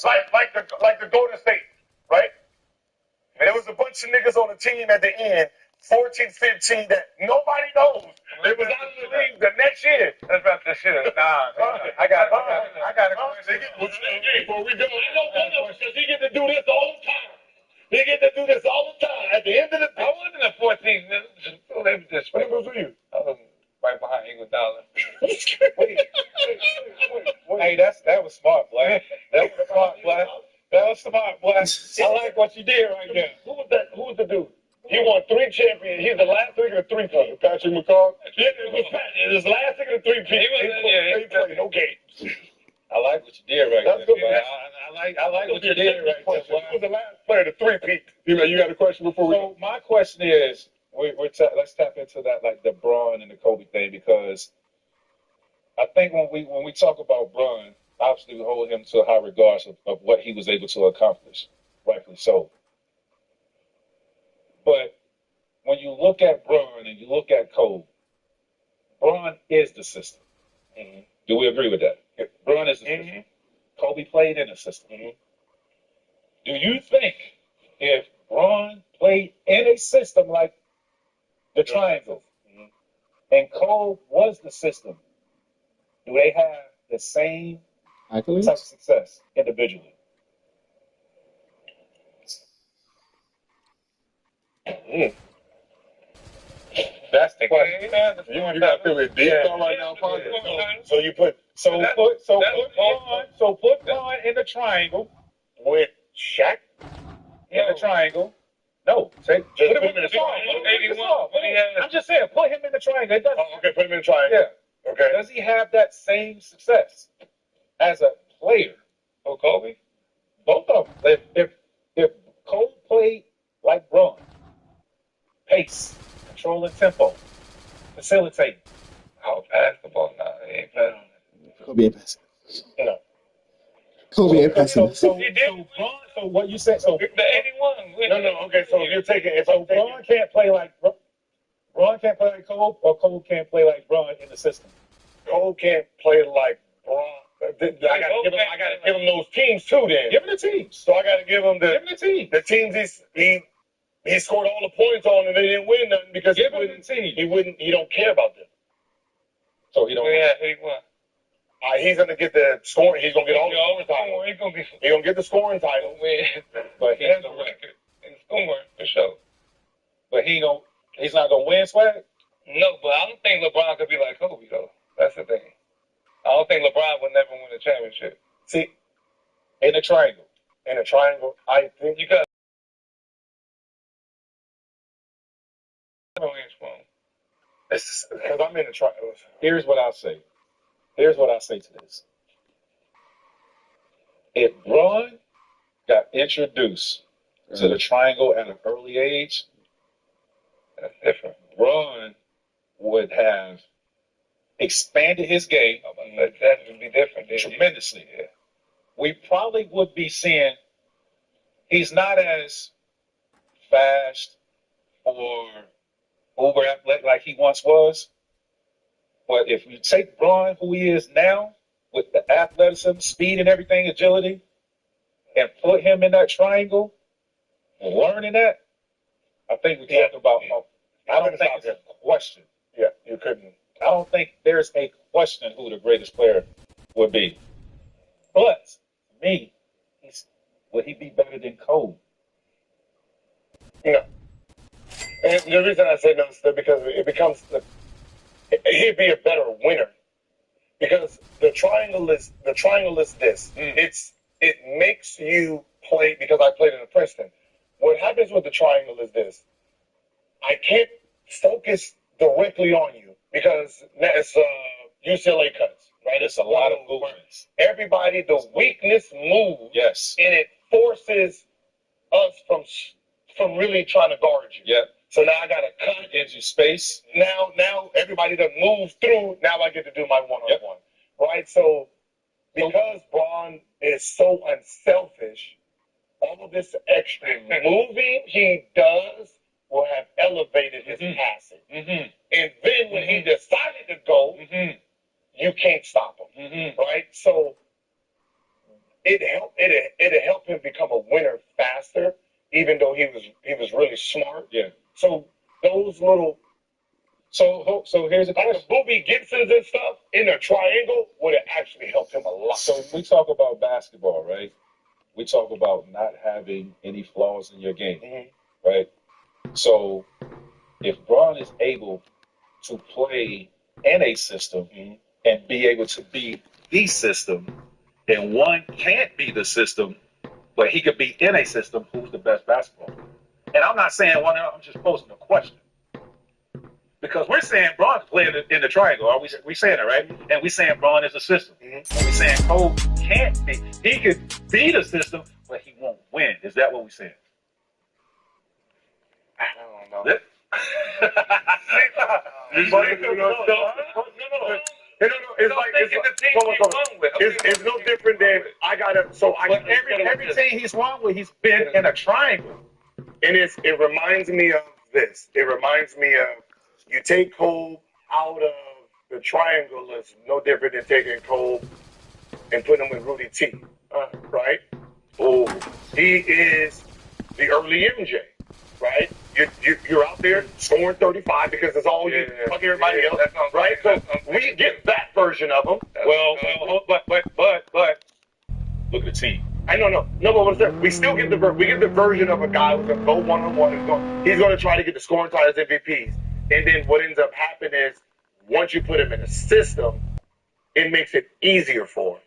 like the Golden State, right? And there was a bunch of niggas on the team at the end, 14, 15, that nobody knows. They was out of the league the next year. That's about the shit. Nah, I got a question. Before we go, I know one of them because he get to do this all the time. He get to do this all the time. At the end of the I wasn't in the 14. They was just what was you? I was right behind Iguodala. Hey, that was smart, boy. That was smart, boy. That was smart, boy. I like what you did right there. Who was that? Who was the dude? He won 3 champions. He's the last nigga to 3-peat. Patrick McCall. Yeah, it was Patrick. It was the last nigga to 3-peat. He played no games. I like what you did right there. Good, boy. I like what you did right there. Who was the last player to 3-peat? You got a question before we? So my question is, let's tap into that, like the Bron and the Kobe thing, because I think when we talk about Bron, obviously we hold him to high regards of what he was able to accomplish, rightfully so. But when you look at Bron and you look at Kobe, Bron is the system. Mm-hmm. Do we agree with that? Bron is the system. Kobe played in the system. Mm-hmm. Do you think if Bron played in a system like the triangle, and Kobe was the system, do they have the same type of success individually? That's the question. You got to feel it deep right now, Ponder. So put Bron in the triangle with Shaq in the triangle. No, put him in the triangle. I'm just saying, put him in the triangle. It doesn't. Okay, put him in the triangle. Yeah. Okay. Does he have that same success as a player? Oh, Kobe? Both of them. If Kobe played like Bron, pace, controlling tempo, facilitating. Oh, basketball now. He ain't playing on it. Kobe ain't passing. No. Kobe ain't passing. So what you said? So the 81. No. Okay, so you're taking it. So Bron can't play like Kobe, or Kobe can't play like Bron in the system. Kobe can't play like Bron. I gotta give him those teams too. Then give him the teams. So I gotta give him the teams he scored all the points on, and they didn't win nothing because he don't care about them. So he don't. Yeah, he won. He's gonna get the scoring. He's gonna get all the scoring title. He's gonna get the scoring title. But he has a record in scoring for sure. But he's not gonna win, Swag. No, but I don't think LeBron could be like Kobe though. That's the thing. I don't think LeBron would never win a championship. See, in a triangle, I think you got. Because I'm in the triangle. Here's what I'll say. To this. If Bron got introduced to the triangle at an early age, that's different. Bron would have expanded his game. That would be different. Tremendously. Yeah. We probably would be seeing he's not as fast or over athletic like he once was. But if you take Bron, who he is now, with the athleticism, speed and everything, agility, and put him in that triangle, learning that, I think we're talking about. I don't think it's a question. Yeah, you couldn't. I don't think there's a question who the greatest player would be. But to me, would he be better than Kobe? No. And the reason I say no is because it becomes he'd be a better winner, because the triangle is this. It makes you play, because I played in a Princeton. What happens with the triangle is this: I can't focus directly on you because it's UCLA cuts, right? It's a lot of movements. Everybody, the weakness moves. Yes. And it forces us from really trying to guard you. Yep. So now I got to cut into space. Now everybody that moves through, now I get to do my one-on-one. Right? So because Bron is so unselfish, all of this extra moving he does will have elevated his passing. Mm-hmm. And then when he decided to go, you can't stop him. Mm-hmm. Right? So it helped him become a winner faster, even though he was really smart. Yeah. So those little So here's the like question. the Boobie Gibsons and stuff in a triangle would have actually helped him a lot. So we talk about basketball, right? We talk about not having any flaws in your game, Mm-hmm. right? So if Braun is able to play in a system and be able to be the system, and one can't be the system, but he could be in a system, who's the best basketball player? And I'm not saying one, I'm just posing a question. Because we're saying Braun's playing in the triangle. Are we saying it, right? And we're saying Braun is a system. And we're saying Cole can't be. He could be the system, but he won't win. Is that what we're saying? I don't know. It's no different than I gotta. So I But every team he's won with, he's been in a triangle. And it reminds me of this. It reminds me of you take Cole out of the triangle is no different than taking Cole and putting him with Rudy T. Right? Oh, he is the early MJ. Right? You're out there scoring 35 because it's all you, fuck everybody else. Right? So we get that version of him. But look at the team. I don't know. No, but what's that? We still get the version of a guy who's gonna go one-on-one. He's gonna try to get the scoring titles, MVPs, and then what ends up happening is once you put him in a system, it makes it easier for him.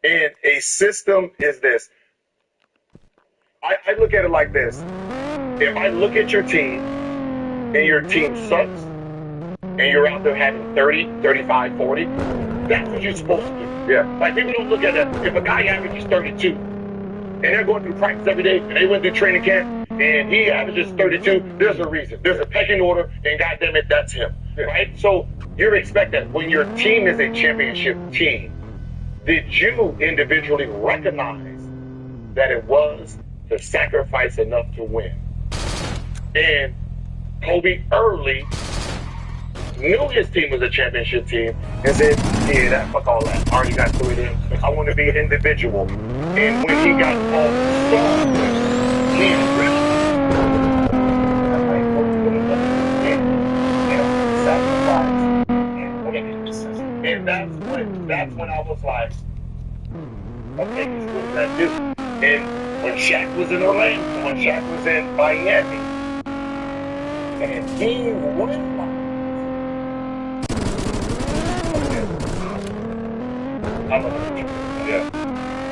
And a system is this. I look at it like this. If I look at your team and your team sucks, and you're out there having 30, 35, 40, that's what you're supposed to do. Yeah. Like people don't look at that. If a guy averages 32, and they're going through practice every day, and they went through training camp, and he averages 32, there's a reason. There's a pecking order, and goddamn it, that's him. Right? So you're expected when your team is a championship team, did you individually recognize that it was the sacrifice enough to win? And Kobe early knew his team was a championship team and said, yeah, that fuck all that. I already got through it in. I want to be an individual. And when he got all the stars, he sacrifice. And that's when I was like, okay, he's good at that too. And when Shaq was in Orlando, when Shaq was in Miami, and he realized I'm a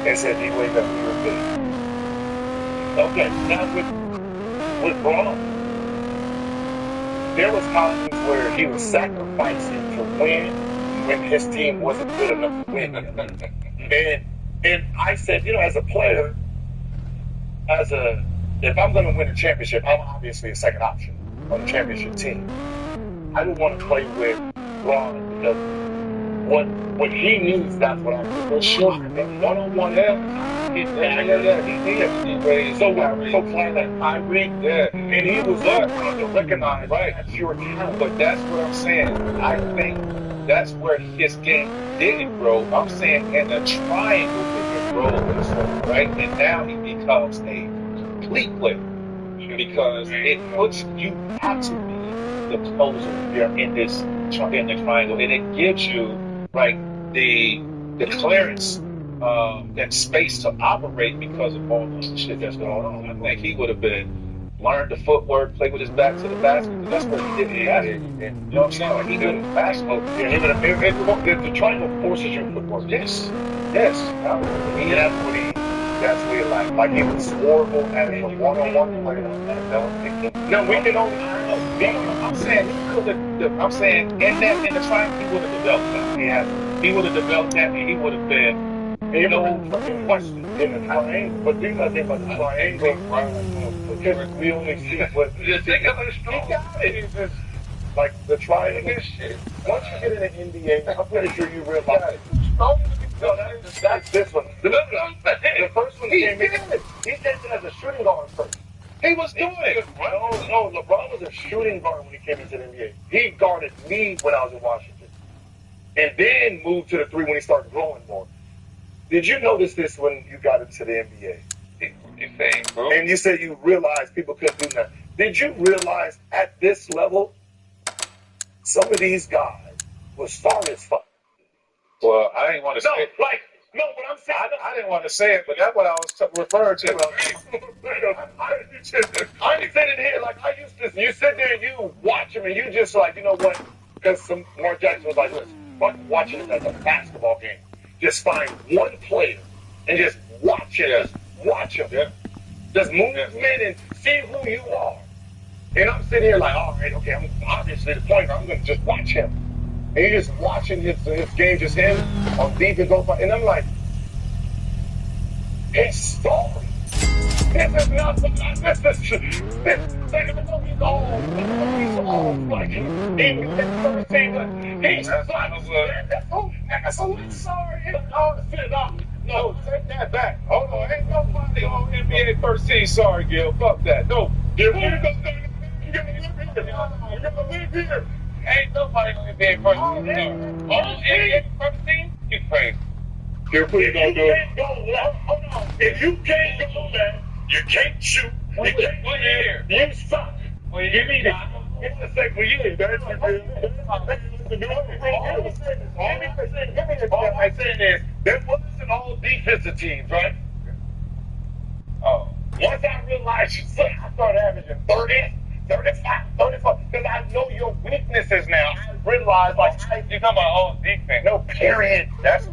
and said he wake up, we were good. Okay, now with Braun, there was times where he was sacrificing to win when his team wasn't good enough to win. And I said, as a player, if I'm going to win a championship, I'm obviously a second option on the championship team. I don't want to play with Braun because what he needs, that's what I do. For sure. One-on-one help. So playing that Kyrie, and he was trying to recognize that's your talent. But that's what I'm saying. I think that's where his game didn't grow. I'm saying in the triangle it grows, right? And now he becomes a complete player because it puts you have to be the closer in the triangle, and it gives you the clearance and space to operate because of all the shit that's going on. I think he would have learned the footwork, play with his back to the basket, because that's what he did in basketball. You know what I'm saying? Like he did in basketball. The triangle forces you footwork. Yes. That's what he like he was horrible at a one-on-one player. No, we can only. I'm saying he could have. I'm saying in the triangle he would have developed that. He would have developed that, and he would have been. No fucking question in the triangle, but do nothing about the triangle because we only see what he got it. Like the triangle. Once you get in the NBA, I'm pretty sure you realize. That's this one. The first one came in. He came in as a shooting guard first. He was doing it. No, LeBron was a shooting guard when he came into the NBA. He guarded me when I was in Washington, and then moved to the three when he started growing more. Did you notice this when you got into the NBA? And you said you realized people couldn't do nothing. Did you realize at this level, some of these guys were sorry as fuck? Well, I didn't want to say it. No, what I'm saying. I didn't want to say it, but that's what I was referring to. I'm sitting here like I used to. You sit there and you watch him and you just like, you know what? Because some Mark Jackson was like, listen, fuck watching it as a basketball game. Just find one player and just watch him. Just watch him. Yeah. Just move in and see who you are. And I'm sitting here like, all right, okay, I'm obviously the point. I'm going to just watch him. And you're just watching his game, just him on defense. And I'm like, he's sorry. This is not what I this like he's sorry. No, take that back. Hold on, ain't nobody on NBA first team sorry, Gil. Fuck that. No. You're gonna live here. Ain't nobody on NBA first team. All NBA first team? You crazy. If you can't go, if you can't go, man, you can't shoot. What year? You suck. Give me that. It's the second year. All I'm saying is, there wasn't all defensive teams, right? Oh. Once I realized you suck, I started averaging 30, 35, 34, because I know your weaknesses now. I realize, like, You talking about all defense? no, period. That's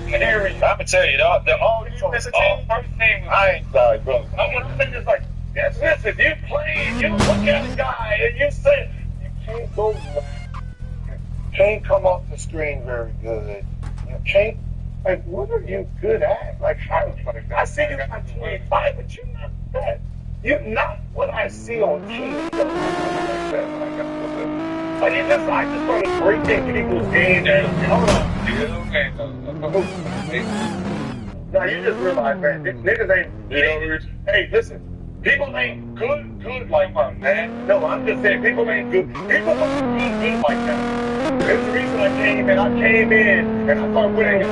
period. I'm going to tell you, the all defensive team, First team. I ain't sorry, bro. I'm saying it's like, yes, listen, you play, you look at a guy, and you say, you can't go, you can't come off the screen very good. You can't, like, what are you good at? Like, I see you got 25, but you're not that. You're not what I see on TV. Like, I just started breaking people's games. Hold on. Now, you just realize, man, niggas ain't, hey, listen. People ain't good like that, man. No, I'm just saying, people ain't good. People ain't good like that. There's the reason I came in, and I started winning.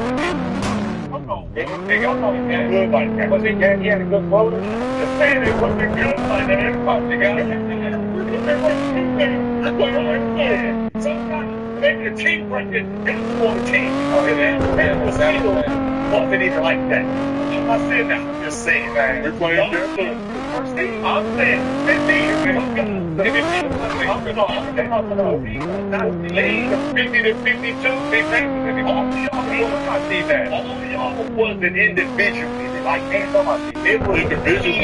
Nigga, I'm not good like that. Was he had a good floater? Just saying it wasn't good like that. Everybody got sometimes maybe the team record is for the team. And was wasn't even like that. I'm not saying that. I'm just saying, man. We're playing first team. I'm saying 15. 50 to 52. All y'all wasn't individually. Like, ain't somebody. It was individual.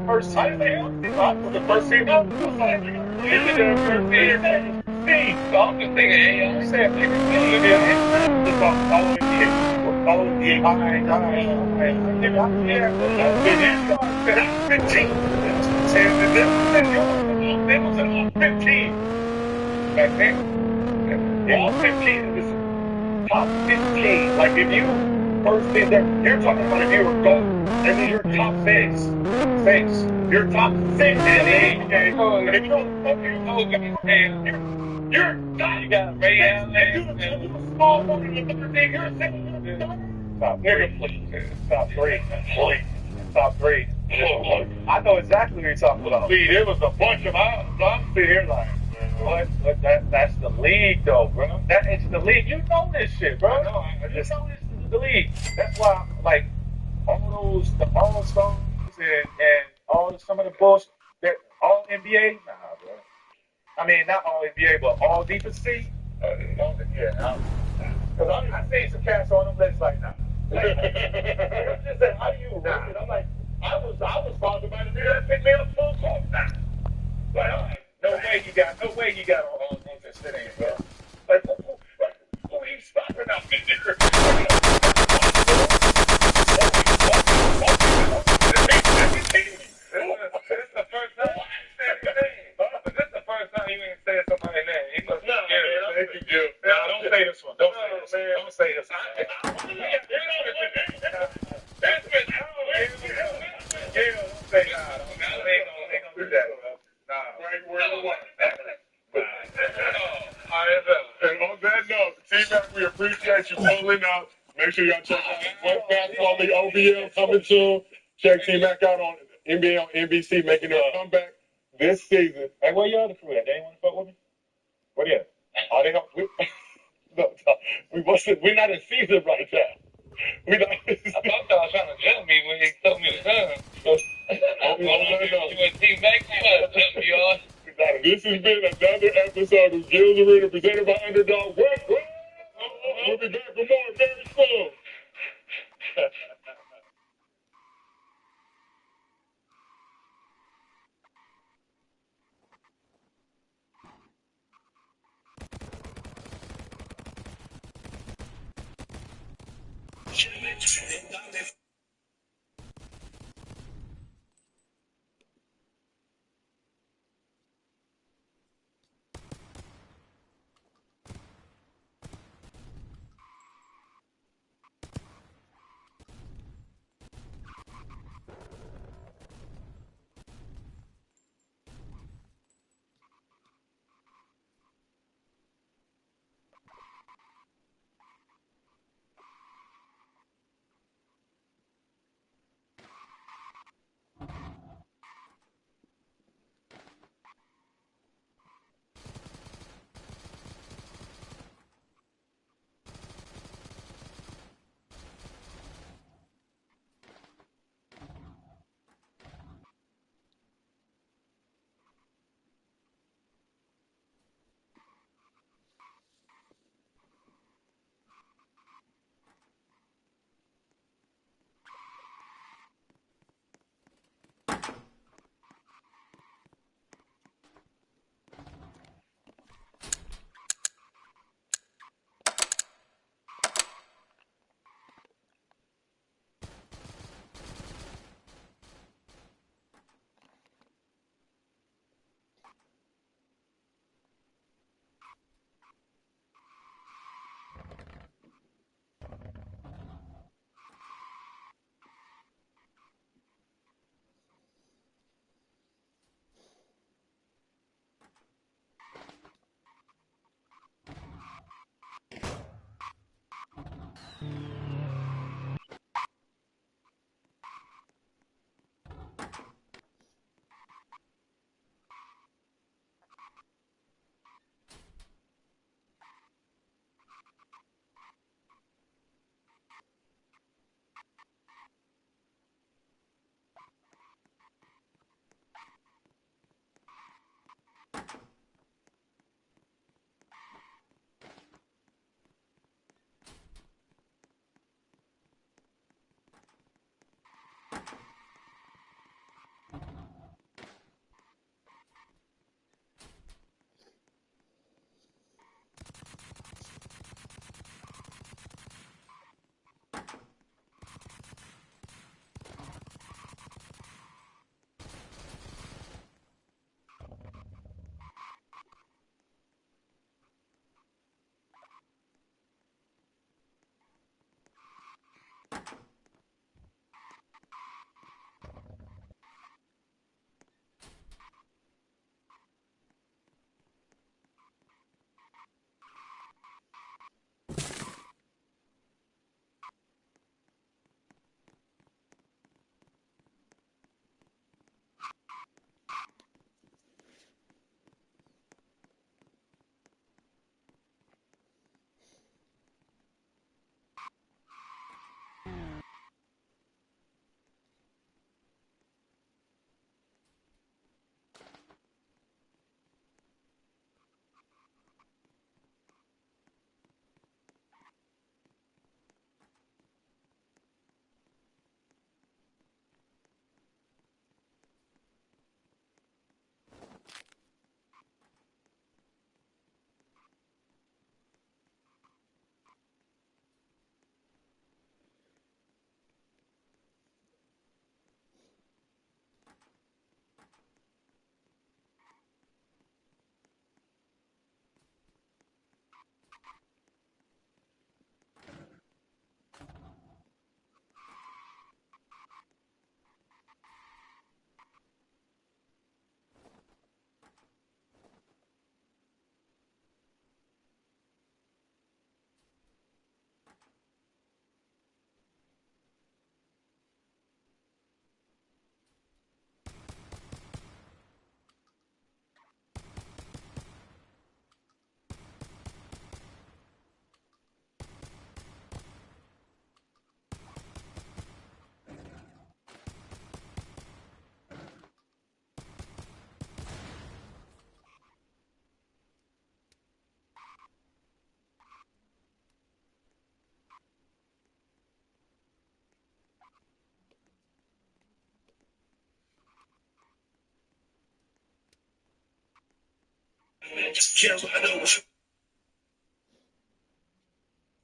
First time, the first team. I'm just thinking, I'm saying, top 15. Like, if you first thing that you're talking about, if you were gold, and then you're top six, you're top 6 in the NBA. If you don't you're not. You got Ray Allen. If you're small one in the third thing, you're top nigga, please. Top 3. Please. Top 3. I know exactly what you're talking about. Lee, there was a bunch of I'm sitting here like, what? But that's the league, though, bro. That is the league. You know this shit, bro. You know this is the league. That's why, like, all those, the All-Stars and all some of the bullshit, that all NBA, nah, bro. I mean, not all NBA, but all defense team. Yeah, because I seen some cats on them lists like, nah. Just said, how do you rate it? I'm like, I was bothered by the nigga that picked me up full court. Nah. Like, all right. No way you got all defense in, bro. Like, who are you stopping out there? This is the first time you ain't said somebody's name. He must not. Don't say this one. Don't say this one. Don't say nah, they ain't gonna do that. Nah. chat. We appreciate you pulling up. Make sure y'all check out West Basketball League OVL coming soon. Check T Mac out on NBA on NBC, making their comeback this season. Hey, where y'all the crew at? They ain't want to fuck with me? Where they at? Oh, they don't. We're not in season right now. We not. I thought y'all was trying to jump me when he told me to come. You and T Mac, you want to jump me on? This has been another episode of Gills Arena presented by Underdog. We'll be back for more very soon.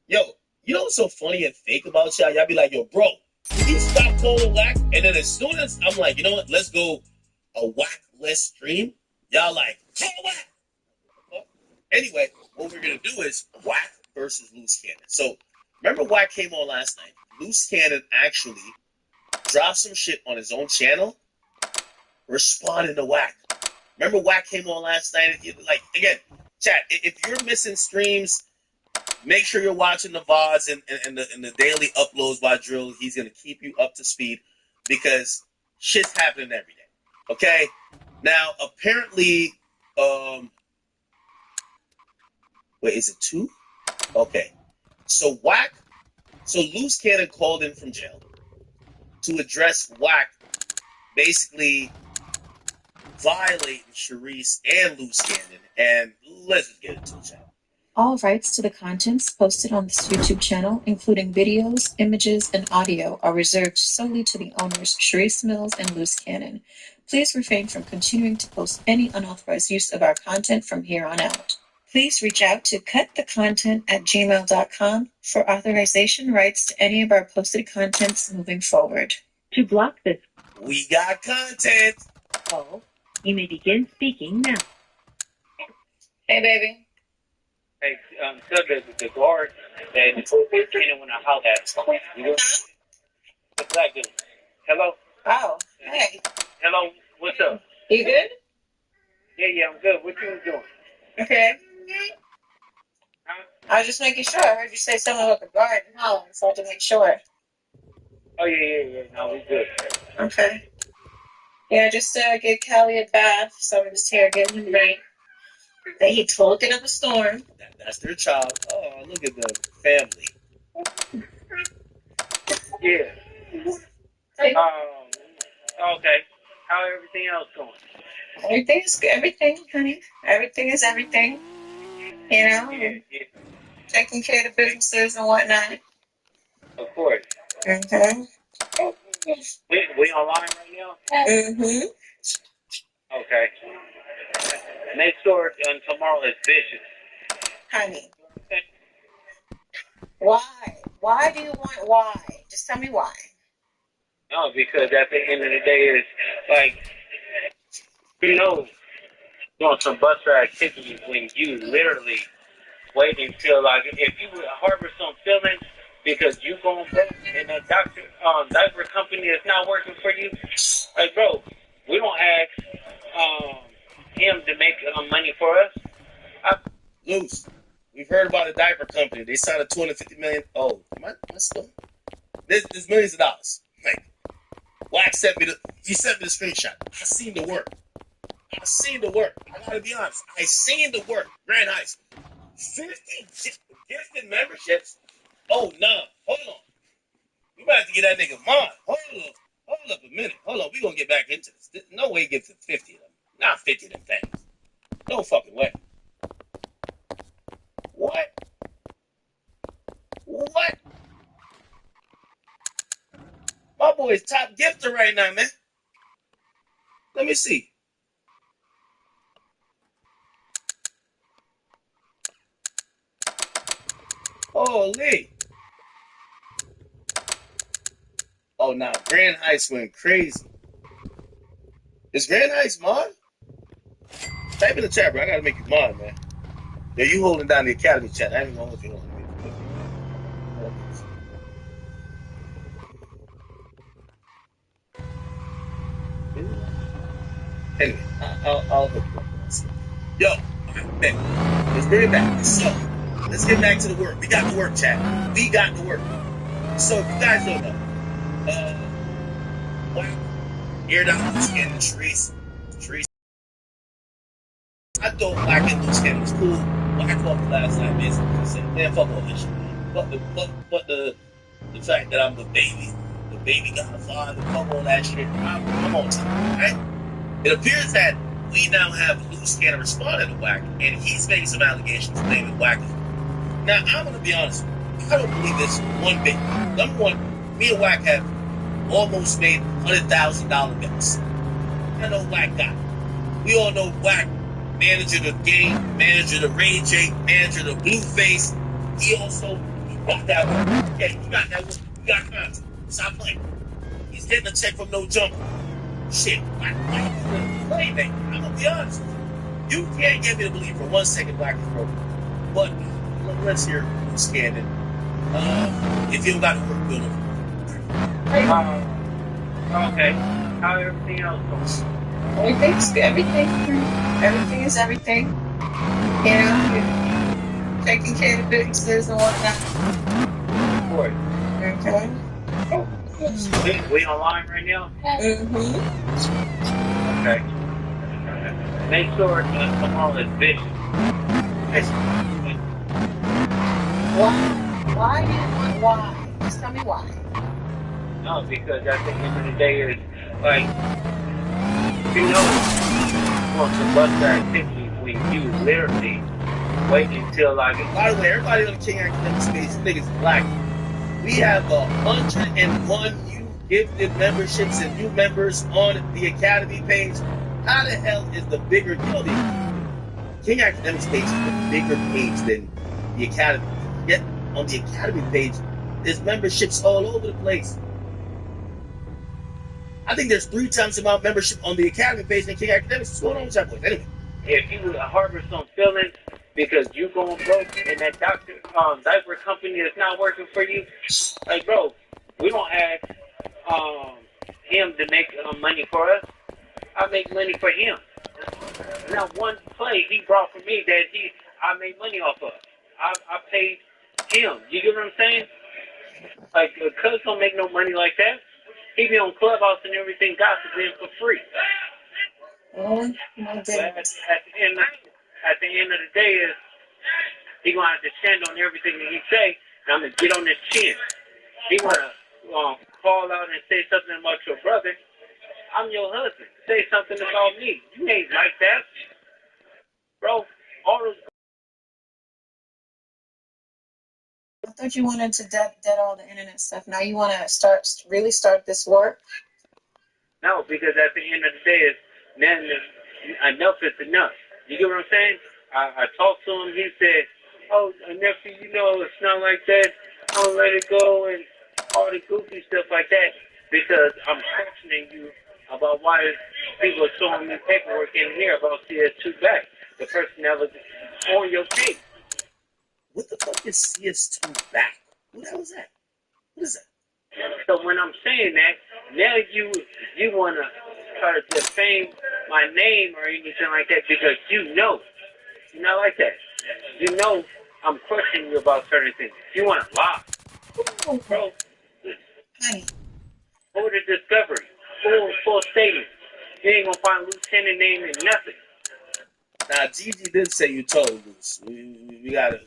Yo, you know what's so funny and fake about y'all? Y'all be like, yo, bro, you stop calling whack. And then as soon as I'm like, you know what? Let's go a whack-less stream. Y'all like, call whack. Well, anyway, what we're going to do is whack versus Loose Cannon. So remember whack came on last night. Loose Cannon actually dropped some shit on his own channel responding to whack. Remember whack came on last night? Like, again, chat, if you're missing streams, make sure you're watching the VODs and the daily uploads by Drill. He's going to keep you up to speed because shit's happening every day. Okay? Now, apparently, wait, is it 2? Okay. So Loose Cannon called in from jail to address whack basically violating Sharice and Loose Cannon. And let's just get into the chat. All rights to the contents posted on this YouTube channel, including videos, images, and audio, are reserved solely to the owners, Sharice Mills and Loose Cannon. Please refrain from continuing to post any unauthorized use of our content from here on out. Please reach out to cutthecontent@gmail.com for authorization rights to any of our posted contents moving forward. To block this We got content. call, you may begin speaking now. Hey, baby. Hey, the guard and the cannon when I holler at him. You know? The black dude. Hello? Oh, hey. Hello? What's up? You good? Yeah, I'm good. What you doing? Okay. Huh? I was just making sure. I heard you say something about the guard and hollering, so I had to make sure. Oh, yeah. No, we good. Okay. Yeah, I just gave Callie a bath, so I'm just here getting him ready. Then he took it up a storm. That's their child. Oh, look at the family. Yeah. Hey. Okay. How everything else going? Everything's good. Everything, honey. Everything is everything. You know? Yeah. Taking care of the businesses and whatnot. Of course. Okay. We online right now? Mm-hmm. Okay. Make sure tomorrow is vicious. Honey. Why? Why do you want why? Just tell me why. No, because at the end of the day, it's like, you know, doing some buster activities when you literally wait until, like, if you would harbor some feelings because you going broke and the diaper company is not working for you, like, bro, we don't ask him to make money for us. Loose. We've heard about a diaper company. They signed a $250 million. Oh, am I still? There's millions of dollars. Like, Wax sent me the screenshot. I seen the work. I gotta be honest. I seen the work. Grand Heights. 50 gifted memberships? Oh, no. Hold on. We might have to get that nigga mine. Hold up a minute. Hold on. We gonna get back into this. No way he gives him 50 of them. Not 50 of them things. No fucking way. What? My boy's top gifter right now, man. Let me see. Holy. Oh, now Grand Heights went crazy. Is Grand Heights mod? Type in the chat, bro. I gotta make you mod, man. Yeah, you holding down the academy chat. I ain't gonna hold you on. Anyway, I'll hook you up. Yo, man, let's bring it back. So, let's get back to the work. We got the work, chat. We got the work. So, if you guys don't know, aired out Loose Cannon, Sharice. I thought Black and Loose Cannon was cool. When I called the last time, basically, I said, man, fuck all this shit. But the fact that I'm the baby godfather, fuck all that shit, I'm on time, right? It appears that we now have Loose Cannon responding to Wack, and he's making some allegations claiming Wack. Now, I'm going to be honest with you. I don't believe this one bit. Number one, me and Wack have almost made $100,000 bets. I know Wack got it. We all know Wack manager of the game, manager of the Ray J, manager of the Blueface. He got that work. Okay, you got that work. You got content. Stop playing. He's getting a check from No Jumper. Shit, why you play, man? I'm gonna be honest with you. You can't get me to believe for 1 second Black is broken. But let's hear who's scanning. If you don't got to work, good enough. Okay. How everything else goes? Everything is everything. You know, you're taking care of businesses and whatnot. Boy, Okay. we online right now? Mm-hmm. Okay. Make sure tomorrow is busy. Why? Just tell me why. No, because at the end of the day, it's like, you know, want to bust that activity when you literally wait until like. By the way, everybody on the King Academic Space, niggas Black. We have 101 new gifted memberships and new members on the Academy page. How the hell is the bigger, you know, the King Academics page is the bigger page than the Academy. Yet on the Academy page, there's memberships all over the place. I think there's 3 times the amount of membership on the Academy page than King Academics. What's going on with y'all boys? Anyway. If you harbor some feelings because you going broke and that diaper company is not working for you, like, bro, we don't ask him to make money for us. I make money for him. Not one play he brought for me that I made money off of. I paid him. You get what I'm saying? Like, Cuz don't make no money like that. He be on Clubhouse and everything, gossiping for free. Oh, my But goodness. at the end of the day, is he gonna have to stand on everything that he say, and I'm gonna get on his chin. He wanna call out and say something about your brother. I'm your husband. Say something about me. You ain't like that, bro. All those. I thought you wanted to dead all the internet stuff. Now you want to really start this work? No, because at the end of the day, man, enough is enough. You get what I'm saying? I talked to him. He said, "Oh, nephew, you know it's not like that. I'll let it go," and all the goofy stuff like that. Because I'm questioning you about why people are showing me paperwork in here about CS2 back. The person that was on your case. What the fuck is CS2 back? What the hell is that? What is that? So when I'm saying that, now you want to try to defame my name or anything like that because you know you're not like that. You know I'm questioning you about certain things. You want to lie. Bro, Honey. go to Discovery. Full statement. You ain't going to find Lieutenant name in nothing. Now, Gigi did say you told us. We gotta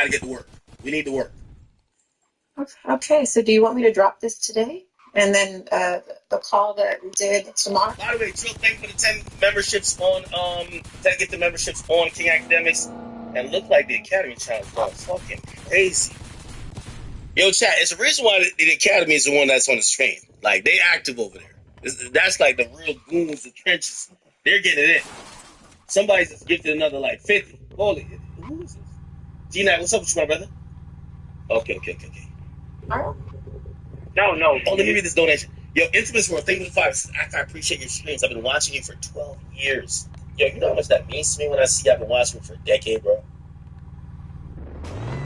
get to work. We need to work. Okay, so do you want me to drop this today? And then the call that we did tomorrow? By the way, Trill, thank you for the 10 memberships on 10 gifted memberships on King Academics. And look like the Academy channel going fucking crazy. Yo, chat, it's the reason why the Academy is the one that's on the stream. Like, they active over there. That's like the real goons, the trenches. They're getting it in. Somebody's just gifted another like 50. Holy, who is this? G-Nat, what's up with you, my brother? Okay. No. Oh, let me read this donation. Yo, Infamous World, thank you for the 5. I appreciate your streams. I've been watching you for 12 years. Yo, you know how much that means to me when I see I've been watching you for a decade, bro?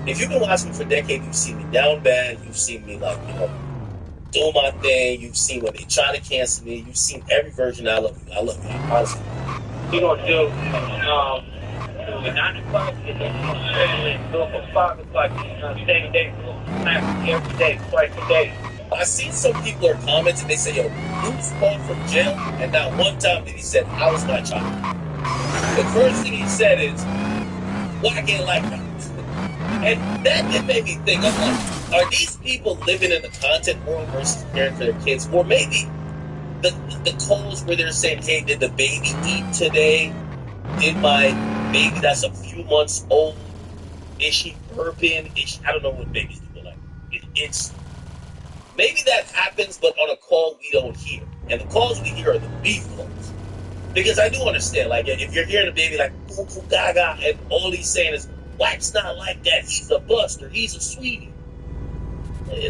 If you've been watching me for a decade, you've seen me down bad. You've seen me, like, you know, doing my thing. You've seen when they try to cancel me. You've seen every version. I love you. I love you. Honestly. We're going to do 9 o'clock and then go for 5 o'clock. Same day. Every day, twice a day. I seen some people are commenting. They say, yo, Luke's called from jail. And not one time did he said, I was my child. The first thing he said is, why I can't like that? And that did make me think, I'm like, are these people living in the content world versus caring for their kids? Or maybe the calls where they're saying, hey, did the baby eat today? Did my baby that's a few months old, is she burping? I don't know what babies do, but like, it's maybe that happens, but on a call we don't hear. And the calls we hear are the beef calls. Because I do understand, like, if you're hearing a baby like, "Goo goo gaga," and all he's saying is, Wack's not like that. He's a buster. He's a sweetie.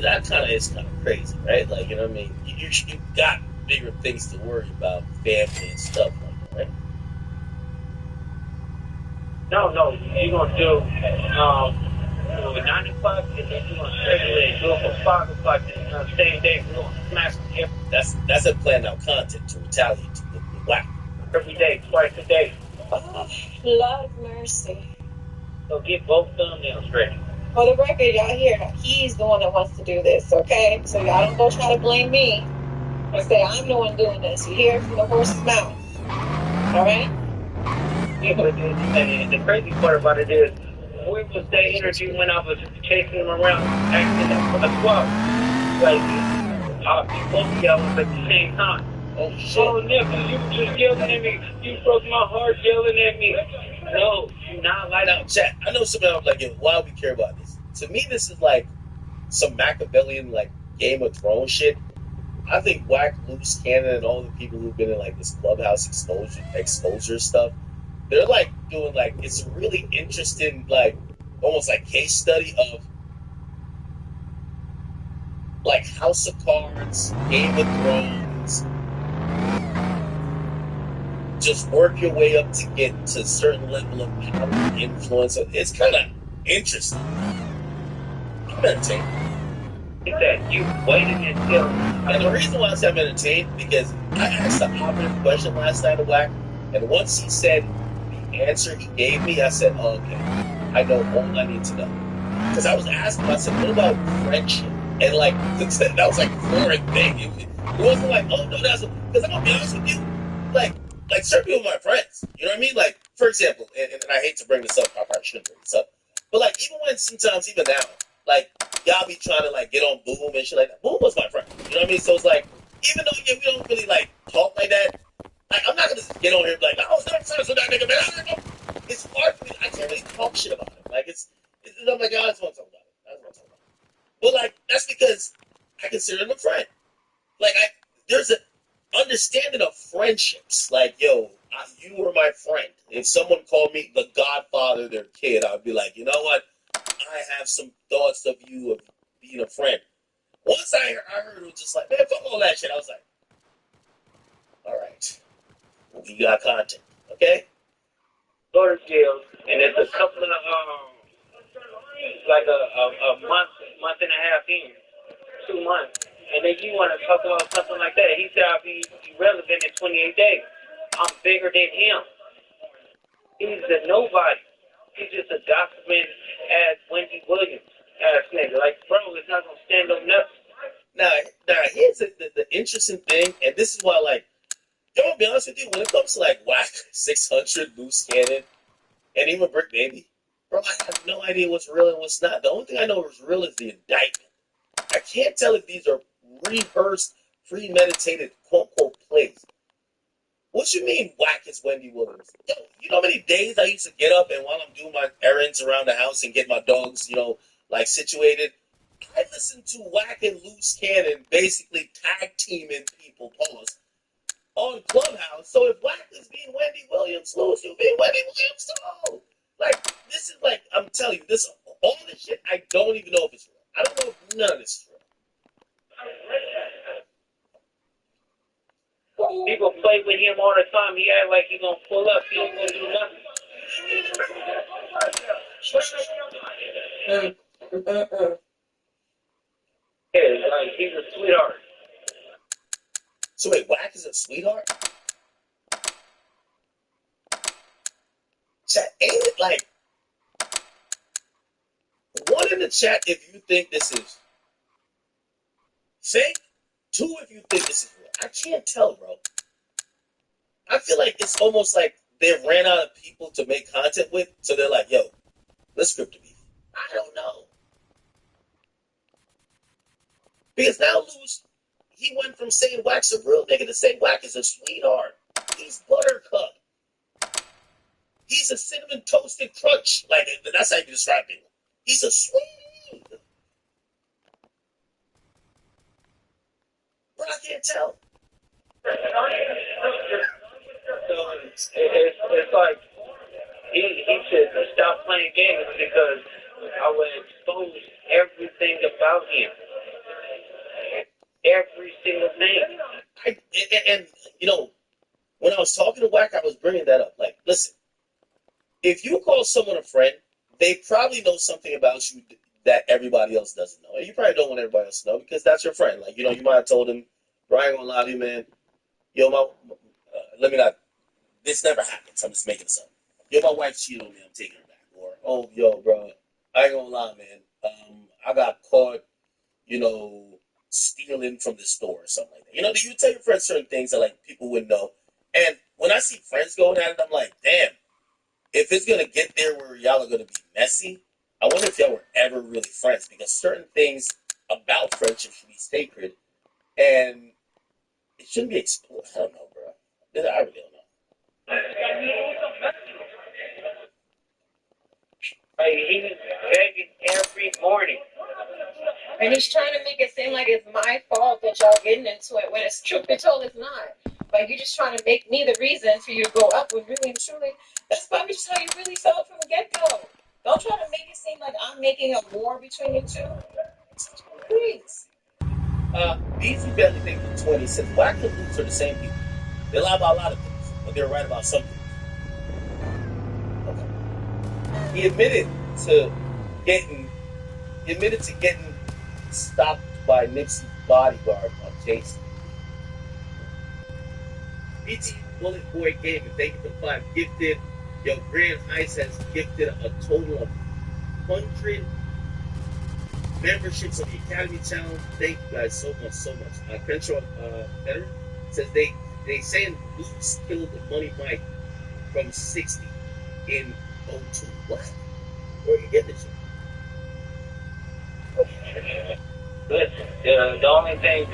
That kind of is kind of crazy, right? Like, you know what I mean? You got bigger things to worry about, family and stuff like that, right? No, you're gonna do 9 o'clock, and then you're gonna circulate, do it for 5 o'clock, and the same day we're gonna smash it That's a planned out content to retaliate to the Wack. every day, twice a day. Oh, Lord of mercy. So get both thumbnails ready. For the record, y'all hear that he's the one that wants to do this, okay? So y'all don't go try to blame me and say I'm the one doing this. You hear it from the horse's mouth. All right? Yeah, but the crazy part about it is, where was that interview when I was chasing him around acting a swap? Like, both of y'all was at the same time. Oh, nigga, you were just yelling at me. You broke my heart yelling at me. No, you not like Now, chat, I know some of them like, yo, why we care about this? To me, this is like some Machiavellian, like, Game of Thrones shit. I think Wack, Loose Cannon, and all the people who've been in, like, this Clubhouse exposure stuff, they're, like, doing, like, it's a really interesting, like, almost like case study of, like, House of Cards, Game of Thrones. Just work your way up to get to a certain level of power and influence. It's kind of interesting. I'm entertained. that you waited until. And the reason why I say I'm entertained, because I asked a popular question last night of Wack, and once he said the answer he gave me, I said, oh, okay, I know all I need to know. Because I was asking him, I said, what about friendship? And like, that was like a foreign thing. It wasn't like, oh, no, that's because I'm going to be honest with you, like certain people are my friends. You know what I mean? Like, for example, and I hate to bring this up, I probably shouldn't bring this up, but like, even when sometimes, even now, like, y'all be trying to like get on Boom and shit like that. Boom was my friend. You know what I mean? So it's like, even though we don't really like talk like that, like, I'm not gonna just get on here and be like, I was never friends with that nigga, man. It's hard for me. I can't really talk shit about him. Like, I'm like, I just want to talk about it. But like, that's because I consider him a friend. Like, there's an understanding of friendships. Like, yo, you were my friend. If someone called me the godfather of their kid, I'd be like, you know what? I have some thoughts of you of being a friend. Once I heard it was just like, man, fuck all that shit. I was like, all right, we got content, okay? Go to jail, and it's a couple of like a month and a half in, 2 months, and then you want to talk about something like that. He said I'll be irrelevant in 28 days. I'm bigger than him. He's a nobody. He's just a gossiping ass Wendy Williams ass nigga. Like, bro, it's not gonna stand up nothing. Now here's the interesting thing, and this is why, like, I'm gonna be honest with you, when it comes to like Wack 600, Loose Cannon, and even Brick Baby, bro, I have no idea what's real and what's not. The only thing I know is real is the indictment. I can't tell if these are rehearsed, premeditated, quote-unquote plays. What you mean Wack is Wendy Williams? Yo, you know how many days I used to get up and while I'm doing my errands around the house and get my dogs, you know, like situated, I listen to Wack and Loose Cannon basically tag teaming people, pause, on Clubhouse. So if Wack is being Wendy Williams, Loose, you being Wendy Williams too. Like, this is like, I'm telling you, this all this shit, I don't even know if it's real. I don't know if none of this is real. People play with him all the time. He act like he gonna pull up. He ain't gonna do nothing. Yeah, like, he's a sweetheart. So wait, Wack is a sweetheart? Chat, ain't it like, one in the chat if you think this is fake, 2 if you think this is real. I can't tell, bro. I feel like it's almost like they ran out of people to make content with, so they're like, yo, let's script the beef. I don't know. Because now Loose, he went from saying Wack's a real nigga to saying Wack is a sweetheart. He's buttercup. He's a cinnamon toasted crunch. Like, that's how you describe him. He's a sweet. But I can't tell. So It's like he should stop playing games because I would expose everything about him. Every single thing. And you know, when I was talking to Wack, I was bringing that up. Like, listen, if you call someone a friend, they probably know something about you that everybody else doesn't know. And you probably don't want everybody else to know because that's your friend. Like, you know, you might have told him, bro, I ain't gonna lie to you, man. Yo, let me not, this never happens. I'm just making this up. Yo, my wife cheated on me. I'm taking her back. Or, oh, yo, bro, I ain't gonna lie, man. I got caught, you know, stealing from the store or something like that. You know, you tell your friends certain things that, like, people wouldn't know. And when I see friends going at it, I'm like, damn, if it's gonna get there where y'all are gonna be messy, I wonder if y'all were ever really friends, because certain things about friendship should be sacred, and it shouldn't be explored. I don't know, bro. I really don't know. Like, he's begging every morning. And he's trying to make it seem like it's my fault that y'all getting into it, when it's truth be told, it's not. Like, you're just trying to make me the reason for you to go up, when really and truly, that's probably just how you really felt from the get-go. Don't try to make it seem like I'm making a war between you two. Please. These you barely think for 20 cents. Black and Blues are the same people. They lie about a lot of things, but they're right about some things. Okay. He admitted to getting stopped by Nipsey's bodyguard on Jason. BT Bullet Boy Gaming, thank you for 5 gifted. Yo, Grand Ice has gifted a total of 100 memberships on the Academy channel. Thank you guys so much. Crenshaw Veteran says they saying Blues killed Money Mike from 60 in 02. What? Where are you getting this? Listen, the only thing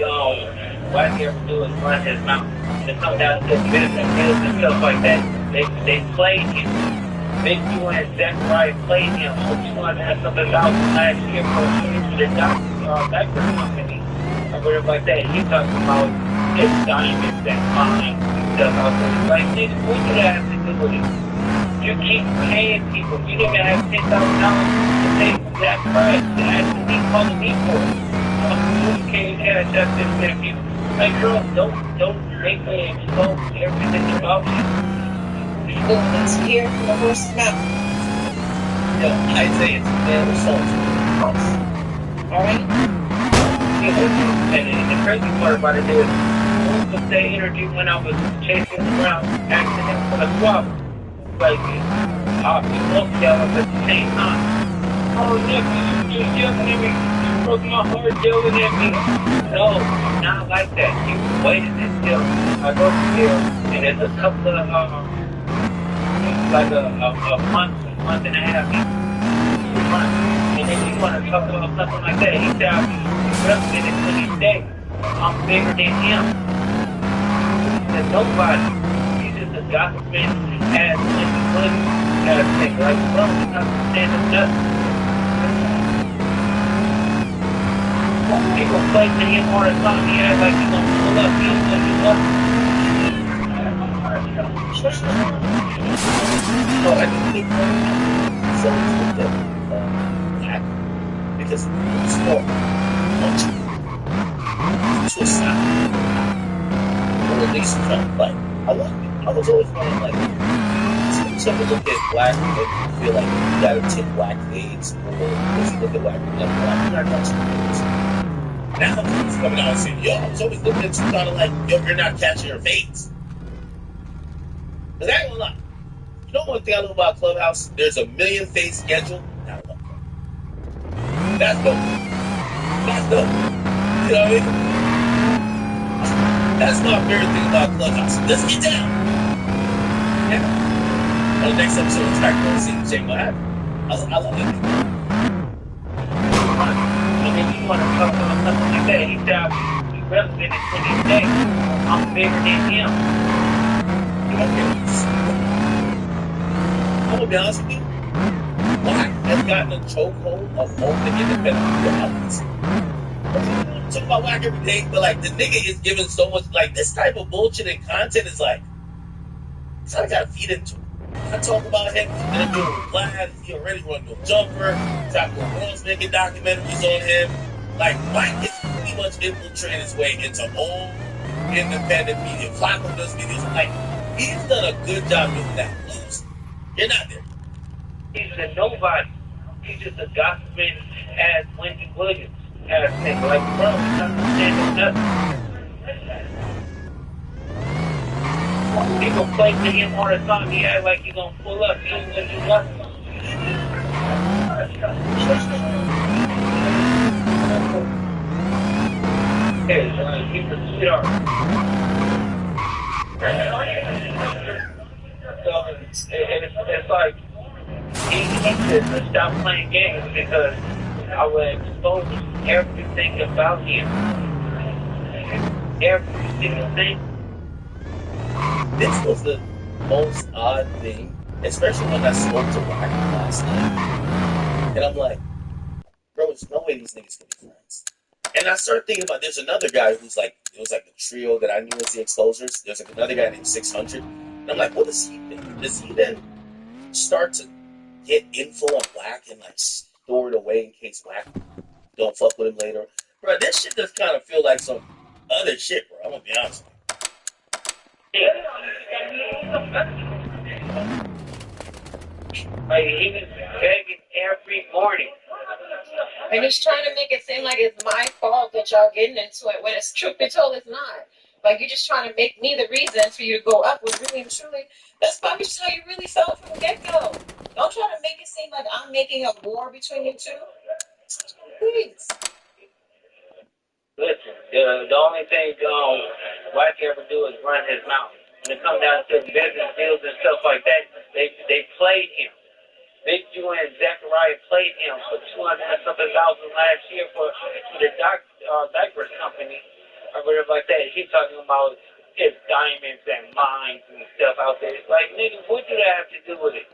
Wack ever do is run his mouth. And come down to business and stuff like that. They played him. Big U and Zachariah played him. So you want to have something about last year for the background company or whatever like that. He talking about his diamonds and fine stuff out there. Like, nigga, what do that have to do with it? You keep paying people. You didn't have $10,000 to pay Zachariah to actually be calling me for it. You can't cash up this interview. Like, girl, don't make me expose everything about you. Doing this here from the horse's mouth. Yo, Isaiah, man, what's up? Alright? And the crazy part about it is, most of the interview when I was chasing around, asking him for the swap, like, we both yelled at the same time. Oh, yeah, you just yelling at me. You broke my heart yelling at me. No, I'm not like that. You waited until I go to jail, and there's a couple of, like a month and a half, 2 months. And then you want to talk about something like that. He said, I'll be president until this day. I'm bigger than him. There's nobody. He's just a gossiping ass thing. Like, bro, he's not standing nothing. People play to him all the time. He acts like he's gonna pull up. He don't let you up. No, I think so with them because it's more to stop. Or at least like I was always wondering, like, some people look at Black and feel like you gotta take Black AIDS, or if you look at Black and Black, you're not catching AIDS. Now he's coming out and saying, yo, I was always looking at you kind of like, yo, you're not catching your fades. But I ain't gonna lie. You know one thing I love about Clubhouse? There's a million fades scheduled. I love that. That's dope. That's dope. You know what I mean? That's my favorite thing about Clubhouse. Let's get down. Yeah. On the next episode, let's start going to see Shane what happened. I love it. And then you want to talk about something like that. He said, I'll be relevant until this day. I'm bigger than him. I'm gonna be honest with you. Black has gotten a chokehold of all the independent outlets. I'm talking about Black every day, but like the nigga is giving so much. Like this type of bullshit and content is like, So I gotta feed into it. I talk about him, they're doing Vlad, he already run no jumper, Taco Bell's making documentaries on him. Like, Mike is pretty much infiltrating his way into all independent media. Flacco does videos. Like, he's done a good job doing that. Lose, you're not there. He's a nobody. He's just a gossiping as Wendy Williams ass nigga. Like, bro, he's not understanding nothing. People play to him all the time. He act like he gonna pull up. He ain't gonna do nothing. Yeah, he's a sweetheart. So, it's like, he needs to stop playing games because I will expose everything about him. Every single thing. This was the most odd thing, especially when I spoke to Wack last night. And I'm like, bro, there's no way these niggas can be friends. And I started thinking about, there's another guy who's like, it was like the trio that I knew as the Exposers. There's like another guy named 600. And I'm like, what does he think? Does he then start to get info on Wack and like store it away in case Wack don't fuck with him later? Bro, this shit just kind of feel like some other shit, bro. I'm gonna be honest with you. Like, he was begging every morning. And he's trying to make it seem like it's my fault that y'all getting into it when it's truth be told, it's not. Like, you're just trying to make me the reason for you to go up when really and truly, that's probably just how you really felt from the get-go. Don't try to make it seem like I'm making a war between you two. Please. Listen, the only thing Wack ever do is run his mouth. When it comes down to business deals and stuff like that, they played him. Big Jew and Zachariah played him for $200,000 last year for the diapers company or whatever like that. He's talking about his diamonds and mines and stuff out there. Like, nigga, what do that have to do with it?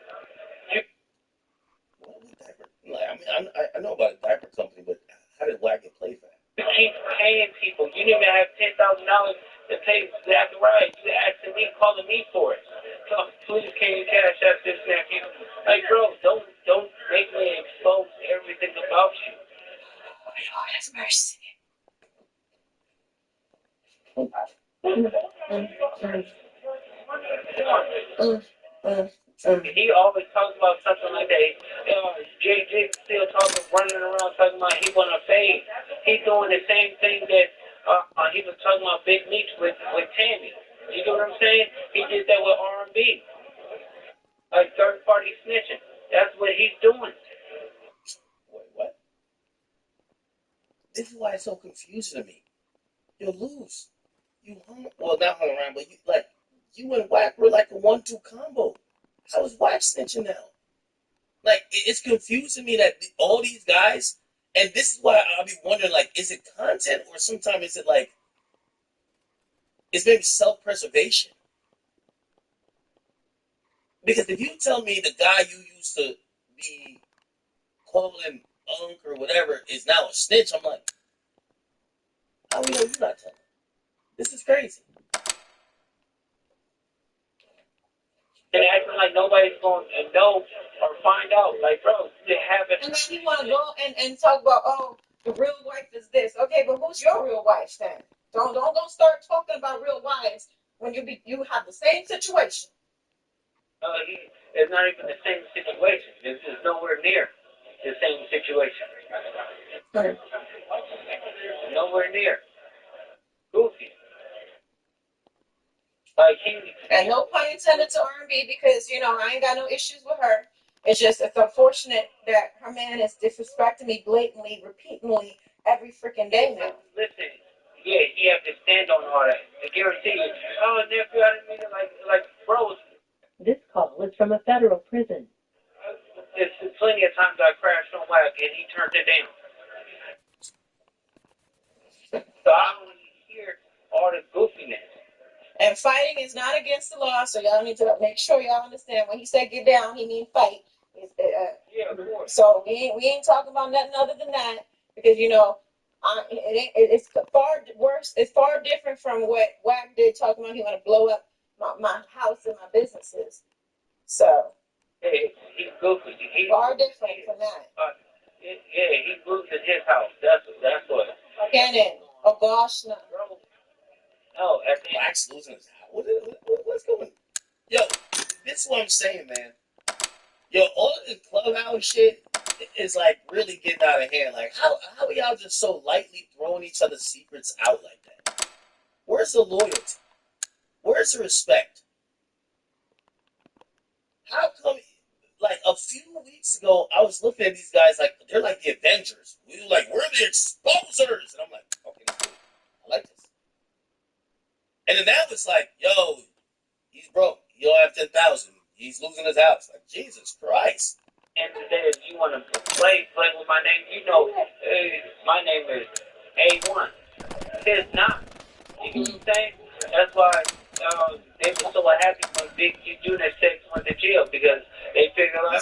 I know about a diaper company, but how did Wack get played for that? You keep paying people. You didn't even have $10,000 to pay Zachariah. You asking me, calling me for it. So please, can you cash out this nephew? Like, bro, don't make me expose everything about you. Lord have mercy. He always talks about something like that. JJ still talking, running around talking about he want to fade. He's doing the same thing that he was talking about Big Meech with Tammy. You know what I'm saying? He did that with R&B. Like third party snitching. That's what he's doing. Wait, what? This is why it's so confusing to me. You'll lose. Not hung around, but you and Wack were like a 1-2 combo. How is Wack snitching now? Like, it's confusing me that all these guys, and this is why I'll be wondering, like, is it content or sometimes is it like, it's maybe self-preservation? Because if you tell me the guy you used to be calling Unk or whatever is now a snitch, I'm like, how do we know you're not telling? This is crazy. And acting like nobody's going to know or find out. Like, bro, they have it. And then you want to go and talk about, oh, the real wife is this. Okay, but who's your real wife then? Don't start talking about real wives when you have the same situation. It's not even the same situation. It's nowhere near the same situation. Right. Nowhere near. Goofy. Like and no pun intended to R&B because, I ain't got no issues with her. It's unfortunate that her man is disrespecting me blatantly, repeatedly, every freaking day now. Listen, yeah, he have to stand on all that. I guarantee you. Oh, nephew, I didn't mean it like bros. This call is from a federal prison. There's plenty of times I crashed on Wack and he turned it down. So I don't hear all the goofiness. And fighting is not against the law, so y'all need to make sure y'all understand. When he said get down, he mean fight. Yeah, of course. So we ain't talking about nothing other than that because it's far worse. It's far different from what Wack did, talking about he want to blow up my house and my businesses. So, He's goofy. far different from that. He moved to his house. That's what. Cannon. Oh gosh, no. No, at the Black's losing his house. What's going on? Yo, this is what I'm saying, man. Yo, all this clubhouse shit is like really getting out of hand. Like, how are y'all just so lightly throwing each other's secrets out like that? Where's the loyalty? Where's the respect? How come, like, a few weeks ago, I was looking at these guys like, they're like the Avengers. We're the exposers. And I'm like, okay, cool. I like this. And then now it's like, yo, he's broke. He don't have 10,000. He's losing his house. Like, Jesus Christ. end of the day, if you want to play with my name, you know, my name is A1. It's not. You know what I'm saying? That's why they were so happy when Big Q Junior went to jail, because they figured out, I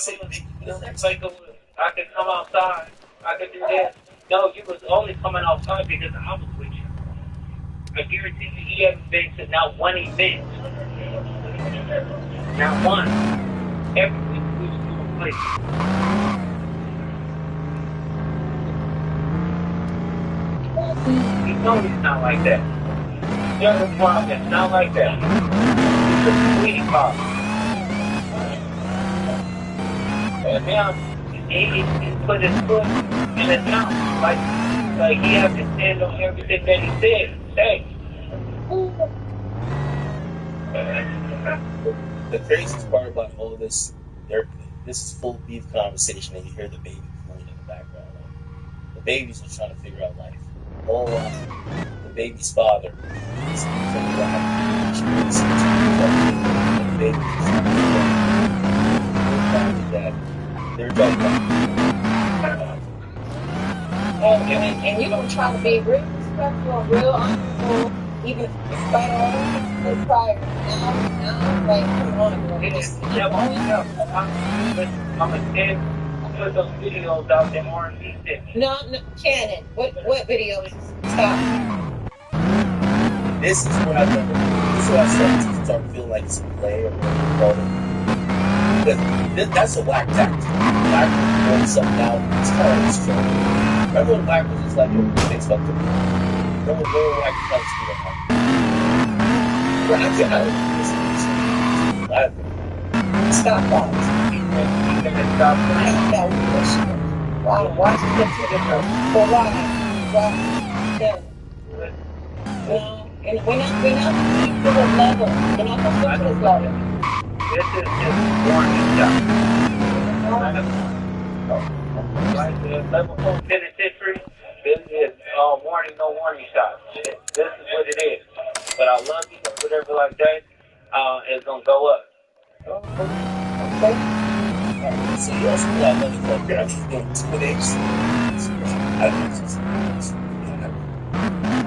could come outside, I could do this. No, you was only coming outside because I was with you. I guarantee you, he hasn't been to not one event. Not one. Every week we was doing places. You know he's not like that. Young Rob is not like that. He's a sweetie pie. And now he put his foot in his mouth. Like he has to stand on everything that he said. Say. The craziest part about all of this, this is full beef conversation, and you hear the baby cooing in the background. Like, the babies are trying to figure out life. All the baby's father is from the baby they're talking and you were trying to be real respectful, real honorable, even despite all the prior. Now, like, come on, It is never I'm a kid. Put those videos out there, R&B shit. No, Cannon. What video is stop? This is what I started to start feeling like it's a play or whatever you call it. Because that's a whack tactic. Whack was throwing something out. It's kind of strong. Remember when Whack was just like, yo, things fucked up? Remember when Whack was trying to speak up? Stop that. Why? Why is it different? But why? Yeah. And we're not to the level. We're not going to go to this level. This is just warning shot. Like the level 4 penitentiary, this is warning, no warning shot. This is what it is. But I love you, whatever like that, it's going to go up. Okay. So you also got money for intimidation.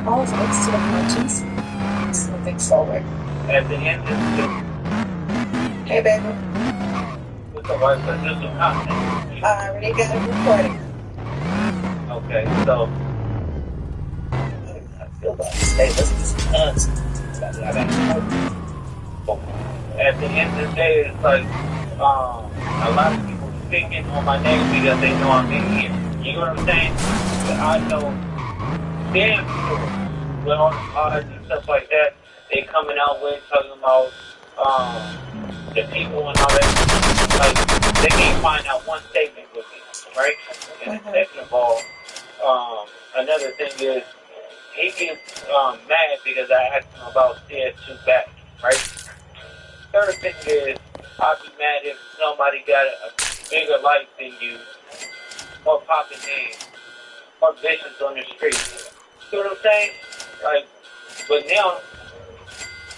All thanks to the conscience. Moving forward. At the end of the Hey, baby. with the wife, but there's some content. I already got it recording. Okay, so I feel about this. Hey, let's do some content. at the end of the day, it's like a lot of people speaking on my name because they know I'm in here. You know what I'm saying? But I know damn sure with all the odds and stuff like that, they coming out with talking about the people and all that. Like they can't find out one statement with me, right? And second of all, another thing is he gets mad because I asked him about CS2 back, right? Third thing is, I'd be mad if somebody got a bigger life than you, more popping name, more vicious on the street. You know what I'm saying? Like, but now,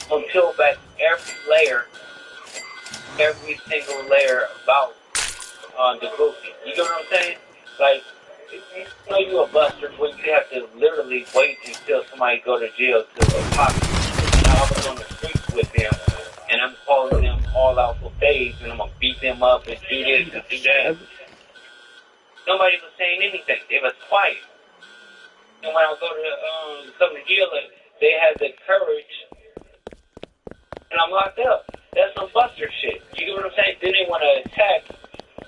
I'm gonna peel back every single layer about the goofy. You know what I'm saying? Like, you know you a buster when you have to literally wait until somebody go to jail to pop it. I was on the streets with them. And I'm calling them all out for phase, and I'm gonna beat them up and do this and do that. Nobody was saying anything. They was quiet. And when I go to come to jail, they had the courage, and I'm locked up. That's some buster shit. You get what I'm saying? Then they want to attack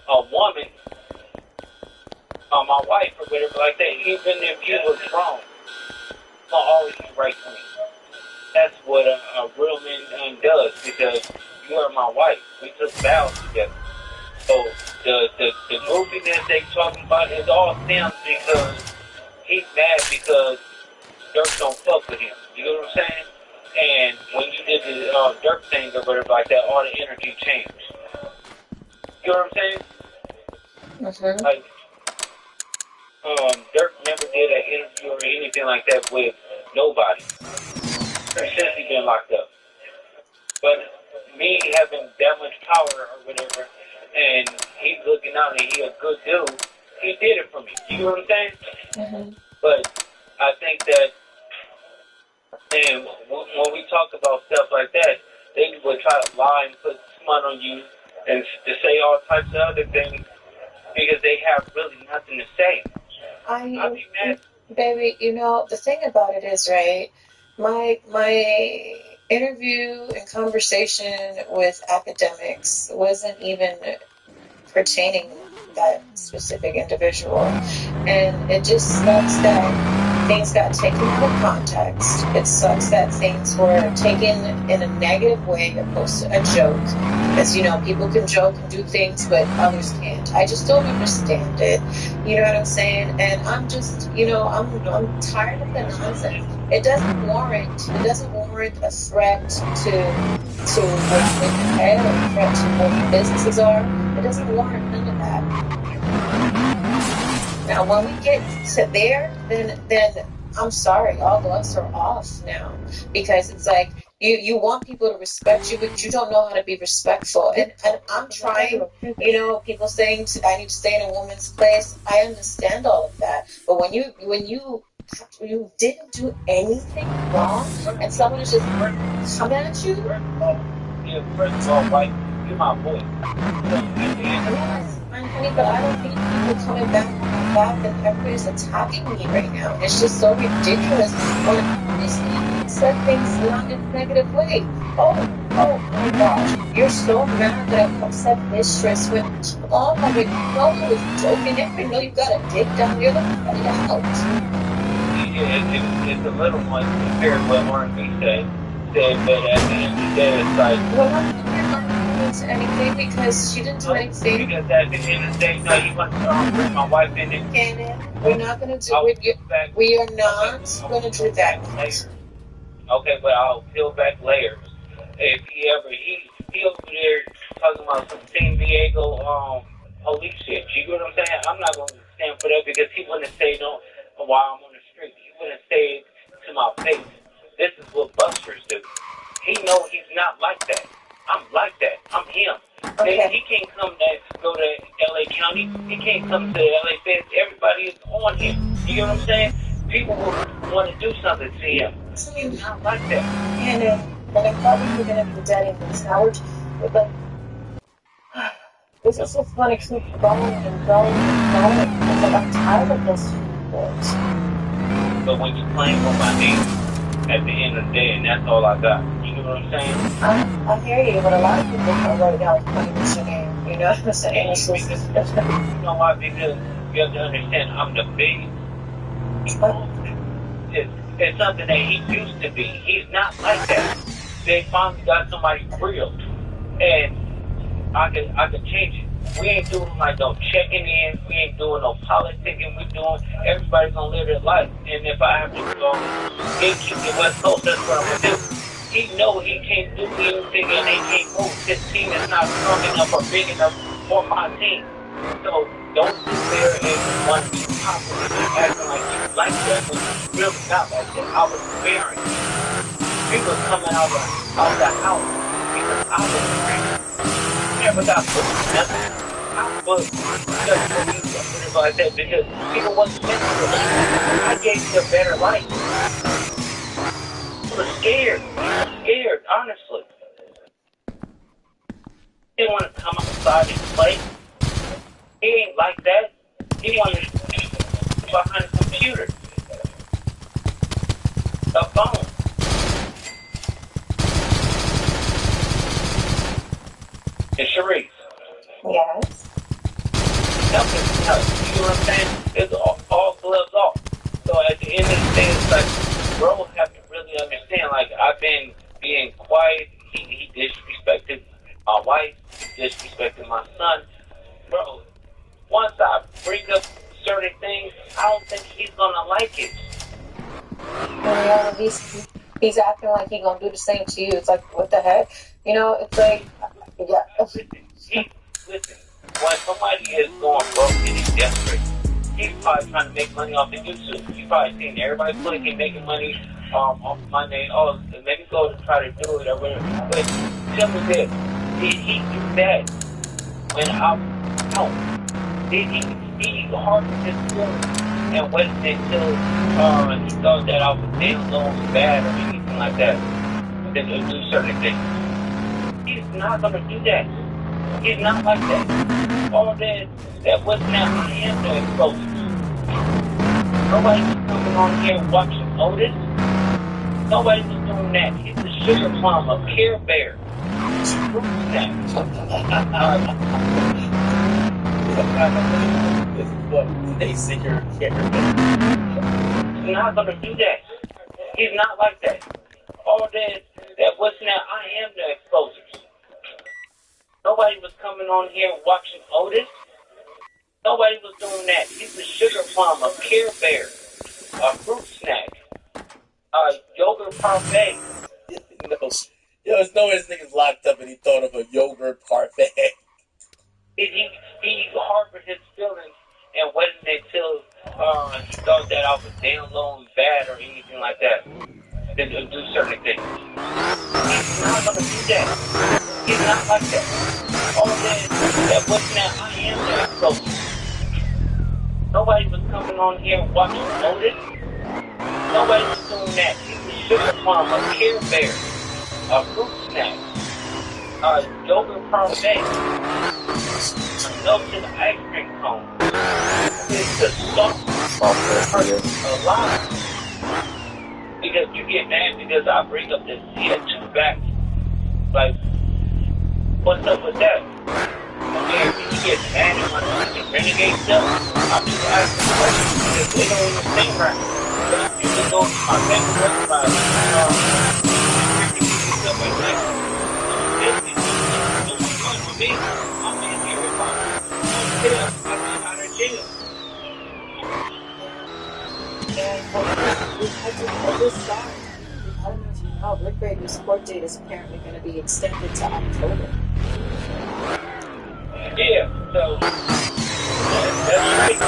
a woman, my wife or whatever like that, even if you was wrong. It's gonna always be right for me. That's what a real man does, because you are my wife. We took vows together. So the goofiness they talking about is all stems because he's mad because Dirk don't fuck with him. You know what I'm saying? And when you did the Dirk thing or whatever like that, all the energy changed. You know what I'm saying? Mm-hmm. Like, Dirk never did an interview or anything like that with nobody since he been locked up. But me having that much power or whatever, and he's looking out and he a good dude, he did it for me. You know what I'm saying? Mm-hmm. But I think that, and when we talk about stuff like that, they would try to lie and put smut on you and to say all types of other things because they have really nothing to say. I'd be mad. Baby, you know, the thing about it is, right, my interview and conversation with academics wasn't even pertaining that specific individual. And it just sucks that things got taken out of context. It sucks that things were taken in a negative way opposed to a joke. Because, you know, people can joke and do things, but others can't. I just don't understand it. You know what I'm saying? And I'm just, you know, I'm tired of the nonsense. It doesn't warrant a threat to head or a threat to what businesses are. It doesn't warrant none of that. Now, when we get to there, then I'm sorry, all gloves are off now, because it's like you want people to respect you, but you don't know how to be respectful. And I'm trying. You know, people saying I need to stay in a woman's place. I understand all of that, but when you didn't do anything wrong and someone is just coming at you. First of all, like, you're my boy. Honey, but I don't need people coming back on my back and everybody's attacking me right now. It's just so ridiculous when I said things not in a negative way. Oh my gosh. You're so mad that I upset mistress when all of it, no one was joking. Everybody know you got a dick down there. Look at it out. It's a little one compared to what R&B said, but at the end of the day, it's like... Well, I'm not going to anything because she didn't do anything. Because at the end of the day, no, you want to bring my wife in it. Cannon, we're not going to do it. We are not going to do that. Okay, but I'll peel back layers. If he over there talking about some San Diego police shit. You know what I'm saying? I'm not going to stand for that because he wouldn't say no while I'm on the street. He wouldn't say it to my face. This is what busters do. He know he's not like that. I'm like that. I'm him. Okay. He can't come go to LA County. He can't come to LA Feds. Everybody is on him. You know what I'm saying? People will want to do something to him. He's not like that. And I thought we were going to be dead in this. Now we're like, this is just going to keep going and going and going. It's like I'm tired of this. But when you're playing for my name, at the end of the day, and that's all I got. You know what I'm saying? I hear you, but a lot of people are right now playing this game. You know what I'm saying? You know why? Because you have to understand, I'm the big. It's something that he used to be. He's not like that. They finally got somebody real, and I can change it. We ain't doing like no checking in. We ain't doing no politicking. We doing everybody's gonna live their life. And if I have to gatekeep the West Coast, that's what I'm gonna do. He know he can't do anything, and they can't move. This team is not strong enough or big enough for my team. So don't sit there and want to be popular and acting like you like that when you really not like that. I was sparing. People coming out of the house because I was sparing. Never got put in nothing. I was just like that because people wasn't meant to live. I gave you a better life. I was scared, honestly. He didn't want to come outside and play. He ain't like that. He wanted to be behind a computer, a phone. And Sharice. Yes. Nothing. No, you know what I'm saying? It's all gloves off. So at the end of the day, it's like, bro have to really understand. Like, I've been being quiet. He disrespected my wife. He disrespected my son. Bro, once I bring up certain things, I don't think he's gonna like it. Yeah, he's acting like he gonna do the same to you. It's like, what the heck? You know, it's like, yeah. Listen, when somebody is going broke and he's desperate, he's probably trying to make money off of YouTube. You probably seen everybody clicking, making money off of my name. Oh, let me go to try to do it or whatever. But tell me this, did he do that when I'm out? Did he harbored his feelings and waited until he thought that I was damn low and bad or anything like that to do certain things? He's not gonna do that. He's not like that. All that wasn't that I am the explosives. Nobody was coming on here watching Otis. Nobody was doing that. He's a sugar plum, a Care Bear. Fruit snack. This is what they say you're He's not gonna do that. He's not like that. All that wasn't that I am the explosives. Nobody was coming on here watching Otis. Nobody was doing that. He's a sugar plum, a Care Bear, a fruit snack, a yogurt parfait. No. Yo, there's no way this nigga's locked up and he thought of a yogurt parfait. He harbored his feelings and waited until he thought that I was damn low and bad or anything like that to do certain things. He's not gonna do that. He's not like that. All that wasn't that I am the explosive. Nobody was coming on here watching Otis. Nobody was doing that. He's a sugar plum, a Care Bear, a fruit snack, a yogurt parfait, a melted ice cream cone. It's the soft a lot. Because you get mad because I bring up this CO2 back. Like, what's up with that? Okay, when you get mad and want to renegade stuff, I'm just asking questions because they don't even think right. But if you can go to my bank website, stuff like that, for me, I'm in here with my jail. I'm out of jail. I just saw it. I don't know if you know, Rick Rader's court date is apparently going to be extended to October. Yeah, so that's right.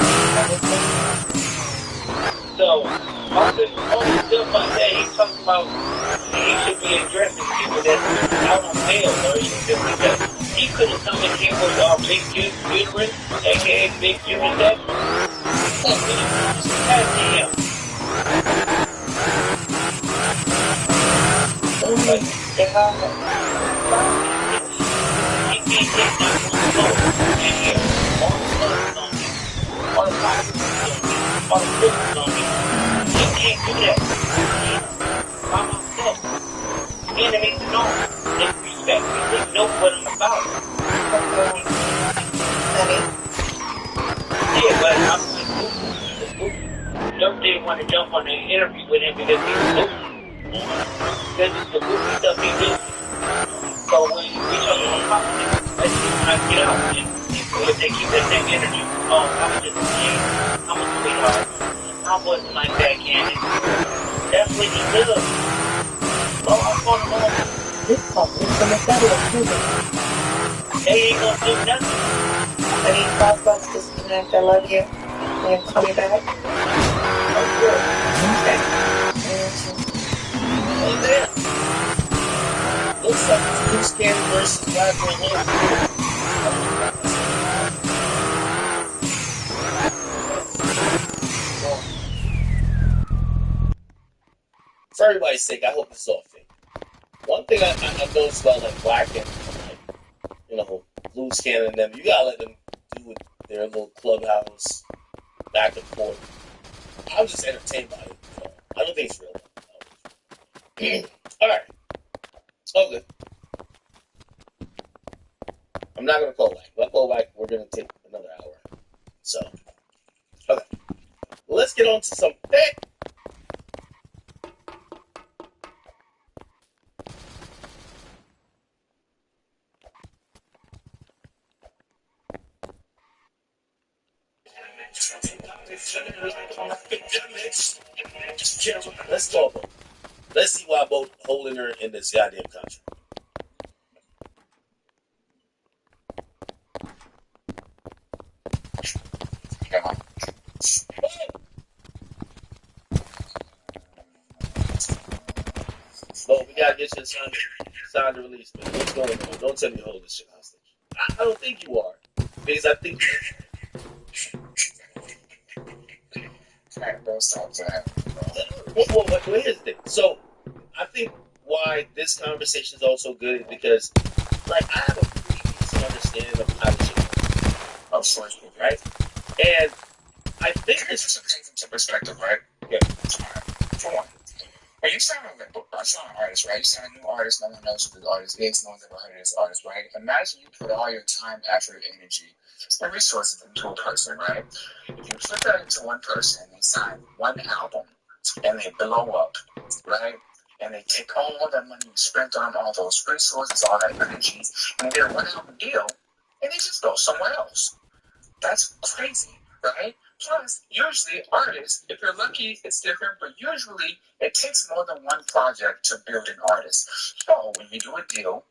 So all this stuff like that, he's talking about he should be addressing people that's out on bail or anything like that. He could have come in here with Big Uterus, aka Big Uterus. That's him. Like, he can't take that one in here. All the clothes on him. All the boxes on him. All the prisons on him. He can't do that. He's by myself. Enemies and all. Disrespect me. They know what I'm about. Yeah, but I'm like, Dirk didn't want to jump on the interview with him because he's goofy. Because it's the goofy stuff he do. So when we talk about politics, let's see when I get out. If they keep that same energy, oh, I was just a kid. I'm a sweetheart. I wasn't like that, Candace. That's what he does. So I'm going to go. This couple is from a federal prison. They ain't going to do nothing. I need $5 disconnect. I love you. And call me back. Oh, good. Okay. Oh, there. Looks like it's Bruce Cannon versus Rodman Hood. For everybody's sake, I hope this is all fake. One thing I've noticed about like Black and Blues Cannon and them, you gotta let them do their little clubhouse back and forth. I was just entertained by it. I don't think it's real. All right. Okay. I'm not gonna call back. If I call back, we're gonna take another hour. So, okay. Well, let's get on to some pick. Let's talk. Let's see why both holding her in this goddamn contract. Well, we gotta get you signed to release, man. What's going on? Don't tell me you hold this shit hostage. I don't think you are, because I think. Well, here's the thing. So, I think why this conversation is also good is because, like, I have a previous understanding of how this shit works. Of course, right? And I think it's just things into perspective, right? Yeah. For one, when you sign an artist, right? You sign a new artist, no one knows who the artist is, no one's ever heard of this artist, right? Imagine you put all your time, effort, energy, and resources into a person, right? If you put that into one person, they sign one album, and they blow up, right? And they take all that money you spent on all those resources, all that energy, and they get a one-album deal, and they just go somewhere else. That's crazy, right? Plus, usually artists, if you're lucky, it's different, but usually it takes more than one project to build an artist. So when you do a deal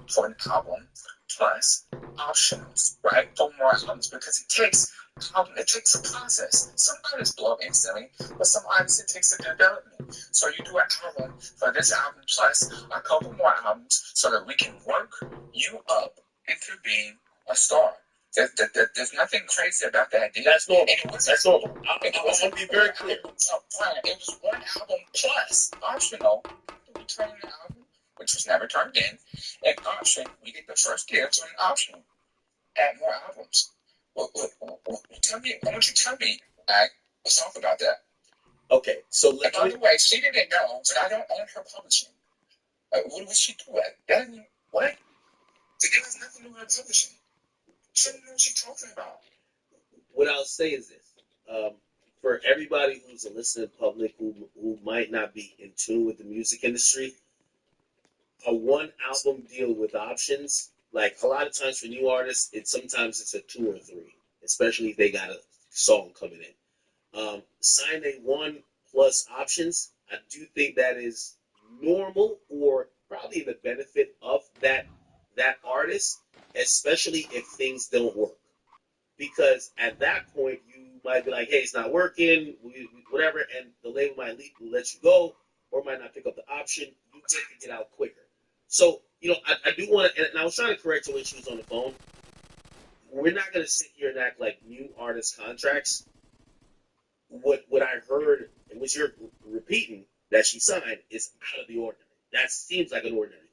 for an album, plus options, right? For more albums, because it takes a process. Some artists blow up instantly, but some artists it takes a development. So you do an album for this album plus a couple more albums so that we can work you up into being a star. There's nothing crazy about that deal. That's normal. That's normal. I want to be very clear. It was one album plus optional. We turned an album, which was never turned in. An option, we get the first deal to an option. Add more albums. Tell me, why don't you tell me? Let's talk about that. Okay, so by the way, she didn't know that I don't own her publishing. What would she do at? What? The deal has nothing to do with publishing. She doesn't know what she's talking about. What I'll say is this. For everybody who's a listening public who might not be in tune with the music industry, a one album deal with options, like a lot of times for new artists, sometimes it's a 2 or 3, especially if they got a song coming in. Sign a 1 plus options, I do think that is normal or probably the benefit of that artist, especially if things don't work. Because at that point, you might be like, hey, it's not working, whatever, and the label might let you go or might not pick up the option. You get to get out quicker. So, I do want to, and I was trying to correct her when she was on the phone. We're not going to sit here and act like new artist contracts. What I heard, and what you're repeating, that she signed is out of the ordinary. That seems like an ordinary thing.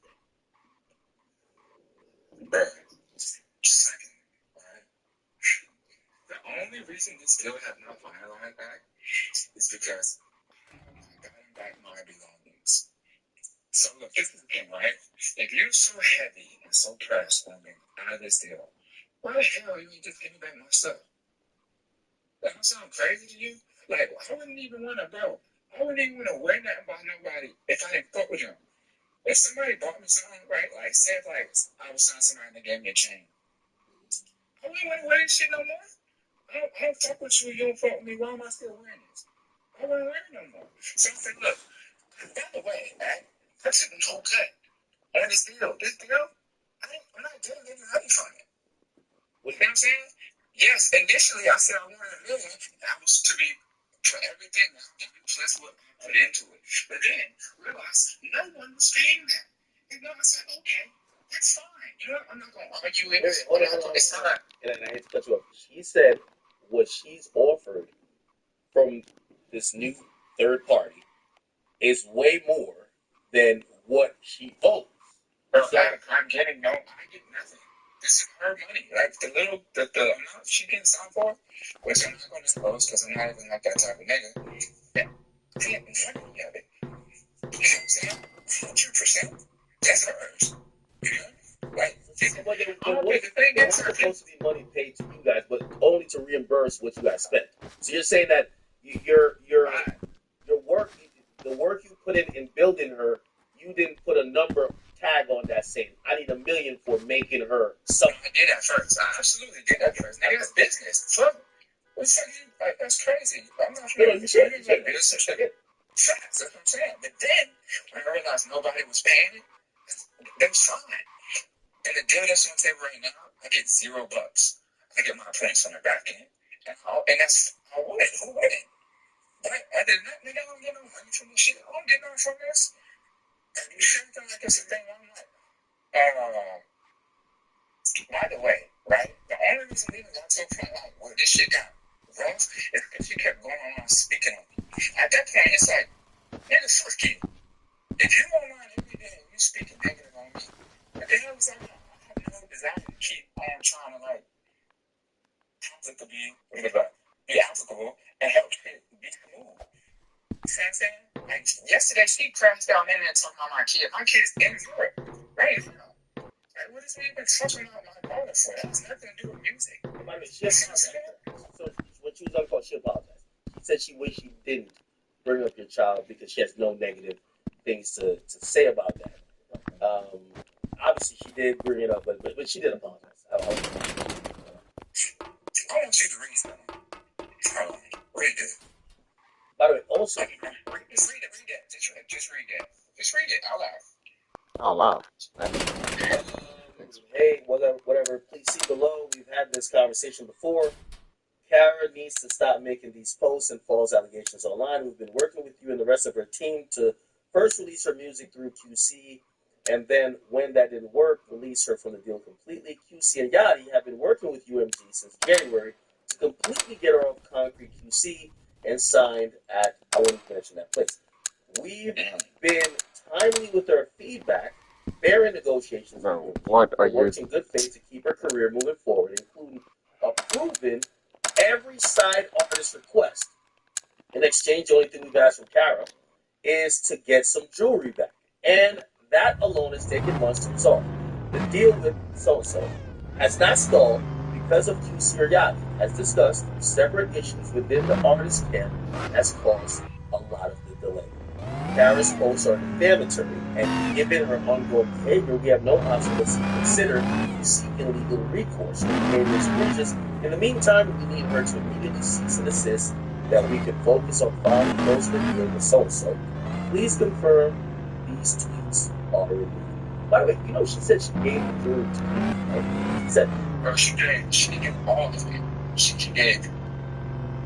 Second, right? The only reason this deal has not finalized back is because I'm not gotten back my belongings. So look, this is the thing, right? If you're so heavy and so pressed on getting out of this deal, why the hell you ain't just give me back my stuff? That don't sound crazy to you? Like, I wouldn't even want to, bro. I wouldn't even want to wear nothing by nobody if I didn't fuck with them. If somebody bought me something, right, like, say if, like, I was selling somebody and they gave me a chain, I wouldn't want to wear this shit no more. I don't fuck with you, you don't fuck with me, why am I still wearing this? I wouldn't wear it no more. So I said, look, by the way, man, that's a no cut on this deal. This deal, I'm not getting any money from it. You know what I'm saying? Yes, initially I said I wanted $1 million. That was to be for everything. Plus what I put into it. But then realized no one was paying that. And then I said, okay, that's fine. You know what? I'm not going to argue it. Hold on. It's not. And I hate to cut you off. She said what she's offered from this new third party is way more than what she owes. Bro, I'm getting I get nothing. This is her money. Like the amount she can sign for, which I'm not going to disclose because I'm not even like that type of nigga. Yeah, I get none of it. You know what I'm saying? 100%. That's hers. You know? Like, But the thing it's supposed to be money paid to you guys, but only to reimburse what you guys spent. So you're saying that your work, the work you put in building her, you didn't put a number tag on that saying, I need $1 million for making her something. I did at first. I absolutely did at first. Nigga, that's business. Fuck. What the fuck you, like, that's crazy. I'm not sure. You should like business. Facts, that's what I'm saying. But then, when I realized nobody was paying it, that was fine. And the deal that's on the table right now, I get $0. I get my prints on the back end. And that's, I wouldn't. Who wouldn't? But I did not, nigga, I don't get no money from this shit. I don't get nothing from this. And you shouldn't think like it's a thing. I'm like, by the way, right? The only reason niggas got to a point like, well, this shit got rough is because she kept going on speaking on me. At that point, it's like, nigga, fuck you. If you online every day and you speaking negative on me, what the hell is that? I have no desire to keep on trying to, like, be applicable and help shit be smooth. You see what I'm saying? Like, yesterday, she crashed down in there talking about my kid. My kid's in Europe right now. Like, what is he even talking about my daughter for? That has nothing to do with music. So when she was on the call, she apologized. She said she wished she didn't bring up your child because she has no negative things to say about that. Obviously, she did bring it up, but she did apologize. I want you to read something. Read it. By the way, also, just read it. Just read that. Just read it out loud. Out loud. Hey, whatever. Please see below. We've had this conversation before. Kara needs to stop making these posts and false allegations online. We've been working with you and the rest of her team to first release her music through QC, and then when that didn't work, release her from the deal completely. QC and Yachty have been working with UMG since January to completely get her off Concrete QC and signed at, I won't mention that place. We've been timely with our feedback, fair in negotiations, what are you working in good faith to keep her career moving forward, including approving every side artist request. In exchange, the only thing we've asked from Kara is to get some jewelry back. And that alone has taken months to resolve. The deal with so-and-so has not stalled because of QC or Yachty. As discussed, separate issues within the artist camp has caused a lot of the delay. Kara's posts are defamatory, and given her ongoing behavior, we have no option but to consider seeking legal recourse for behavior's breaches. In the meantime, we need her to immediately cease and desist that we can focus on finally closing the deal with so-and-so. Please confirm these tweets are removed. By the way, you know she said she gave the jewelry to me. Right? She said, bro, she gave all of it. She gave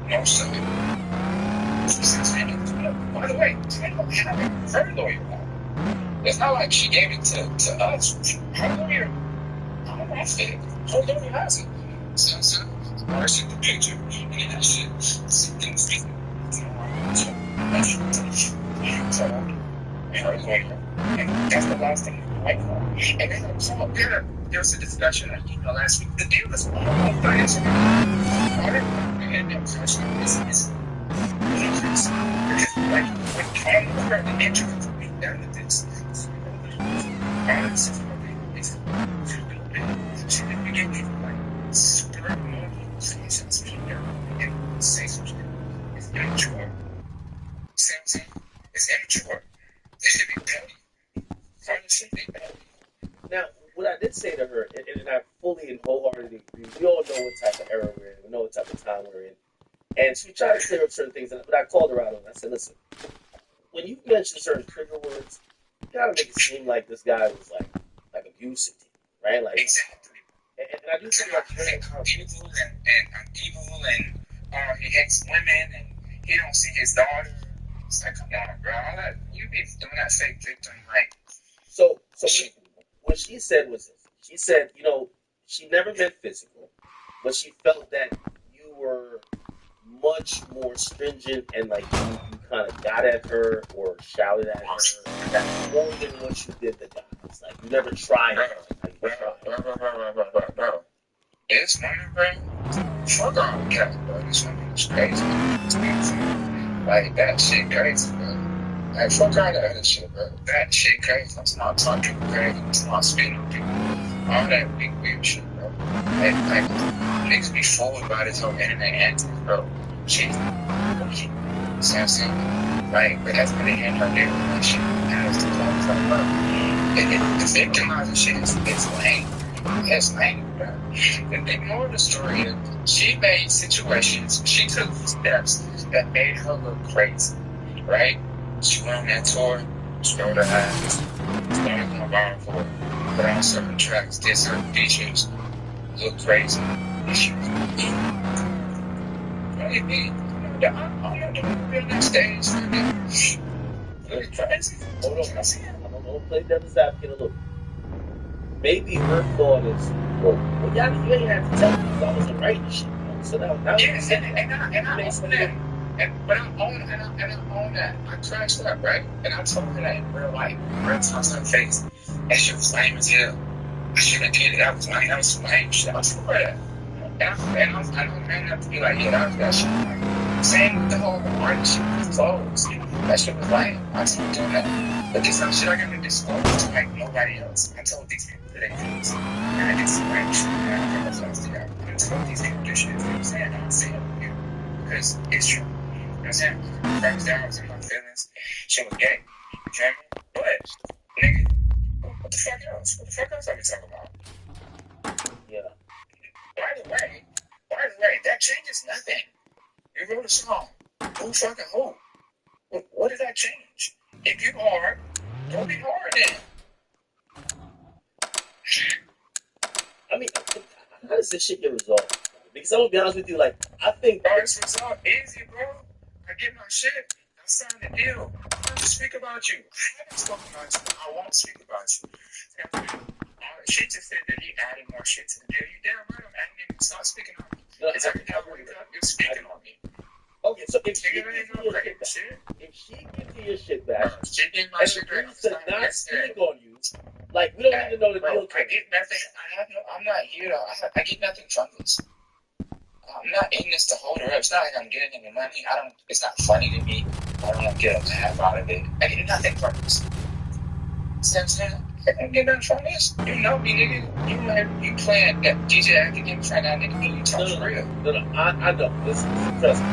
most of it. By the way, I don't have it. Her lawyer. It's not like she gave it to us. Her lawyer, I don't know if it. Her lawyer has it. So, I see the picture. And that shit. Things her lawyer. And that's the last thing I like her. And then there was a discussion on email last week. The deal is almost done. And that person is like when Tom over at the interview for me down to this. She didn't begin to like super normal and say some shit. It's immature. See what I'm saying? It's immature. It should be petty. Now, what I did say to her, and I fully and wholeheartedly agree, we all know what type of era we're in, we know what type of time we're in. And she tried to clear up certain things, but I called her out on it. I said, listen, when you mention certain trigger words, you gotta make it seem like this guy was like abusive to you, right? Like, exactly. And I do think like evil and he hates women and he don't see his daughter. It's like, come on, bro. You be doing that fake victim, like. So what she said was this. She said, you know, she never meant physical, but she felt that you were much more stringent and like you kind of got at her or shouted at her. That's more than what you did to guys. Like you never tried. Bro. This woman, bro. Fuck all the cats, bro. This woman is crazy. Like that shit crazy, bro. Like fuck all the other shit, bro. That shit crazy. I'm not talking crazy. I'm not spitting on people. all that big weird shit, bro. It like makes me forward by this whole internet antics, bro. She's okay. See what I'm saying? Like, but that's when they hand her their shit. And it's like, bro. The victimizing shit is lame. It's lame, bro. The moral of the story is she made situations, she took steps that made her look crazy, right? She went on that tour, showed her ass, started going viral for it, put on certain tracks, did certain features, look crazy. And she was what do you mean? I'm not doing real next stage. Look crazy. Hold on. I'm gonna play devil's advocate a little. Maybe her thought is, well, y'all, you ain't have to tell me because I wasn't writing shit. So now yes, and I own that. But I own that. I crashed up, right? And I told her that in real life, real talk to her face. That shit was lame as hell. I shouldn't have did it. That was lame. That was some lame shit. I was for that. I don't man have to be like, yeah, that shit was lame. Same with the whole artist shit with clothes. That shit was lame. I told them that. But this some shit I gotta disclose to like nobody else. I told these people that they do this. And I did some lame shit. And I apologize to y'all. I told these people this shit. You know what I'm saying? I'm saying it here. Because it's true. You know what I'm saying? Friends down was in my feelings. She was gay. You feel me? But, nigga, what the fuck else? What the fuck else are we talking about? Yeah. By the way, that changes nothing. You wrote a song. Who fucking who? What did that change? If you hard, don't be hard then. I mean, how does this shit get resolved? Because I'm gonna be honest with you, like, I think. Bro, it's resolved easy, bro. I get my shit. I signed the deal. I want to speak about you. I haven't spoken about you. I won't speak about you. She just said that he added more shit to the deal. You damn right I'm adding it. Stop speaking on me. It's every time I wake up, you're speaking on me. Okay, so if she gives you your shit back, and agrees to not speak on you, like, we don't need to know the deal. I get nothing. I'm not here to. I get nothing from this. I'm not in this to hold her up. It's not like I'm getting any money. It's not funny to me. I don't get a laugh out of it. I get nothing from this. See what I'm saying? I don't get nothing from this. You know me, nigga. You playing that DJ Academic right now, nigga. You talk for real. No, I know. Listen, trust me.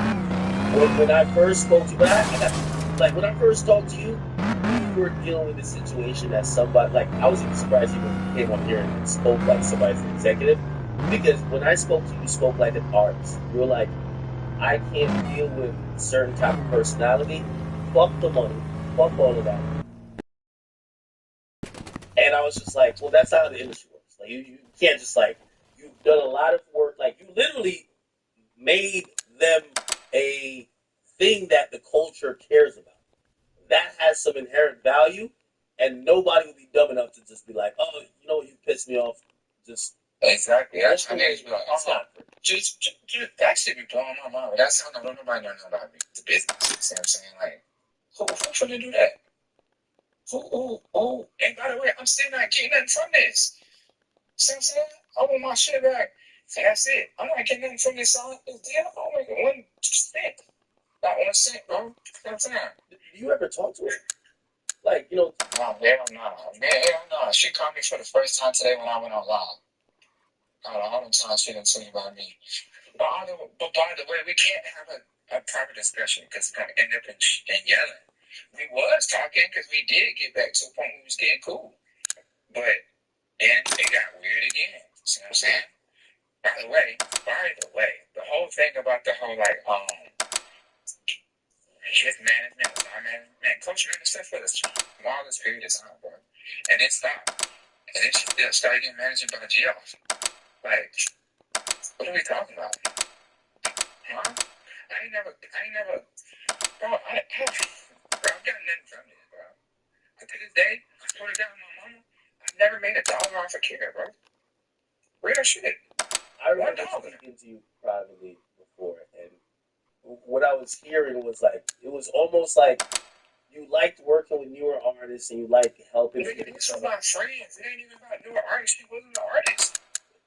When I first spoke to you, when I first talked to you, you were dealing with a situation that somebody, like, I was even surprised you came on here and spoke like somebody's executive. Because when I spoke to you, you spoke like an artist. You were like, I can't deal with a certain type of personality. Fuck the money. Fuck all of that. And I was just like, well, that's not how the industry works. Like, you can't just, like, you've done a lot of work. Like, you literally made them a thing that the culture cares about. That has some inherent value, and nobody will be dumb enough to just be like, oh, you know what, you pissed me off. Just exactly. That's how niggas be like, just that shit be blowing my mind. That's how nobody know about me. The business. You see what I'm saying? Like, who finna do that? Who? And by the way, I'm still not getting nothing from this. See what I'm saying? I want my shit back. That's it. I'm not getting nothing from this song. This deal. I don't make 1 cent. Not 1 cent, bro. You know what I'm saying? Do you ever talk to her? Like, you know. No, hell no. She called me for the first time today when I went on live. All the time she didn't tell you about me. But by the way, we can't have a proper discussion because it's going to end up in yelling. We was talking because we did get back to a point where we was getting cool. But then it got weird again. See what I'm saying? By the way, the whole thing about the whole, like, his management, our management, coach management for the smallest period of time, bro. And then stopped. And then she started getting managed by Geoff. Like, what are we talking about? Huh? I ain't never, bro, I've got nothing from this, bro. To this day, I put it down on my mama. I've never made $1 off a care, bro. Real shit. I remember speaking to you privately before, and what I was hearing was like, it was almost like you liked working with newer artists and you liked helping. These are my friends. It ain't even about newer artists. She wasn't an artist.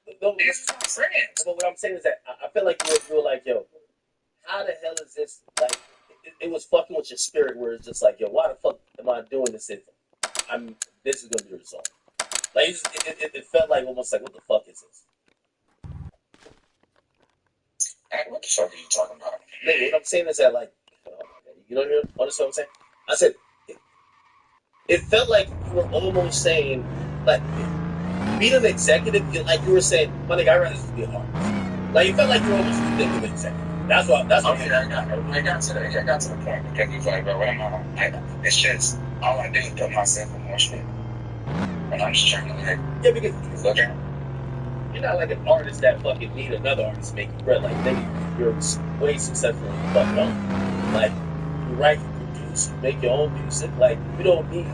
These are my friends. But what I'm saying is that I feel like you were like, yo, how the hell is this? Like, it was fucking with your spirit where it's just like, yo, why the fuck am I doing this? This is gonna be the result. Like it felt like almost like, what the fuck is this? Hey, what the fuck are you talking about? Nigga, what I'm saying is that, like, you know what I'm saying? I said it felt like you were almost saying, like, being an executive, like you were saying, my nigga, I'd rather just be an artist. Like, you felt like you were almost being an executive. That's what. Okay, I got to the point because he's like, bro, what am I? It's just all I do is put myself in more shit, and I'm just trying to like, yeah, because look at. You're not like an artist that fucking need another artist to make you bread. Like, nigga, you're way successful in your fucking own. Like, you write, you produce, you make your own music. Like, you don't need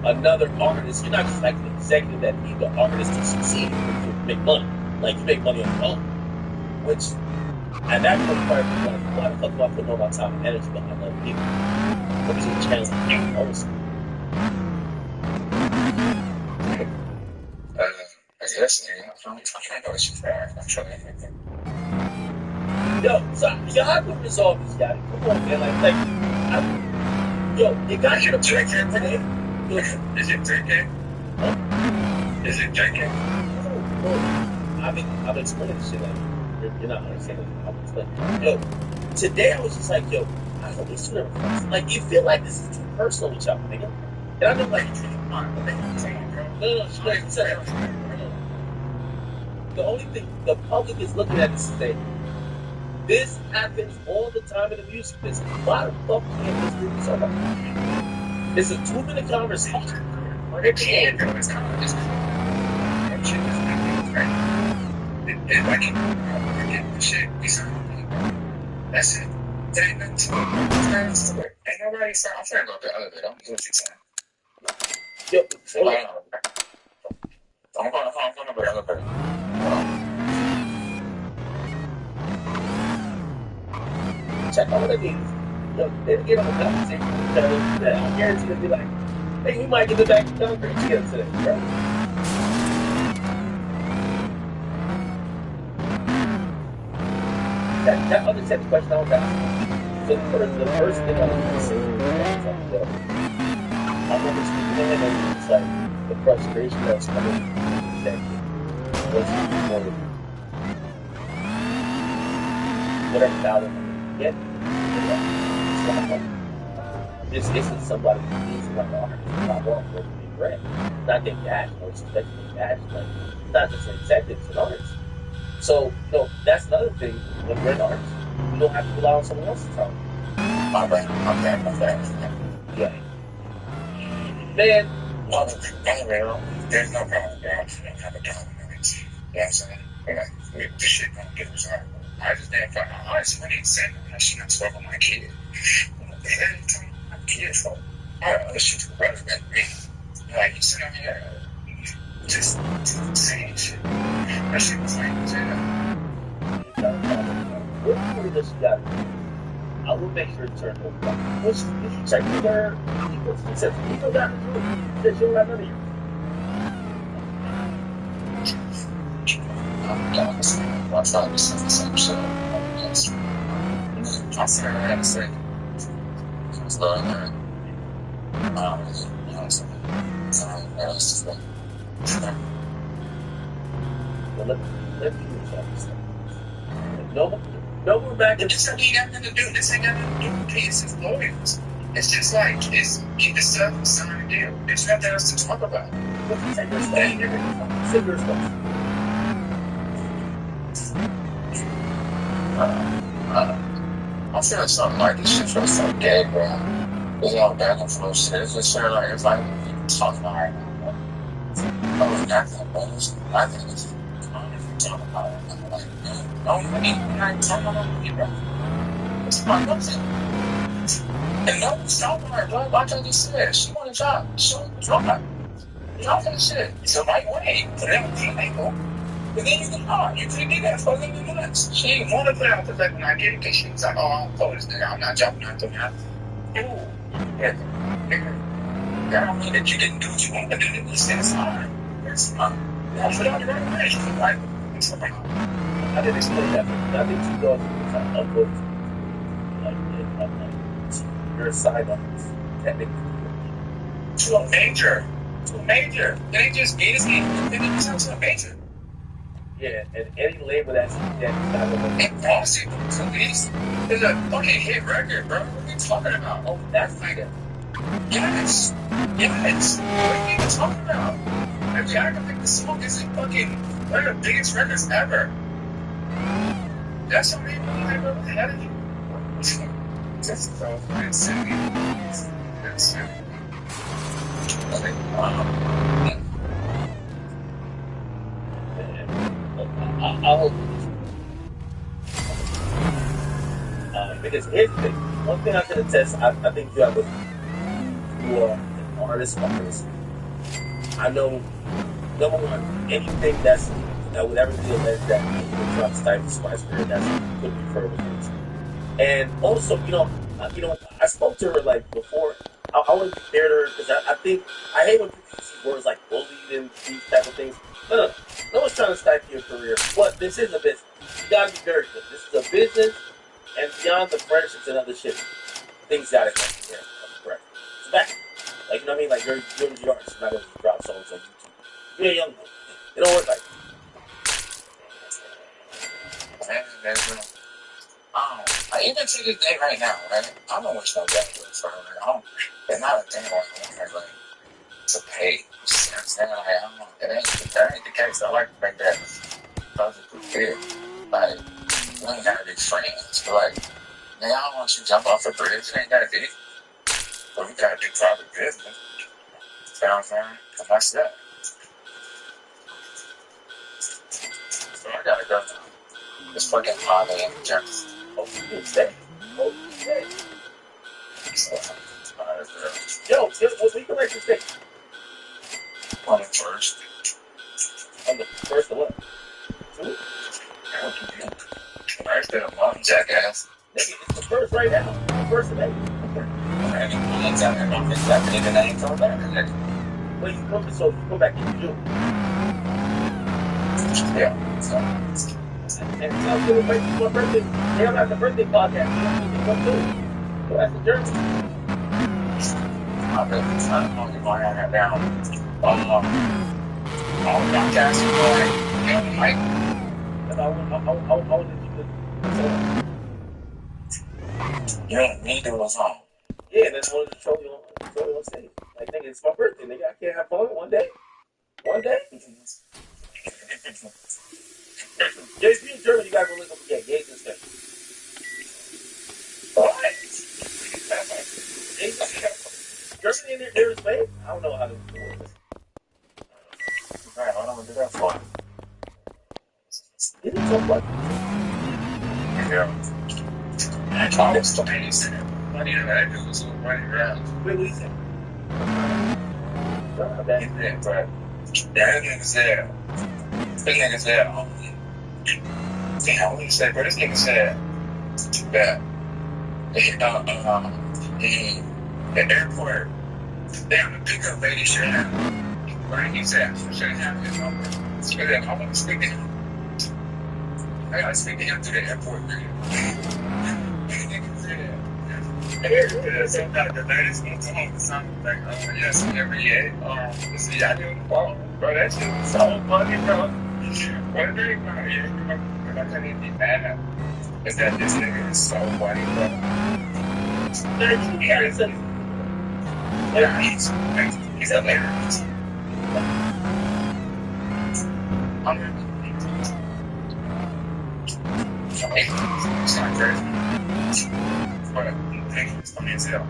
another artist. You're not just like an executive that need the artist to succeed to make money. Like, you make money on your own. Which, at that point, part of me, like, why the fuck am I putting all my time and energy behind other people? Come to the channel and artists. I guess, I'm trying to know what she's there. I'm trying anything. Yo, so how can we resolve this guy? Come on, man. Yo, you got you to check in today. Is it JK? Huh? Is it JK? No. I've explained this shit. Like, you're not understanding. I'm explaining. Yo, today I was just like, yo, I hope these two never cross. Like, you feel like this is too personal with y'all, nigga. And I know, like, no. The only thing the public is looking at is saying, this happens all the time in the music business. Why the fuck can't this really so much? It's a 2-minute conversation. It can't go. It's not just. That shit is not right. If I can forget the shit, we saw that's it. There ain't nothing to it. There's nothing to it. Ain't nobody saying, I'm trying to go up the elevator. I'm going to saying. Yo, I'm going up the elevator. Check out what I mean. Yo, they get on the conversation because I guarantee they'll be like, hey, we might get it back to Concrete together today, bro. That other set of questions I was asking. So the first thing I was going to say was like, I remember speaking in and it's like the frustration that was coming from the was more whatever value I'm get. It's not like this isn't somebody who needs like artist. It's not one for it to be bread. It's not getting cash or it's expected to get cash. Like, it's not just an executive, it's an artist. So, that's another thing when you're an artist. You don't have to rely on someone else's talent. My bad. Yeah. Man, there's no problem, bro. I don't have a problem with it. You know what I'm saying? Like, this shit don't get resolved. I just didn't find my artist when he said that she not spoke with my kid. What the hell are you talking about my kid for? I got other shit to relevant to me. Like, you sit up here just saying shit. That shit was like, what really does she got to do? I will make sure to turn over. If you check with her, she says, you don't got to do it. She says, you don't got none of you. I'm trying to say the same shit. I'm saying I gotta say, it's love, man. You know what I'm saying? It's just like, well, let me understand. No more back. This ain't got nothing to do. This ain't got nothing to do with cases, lawyers. It's just like, it's keep the stuff and sign a deal. There's nothing else to talk about. Take your stuff. Take your stuff. I'm feeling something like this shit feels so dead, bro. There's all back and forth shit. It's just feeling like it's like talking about right now, bro. Oh, nothing, bro. I think it's I don't even talk about it. Like, I'm not talking about it, bro. It's my nothing. And no one's talking about it, bro. Like I just said, she want a job. She want a job. Drop that shit. It's the right way. For everything, they go. But then you can hard. You couldn't do that for 11 months. She didn't want to put out the fact when I get it because she was like, oh, I told this nigga I'm not jumping out there. Ooh. Yeah. Nigga. That don't mean that you didn't do what you wanted to do. You said it's hard. It's hard. You have to put out the right way. She's like, it's like, I didn't explain that. I think she goes to kind of upload like you're a side artist, technically. to a major. to a major. It ain't just me. It's himself to a major. Yeah, and any label that's And Boston Police is a fucking hit record, bro. What are you talking about? oh, that's like it. Yes. Yes. What are you even talking about? And Jack, I think the song is fucking one of the biggest records ever. That's what I mean. Like, what the hell are you? That's so fucking silly. That's silly. Because here's the thing. One thing I can attest, I think you have a an artist. I know, number one, anything that would ever be alleged that Trump's type of spice career, that's could be further things. And also, I spoke to her like before. I wouldn't be fair to her because I think I hate when people use words like bullied and these type of things. No one's trying to stifle your career. But this is a business. You gotta be very good. This is a business, and beyond the friendships and other shit, things gotta come together. Correct. It's back. Like, you know what I mean? Like, you're the artist. You're not gonna just drop songs on YouTube. You're a young boy. It don't work like I even to this day right now, right? I don't wish no bad for it. Like, it's not a thing where I want like to pay. You know what I'm saying? Like, that ain't the case. I like to make that positive feel. Like, we ain't gotta be friends. But like, man, I don't want you to jump off a bridge. It ain't gotta be. But we gotta do proper business. You know what I'm saying? And that's that. So I gotta go now. It's fucking Molly and Jefferson. Oh, you stay. So, Yo, we can make mistake. On the first. On the first of what? Two? First of the month, jackass. Nigga, it's the first right now. The first of May. And you tell me about this, that nigga that ain't coming back. Well, you come back in June. Yeah, so. And tell me what makes my birthday. They don't have the birthday podcast. You don't need to come too. So that's the journey. I really don't know if I have that down. All the podcasts are going, Mike. I want you don't need to do a song. Yeah, and then I wanted to show you on stage. Like, nigga, it's my birthday, nigga. I can't have fun one day. One day. Jay, if you're in Germany, you gotta go look up again. Gays and stuff. What? Germany in there is Spain? I don't know how to do this. Alright, I don't want to do that for. Did he talk about Yeah. I thought it was amazing. Funny that I do was running around. Wait, what he said? But that nigga's there. This nigga's there. Damn, what he said? But this nigga said that the airport, damn, the pickup lady should have, right? He said, should have his number. So then I want to speak to him. I gotta speak to him through the airport, man. The latest interview or something like, yes, every year. This is y'all doing the phone, bro. That shit was so funny, bro. One thing about it, I couldn't even be mad, is that this nigga is so funny, bro. Yeah, he's hilarious. It's not crazy. But it's funny as hell.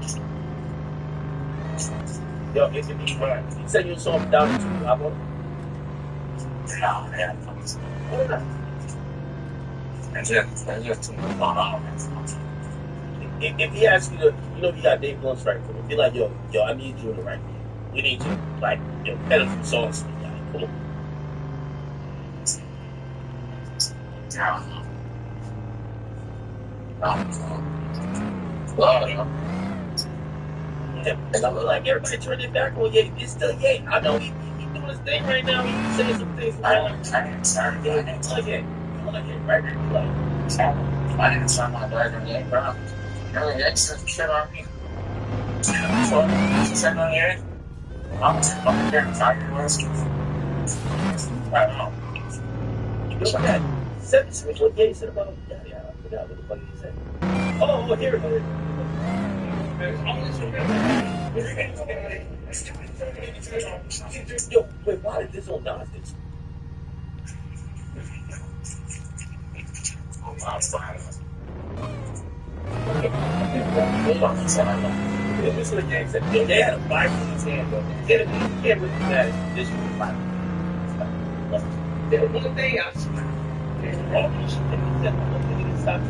Yo, you said you saw him down in Chicago? No, man. Why not? And just if he asks you to, he got Dave Blunt's right for him. Be like, yo, I need you in the right me. We need you, like, pen a few songs for me, guy. Come on. Yeah. And I'm like, everybody turn it back on Ye. It's still Ye. I know he's doing his thing right now. He's saying some things. I didn't like it. You like it, right? You like it. I didn't sign my bag on Ye, bro. Really, that's some shit on me. Second on Ye? I'm fucking there. I'm last week. I don't know. Look at that. What Ye said about I forgot what the fuck he said. Oh, here it is. Yo, wait, why did this on Nas this? Oh, I'm fine. This is what Ye said. Yo, they had a Bible in his hand, though. You can't really do that. This was a Bible. The one thing I saw. Stop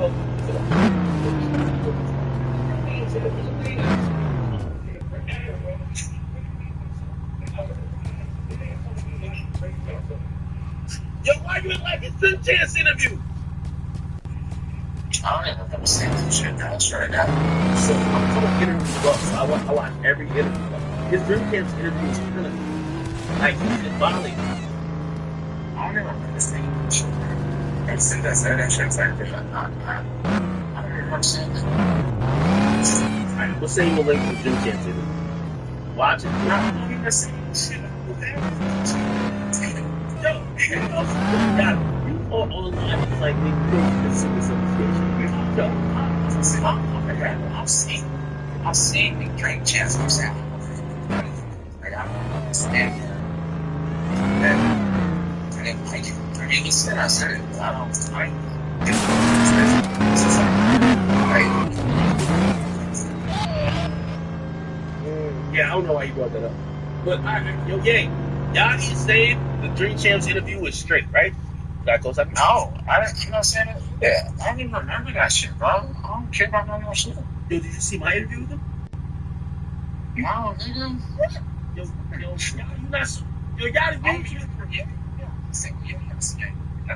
Yo, why you in like a Slim Chance interview? I don't even remember saying some shit now. Straight out. So I'm talking interviews up. So I watch every interview. His Dream Camp's interview is kind of like he's in Bali. I don't even remember saying shit. And since I said that shit, it's like, I don't even remember saying that. Alright, we'll send you a link to the Dream Camp's interview. Watch it. I don't even saying shit. Yo, you are online. It's like we go to civil association. I'm seeing the Drink Champs percent. Like, I don't understand that. I didn't like it. I mean, he said I said it, but I don't like it. Yeah, I don't know why you brought that up. But, yo, Ye, y'all is saying the Dream Champs interview was straight, right? That goes up. No, I didn't, you know what I'm saying? Yeah, I don't even remember that shit, bro. I don't care about none of that shit. Yo, did you see my interview with him? No, nigga. Yo, you not so. Yo, y'all didn't Yeah.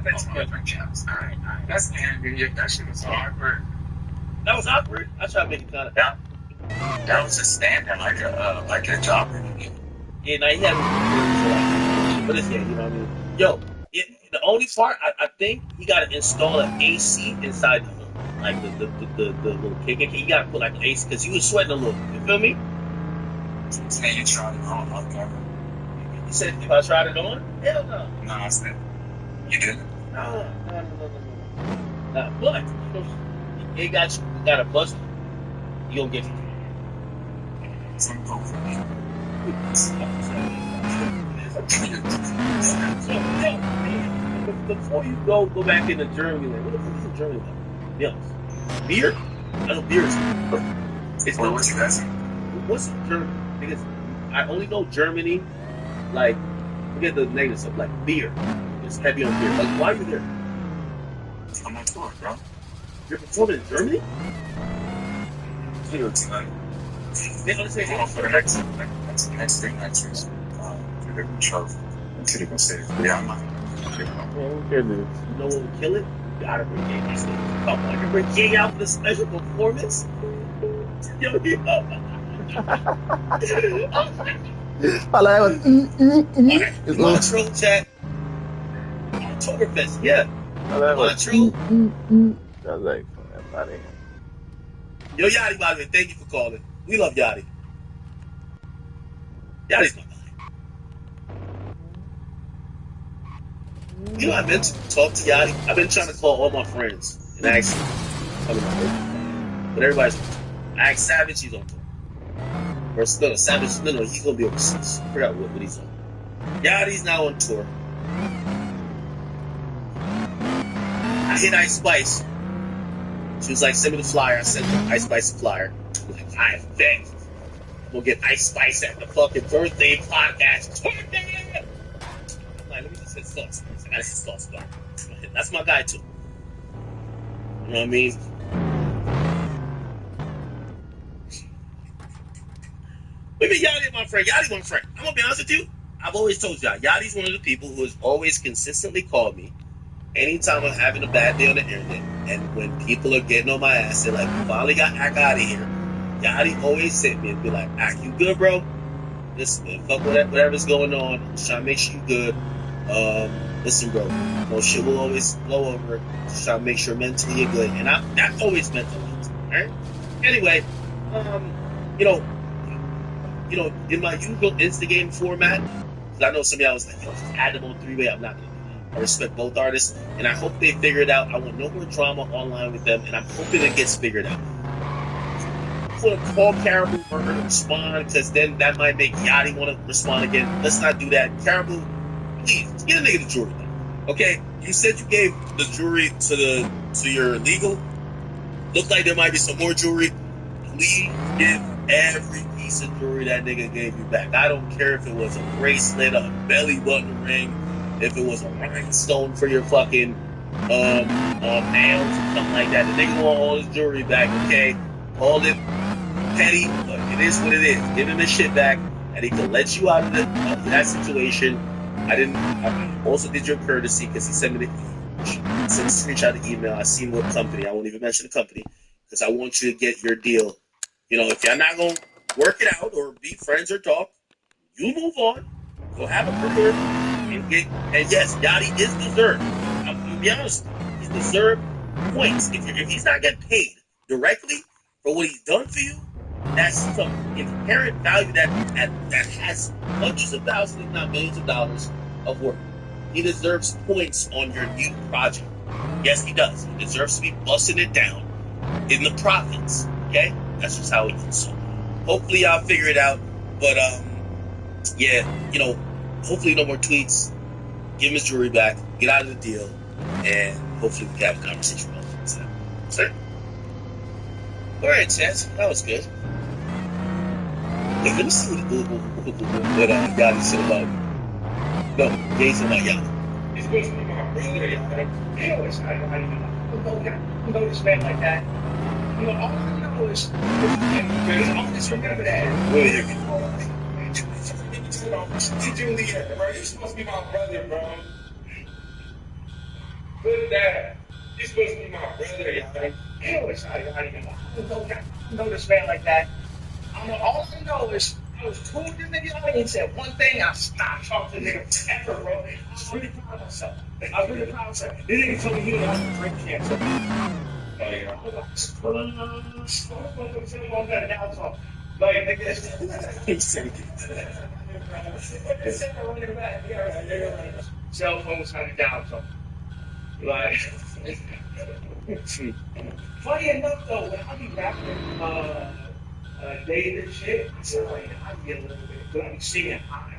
That's my Drink Champs. All right. That's the interview. That shit was awkward. That was awkward? I tried to make it kind of. That was just standing like a job interview. Yeah, now he had but it's yeah, you know what I mean? Yo, the only part I think he gotta install an AC inside the home. Like the little KKK. He gotta put like an AC because he was sweating a little. You feel me? Say you tried it on camera. You said if I tried it on? Hell no. No, I said you didn't. No. But you know, he got a bust. You gonna get it. Some coke for me. Before you go back into Germany, like, what the fuck is in Germany like? Be honest. Beer? I know beer is. It's Well, what's your guys? What's Germany? Because I only know Germany, like, forget the negative stuff, like beer. It's heavy on beer. Like, why are you there? I'm on tour, bro. You're performing in Germany? Here tonight. They understand. Hold on for the next 3 nights. They're going to show until they can say, yeah, I'm not. You know what would kill it? You gotta bring Ye on stage. Come on, you bring Ye out for the special performance? Yo, Alright, Montreal chat. Oktoberfest, yeah. Montreal. I was like, buddy. Yo, Yachty, by the way, thank you for calling. We love Yachty. Yachty's my guy. You know, I've been to talk to Yachty. I've been trying to call all my friends and ask them. But everybody's I asked Savage, he's on tour. Or no, Savage, no, he's gonna be overseas. I forgot what he's on. Yachty's now on tour. I hit Ice Spice. She was like, send me the flyer. I sent her Ice Spice the flyer. I'm like, I bet we'll get Ice Spice at the fucking birthday podcast. I'm like, let me just hit sauce. I gotta hit sauce. That's my guy too. You know what I mean? Maybe Yachty my friend. Yachty's my friend. I'm gonna be honest with you. I've always told y'all, Yachty's one of the people who has always consistently called me anytime I'm having a bad day on the internet. And when people are getting on my ass, they're like, finally got Ak out of here. Yachty always sent me and be like, Ak, you good, bro? Listen, man, fuck whatever's going on. I'm just trying to make sure you good. Listen, bro, no shit will always blow over. Just trying to make sure mentally you're good. And that always meant a lot, right? Anyway, you know, you know, in my usual Instagame format, 'cause I know some of y'all was like, yo, just add them on three-way. I'm not gonna do that. I respect both artists, and I hope they figure it out. I want no more drama online with them, and I'm hoping it gets figured out. I'm gonna call Caribou for her to respond, because then that might make Yachty want to respond again. Let's not do that. Caribou, please, get a nigga the jewelry back. Okay? You said you gave the jewelry to your legal. Looked like there might be some more jewelry. Please give every piece of jewelry that nigga gave you back. I don't care if it was a bracelet, a belly button ring, if it was a rhinestone for your fucking nails or something like that. The nigga want all his jewelry back, okay? All it petty, but it is what it is. Give him his shit back, and he can let you out of that situation. I also did your courtesy because he sent me a screenshot of the email. I seen what company. I won't even mention the company because I want you to get your deal. You know, if you're not going to work it out or be friends or talk, you move on. Go have a career. And yes, Yachty is deserved. I'm going to be honest. He's deserved points. If he's not getting paid directly for what he's done for you, that's some inherent value that has hundreds of thousands, if not millions of dollars of work. He deserves points on your new project. Yes, he does. He deserves to be busting it down in the profits. Okay? That's just how it is. So hopefully y'all figure it out. But yeah, you know, hopefully no more tweets. Give him his jewelry back. Get out of the deal. And hopefully we can have a conversation about it. So, alright, Chance. That was good. Hey, let me see what Yachty said about no, Jay said about Yachty. It's supposed to be my brother. Hell, I know this man like that. You know, all I know is just remember that. Wait. Juliet, bro, you're supposed to be my brother, bro. Good dad. You're supposed to be my brother, y'all. Hell, I know this man like that. All I know is I was cool with this nigga and said one thing, I stopped talking to nigga ever, bro. I was really proud of myself. This nigga told me he didn't have to drink cancer. Like, nigga, cell phone was kind of down, so. Like, funny enough, though, when I be rapping, David shit, I sound like I get a little bit, but I'm singing high.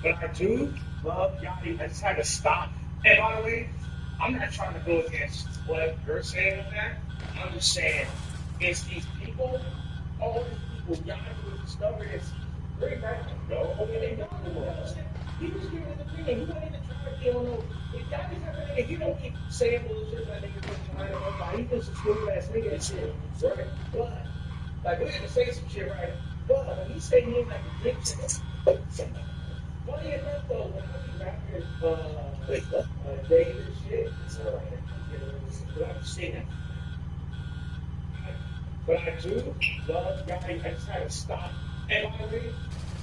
But I do love Yachty. I just had to stop. And by the way, I'm not trying to go against what you're saying with that. I'm just saying, it's these people, all these people, Yachty was discovered as great rappers. No, okay, they know who else. He was giving his opinion. He wasn't even trying to kill no. If Yachty's not if you don't keep saying bullshit like niggas been trying to run by, he was a stupid ass nigga and shit, right? But, like, we had to say some shit, right? But when he say he ain't like a dick shit, funny enough though, when I be rapping, David and shit, it's all right. But I'm saying that. But I do love Yachty. I just had to stop. And by the way,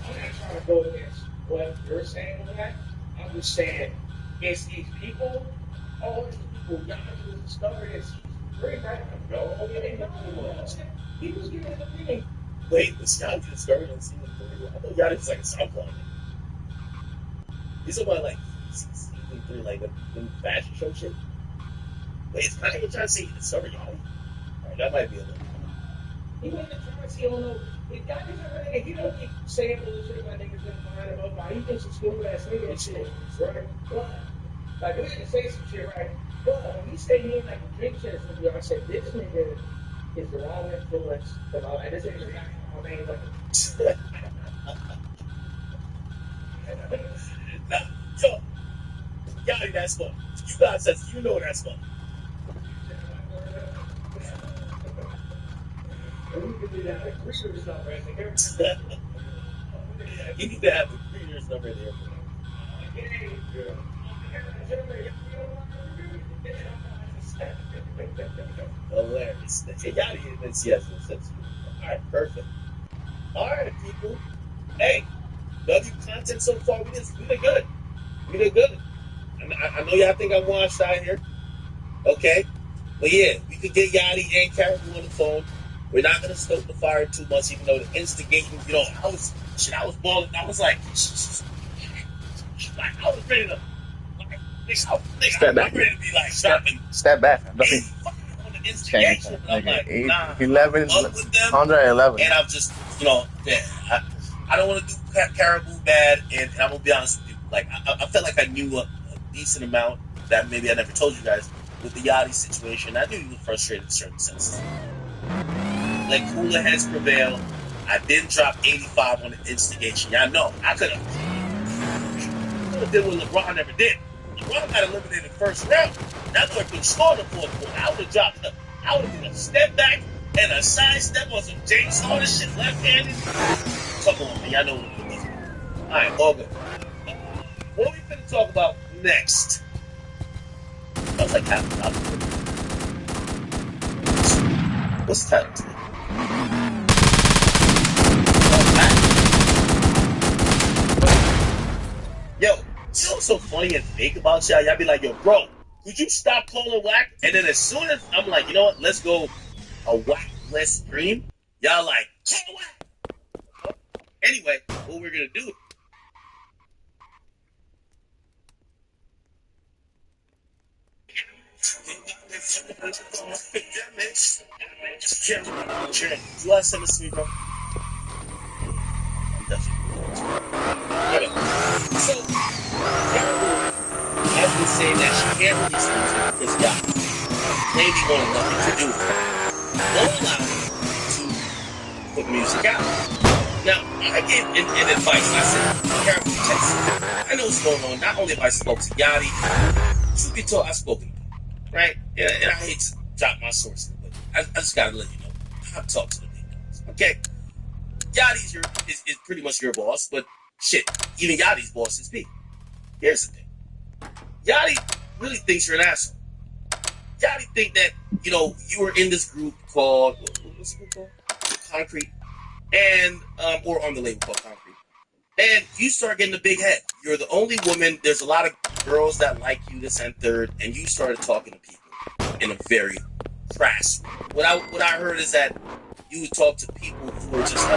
I'm not trying to go against what you're saying with that. I'm just saying, it's these people, all these people, Yachty was discovered as great rapper. No, okay, they know who else. He was giving his opinion. Wait, was Yachty discovered on season 3? I thought Yachty was like a SoundCloud. He's talking about like season 3, like the fashion show shit. Wait, is Kanye trying to say he discovered Yachty? Alright, that might be a little. He wasn't trying to say, oh no, if Yachty's not if you don't keep saying bullshit about niggas been behind him up, he thinks a stupid ass nigga and shit, right? But, like, we had to say some shit, right? But when he said he ain't like a drink shit, I said, this nigga is the wrong influence. And this is exactly how I mean, like. Now, so, Yachty, that's fun. You guys says you know that's fun. You need to have the greeters number at the airport. You need to have the greeters number at the airport. Hilarious. Yachty is yes. Alright, perfect. Alright, people. Hey, love your content so far. We did good. We did good. I know y'all think I'm washed out here. Okay. But yeah, we could get Yachty and Caribou on the phone. We're not gonna stoke the fire too much, even though the instigating, I was balling. I was like I was ready to, Step back. I'm ready to be like dropping Step back. 85 on the instigation, but I'm like, nah, 11, I'm up with them, 111. and I'm just, I don't want to do Caribou bad, and I'm gonna be honest with you, like I felt like I knew a decent amount that maybe I never told you guys with the Yachty situation. I knew he was frustrated in certain senses. Like cooler heads prevail. I didn't drop 85 on the instigation. Y'all know I could have did what LeBron never did. LeBron got eliminated first round. That boy couldn't score in the fourth quarter. I would have dropped up. I would have done a step back and a side step on some James Harden shit, left-handed. Come on, man. Y'all know what it is. All right, all good. What are we going to talk about next? I was like, what's the title today? Yo, you know what's so funny and fake about y'all? Y'all be like, yo, bro, could you stop calling whack? And then as soon as I'm like, you know what, let's go a whack-less stream, y'all like, call whack. Anyway, what we're going to do. You want to send this to me, bro? So, Caribou has been saying that she can't release things because maybe wanted nothing to do with it. Won't allow her to put music out. Now, I gave an advice. I said, Caribou, check. I know what's going on. Not only have I spoke to Yachty, truth be told, I've spoken to him, right? And I hate to drop my sources, but I just got to let you know. I've talked to the big guys, okay? Yachty's is pretty much your boss, but shit, even Yachty's boss is me. Here's the thing. Yachty really thinks you're an asshole. Yachty think that, you were in this group called, what's it called? Concrete. And, or on the label called Concrete. And you start getting a big head. You're the only woman. There's a lot of girls that like you, this and third, and you started talking to people in a very crass way. What I heard is that you would talk to people who were just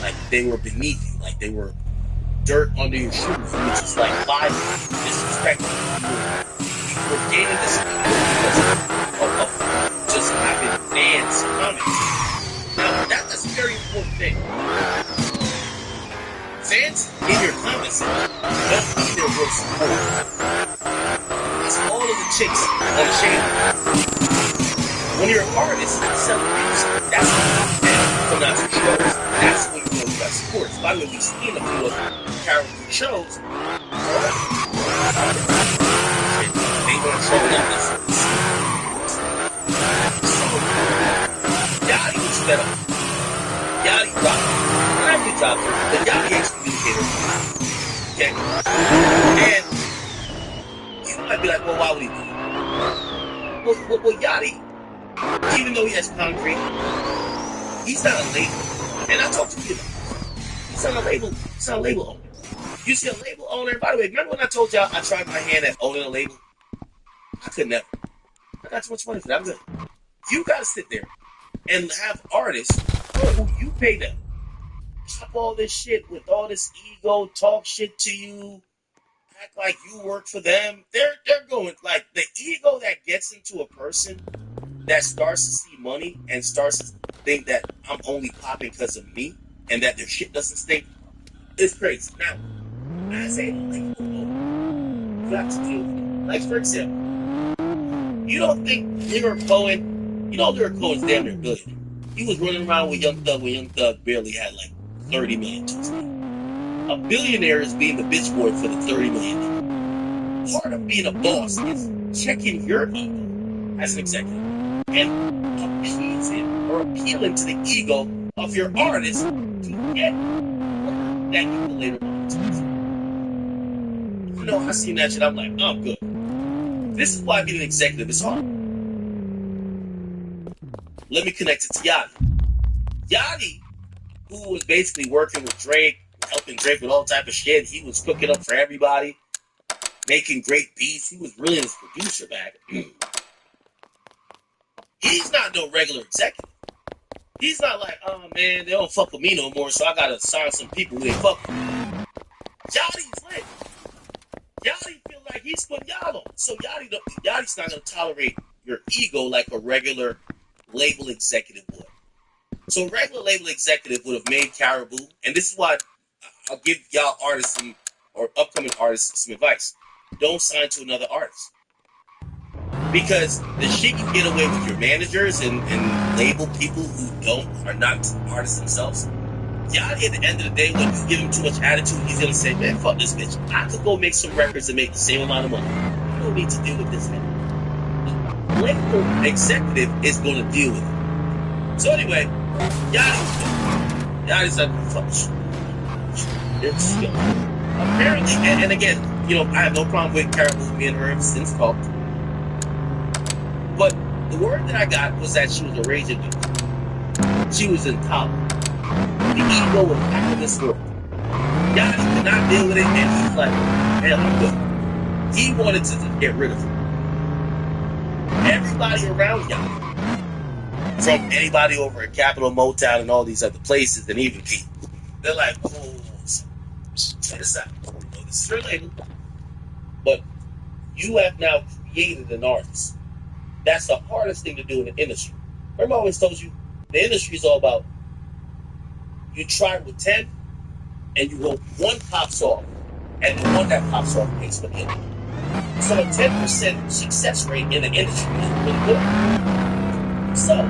like they were beneath you, like they were dirt under your shoes. You were just like lying, disrespecting people. You were gaining this because of just having fans comments. Now that's a very important thing. Fans in your comments don't mean their real support. That's all of the chicks on the channel. When you're an artist, selling music, that's when you come out to shows. That's when you know you got support. So by the way, we've seen a few of Caribou shows. They want to show up this. So, Yachty was fed up. Yachty dropped it. Not really dropped it, but Yachty excommunicated her. Okay? And you might be like, well, why would he do that? Well, Yachty, even though he has Concrete, he's not a label. And I talked to you about this. He's not a label. He's not a label owner. You see a label owner, by the way, remember when I told y'all I tried my hand at owning a label? I could never. I got too much money for that. I'm good. You gotta sit there and have artists who you pay them drop all this shit with all this ego, talk shit to you, act like you work for them. They're going, like, the ego that gets into a person that starts to see money and starts to think that I'm only popping because of me and that their shit doesn't stink, it's crazy. Now, I say, like, you got to deal with it. Like, for example, you don't think Lyric Cohen, Lyric Cohen's damn near billionaire. He was running around with Young Thug when Young Thug barely had like 30 million to his name. A billionaire is being the bitch boy for the 30 million. Part of being a boss is checking your ego as an executive and appealing to the ego of your artist to get work that you will later monetize. I seen that shit, I'm like, oh, I'm good. This is why being an executive is hard. Let me connect it to Yachty. Yachty, who was basically working with Drake, helping Drake with all type of shit. He was cooking up for everybody, making great beats. He was really his producer back. He's not no regular executive. He's not like, oh man, they don't fuck with me no more, so I gotta sign some people who they fuck with. Yachty's lit. Yachty feel like he's putting y'all on. So Yachty's not gonna tolerate your ego like a regular label executive would. So a regular label executive would have made Caribou, and this is why I'll give y'all artists or upcoming artists some advice. Don't sign to another artist. Because the shit you get away with your managers and label people who are not artists themselves, Yachty at the end of the day, when you give him too much attitude, he's gonna say, man, fuck this bitch. I could go make some records and make the same amount of money. I don't need to deal with this guy. The label executive is gonna deal with it. So anyway, Yachty's like, fuck shit. It's, apparently, and again, I have no problem with Caribou. Me and her have since talked. But the word that I got was that she was a raging dude. She was intolerant. The ego was out of this world. Yachty could not deal with it, and he's like, hell, I'm good. He wanted to just get rid of her. Everybody around Yachty, from anybody over at Capitol Motown and all these other places, and even people, they're like, oh, check this out. This is your label, but you have now created an artist. That's the hardest thing to do in the industry. Remember I always told you, the industry is all about, you try with 10, and you hope one pops off, and the one that pops off pays for the other. So a 10% success rate in the industry is really good. So,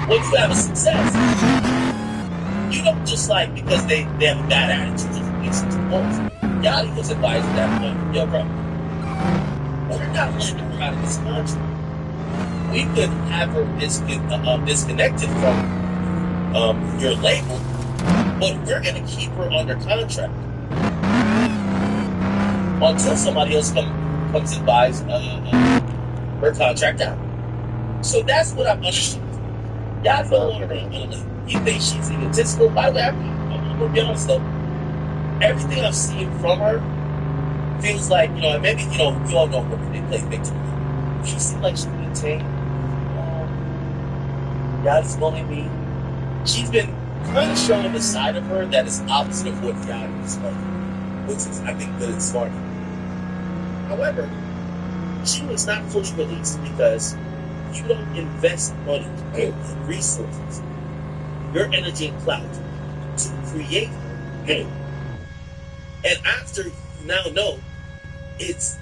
when you have a success, you don't just like, because they have a bad attitude, just fix it to both. Yachty was advised at that point, yo bro, we're not letting her out of this country. We could have her disconnected from your label, but we're going to keep her under contract until somebody else comes and buys her contract out. So that's what I'm understanding. Y'all don't want her. You think she's egotistical? By the way, I'm going to be honest though. Everything I've seen from her feels like, maybe, you all know her, they play victim. She seems like she's been tamed. Yachty's bullying me. She's been kind of showing the side of her that is opposite of what Yachty is like, which is, I think, good and smart. However, she was not fully released because you don't invest money and resources, your energy and clout to create her. And after you now know, it's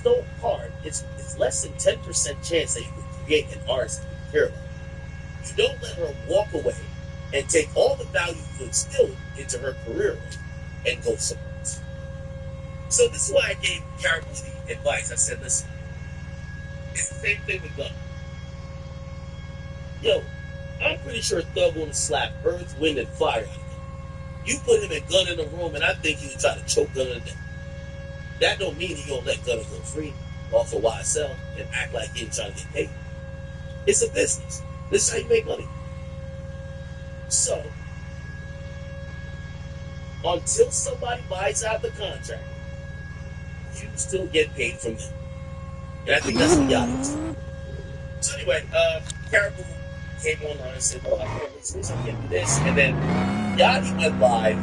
so hard. It's less than 10% chance that you can create an artist that you care about. You don't let her walk away and take all the value you instilled into her career and go somewhere else. So this is why I gave Caribou the advice. I said, listen, it's the same thing with Gunna. Yo, I'm pretty sure Thug gonna slap Earth, Wind, and Fire out of him. You put him and Gunna in the room, and I think he would try to choke Gunna to death. That don't mean he gonna let Gunna go free off of YSL and act like he ain't trying to get paid. It's a business. This is how you make money. So, until somebody buys out the contract, you still get paid from them. And I think that's what Yachty is. So anyway, Caribou came online and said, I can't do this. And then Yachty went live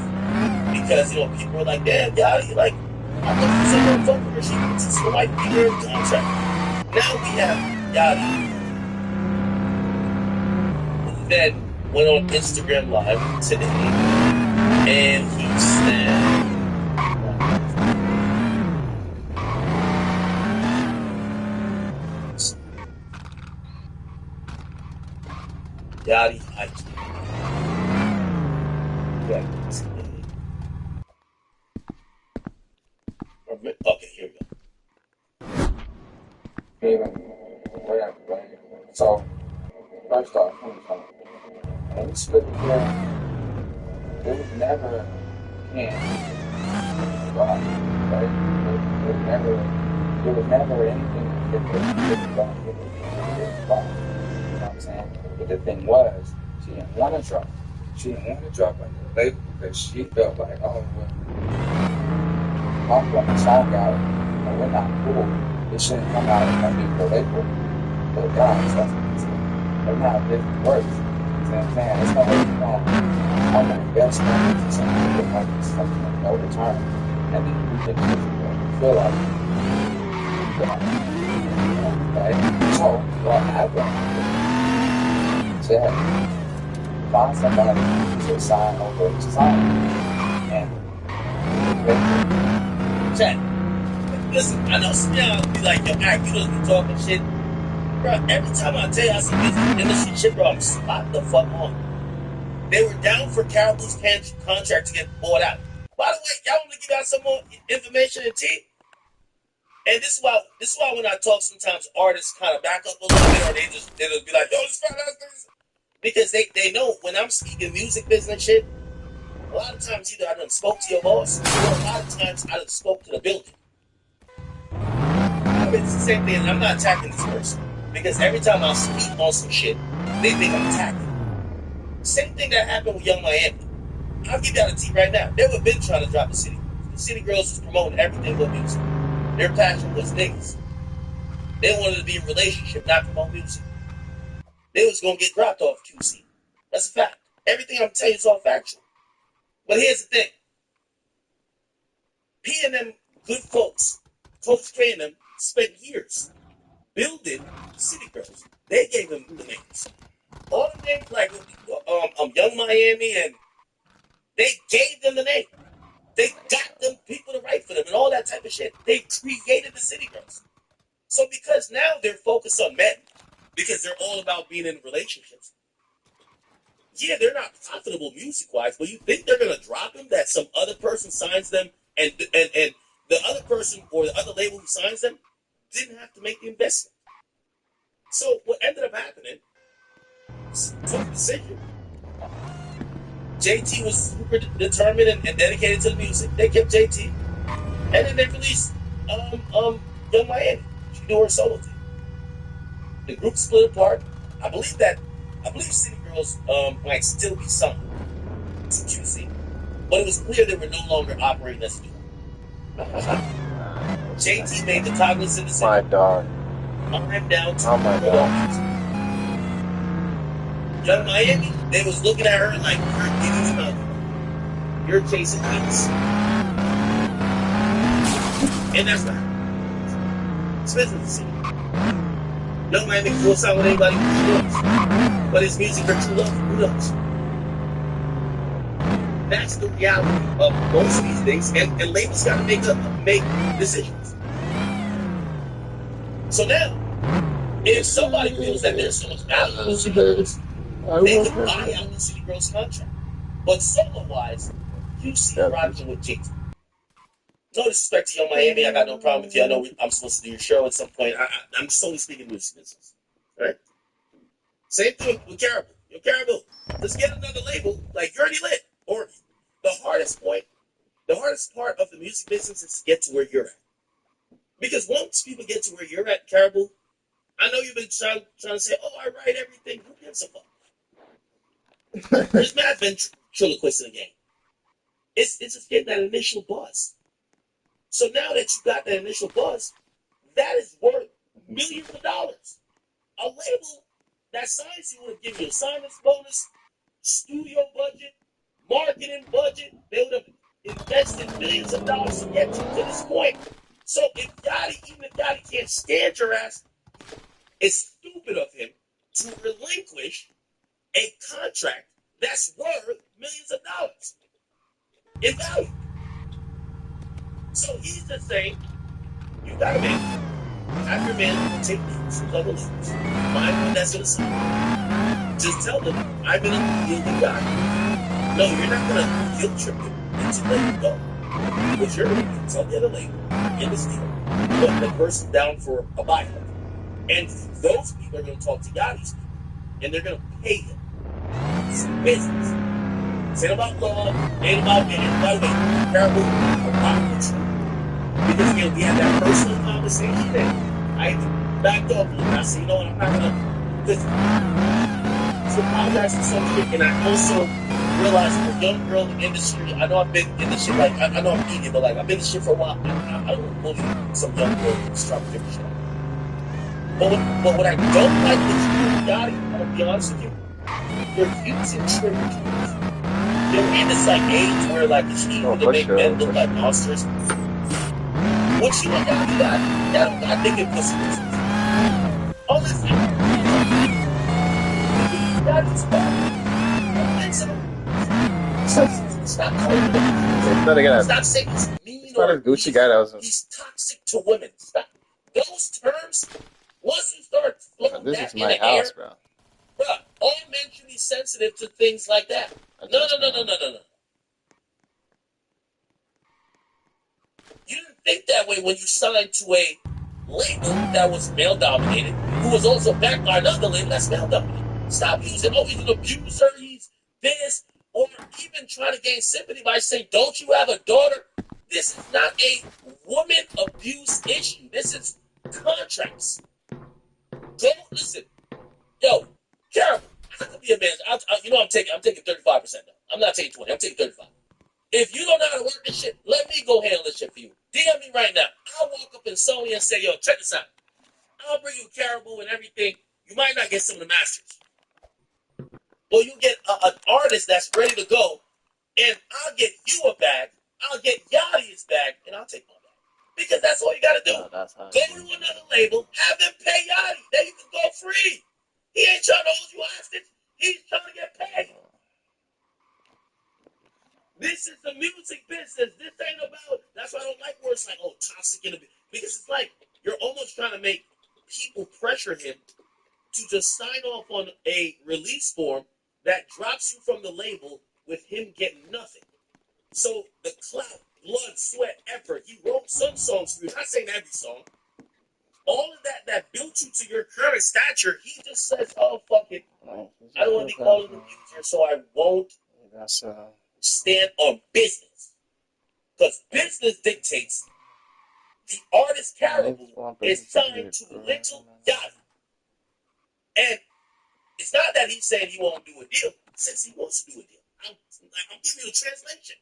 because, people were like, damn, Yachty, like, I thought you said don't fuck with her. She just might be there in contract. Now we have Yachty. That went on Instagram Live today, and he said, Yachty, I can't. Okay, here we go. Whatever, right? So, first off, when we split the film, there was never right? There was never anything that could wrong. You know what I'm saying? But the thing was, she didn't want to drop. She didn't want to drop under the label because she felt like, oh, well, I'm putting a song out, and we're not cool. It shouldn't come out underneath the label. But guys, that's what I'm saying. That's how it works. Man, it's not what you want. I'm like, best friend for something that like something like no return. And then you think you feel like okay. So what happened? Check. Find somebody to sign over to sign. And Check. Listen, I know some y'all be like, yo, Eric, you don't be talking shit. Bro, every time I tell you I see this industry shit, bro, I'm spot the fuck on. They were down for Caribou's contract to get bought out. By the way, y'all want to give out some more information and tea? And this is why when I talk, sometimes artists kind of back up a little bit, or they'll be like, yo, this is because they know when I'm speaking music business shit, a lot of times either I done spoke to your boss, or a lot of times I done spoke to the building. I mean, it's the same thing. I'm not attacking this person because every time I speak on some shit, they think I'm attacking. Same thing that happened with Young Miami. I'll give y'all the tea right now. They were been trying to drop the City Girls. The City Girls was promoting everything but music. Their passion was niggas. They wanted to be in a relationship, not promote music. They was gonna get dropped off QC. That's a fact. Everything I'm telling you is all factual. But here's the thing. P and them good folks, Coach K and them, spent years building City Girls. They gave them the names. All the names like Young Miami, and they gave them the name. They got them people to write for them and all that type of shit. They created the City Girls. So because now they're focused on men, because they're all about being in relationships. Yeah, they're not profitable music-wise, but you think they're gonna drop them? That some other person signs them, and the other person or the other label who signs them didn't have to make the investment. So what ended up happening? Took a decision. JT was super determined and dedicated to the music. They kept JT, and then they released Young Miami. She do her solo thing. The group split apart. I believe City Girls might still be sung to QC, but it was clear they were no longer operating as a duo. JT made the cognizant decision. my dog. I'm down to Oh my god. Young Miami, they was looking at her like, you're getting him out. You're chasing hits. And that's not. It's business to see. Young Miami can go sign with anybody who loves. But his music or true love, who knows? That's the reality of most of these things. And labels gotta make decisions. So now, if somebody feels that there's so much value in the City Girls, they can buy out the City Girls contract. But solo-wise, you see rocking with JT. No disrespect to Young Miami, I got no problem with you. I know I'm supposed to do your show at some point. I'm solely speaking music business. Right? Same thing with Caribou. Yo, Caribou, let's get another label. Like, you're already lit. Or the hardest part of the music business is to get to where you're at. Because once people get to where you're at, Caribou, I know you've been trying to say, oh, I write everything. Who gives a fuck? There's mad ventriloquists in the game. It's just getting that initial buzz. So now that you got that initial buzz, that is worth millions of dollars. A label that signs you would have given you a sign-up bonus, studio budget, marketing budget. They would have invested millions of dollars to get you to this point. So even if Gotti can't stand your ass, it's stupid of him to relinquish a contract that's worth millions of dollars in value. So he's just saying, you gotta have your man take these from other labels. Find one that's gonna sign. Just tell them, I'm in a deal with Gotti. No, you're not gonna guilt trip him into letting him go. Because you're gonna tell the other label in this deal, put the person down for a buyout. And those people are going to talk to Yachty's people, and they're going to pay him. It's business. It's ain't about love, ain't about being. By the way, Caribou, I'm not with you. Because again, we had that personal conversation, and I backed off a little. I said, you know what, I'm not going to apologize for some shit, and I also realized I'm a young girl in the industry. I know I've been in this shit, like, I know I'm eating, but like, I've been in this shit for a while. I don't want to bully some young girl who's trying to figure shit out. But what I don't like with you, Gotti, I'm gonna be honest with you, You're using triggers. You're in this like age where like it's easy to make men look like monsters. What you and y'all got? Y'all don't got dick and pussy business. All this. Y'all just I don't think so. Stop calling him. Stop saying he's mean or Gucci guy that was. he's toxic to women. Stop. Those terms, once you start floating This that is in my the house, air, bro. bruh, all men should be sensitive to things like that. No. You didn't think that way when you signed to a label that was male dominated, who was also backed by another label that's male dominated. Stop using, oh, he's an abuser, he's this, or even trying to gain sympathy by saying, don't you have a daughter? This is not a woman abuse issue. This is contracts. Go listen, yo, Carol, I could be a man. I'm taking 35% now. I'm not taking 20. I'm taking 35. If you don't know how to work this shit, let me go handle this shit for you. DM me right now. I'll walk up in Sony and say, yo, check this out. I'll bring you Caribou and everything. You might not get some of the masters. Or you get an artist that's ready to go, and I'll get you a bag. I'll get Yachty his bag, and I'll take my bag. Because that's all you got to do. Go to another label, have them pay Yachty. Then you can go free. He ain't trying to hold you hostage. He's trying to get paid. This is the music business. This ain't about. That's why I don't like words like, oh, toxic in the business. Because it's like you're almost trying to make people pressure him to just sign off on a release form that drops you from the label with him getting nothing. So the clout, blood, sweat, effort. He wrote some songs for you. Not saying every song. All of that built you to your current stature. He just says, oh, fuck it. I don't want to be called an abuser, so I won't stand on business. Because business dictates the artist Caribou is signed to Little Yachty. And it's not that he's saying he won't do a deal. He says he wants to do a deal. I'm giving you a translation.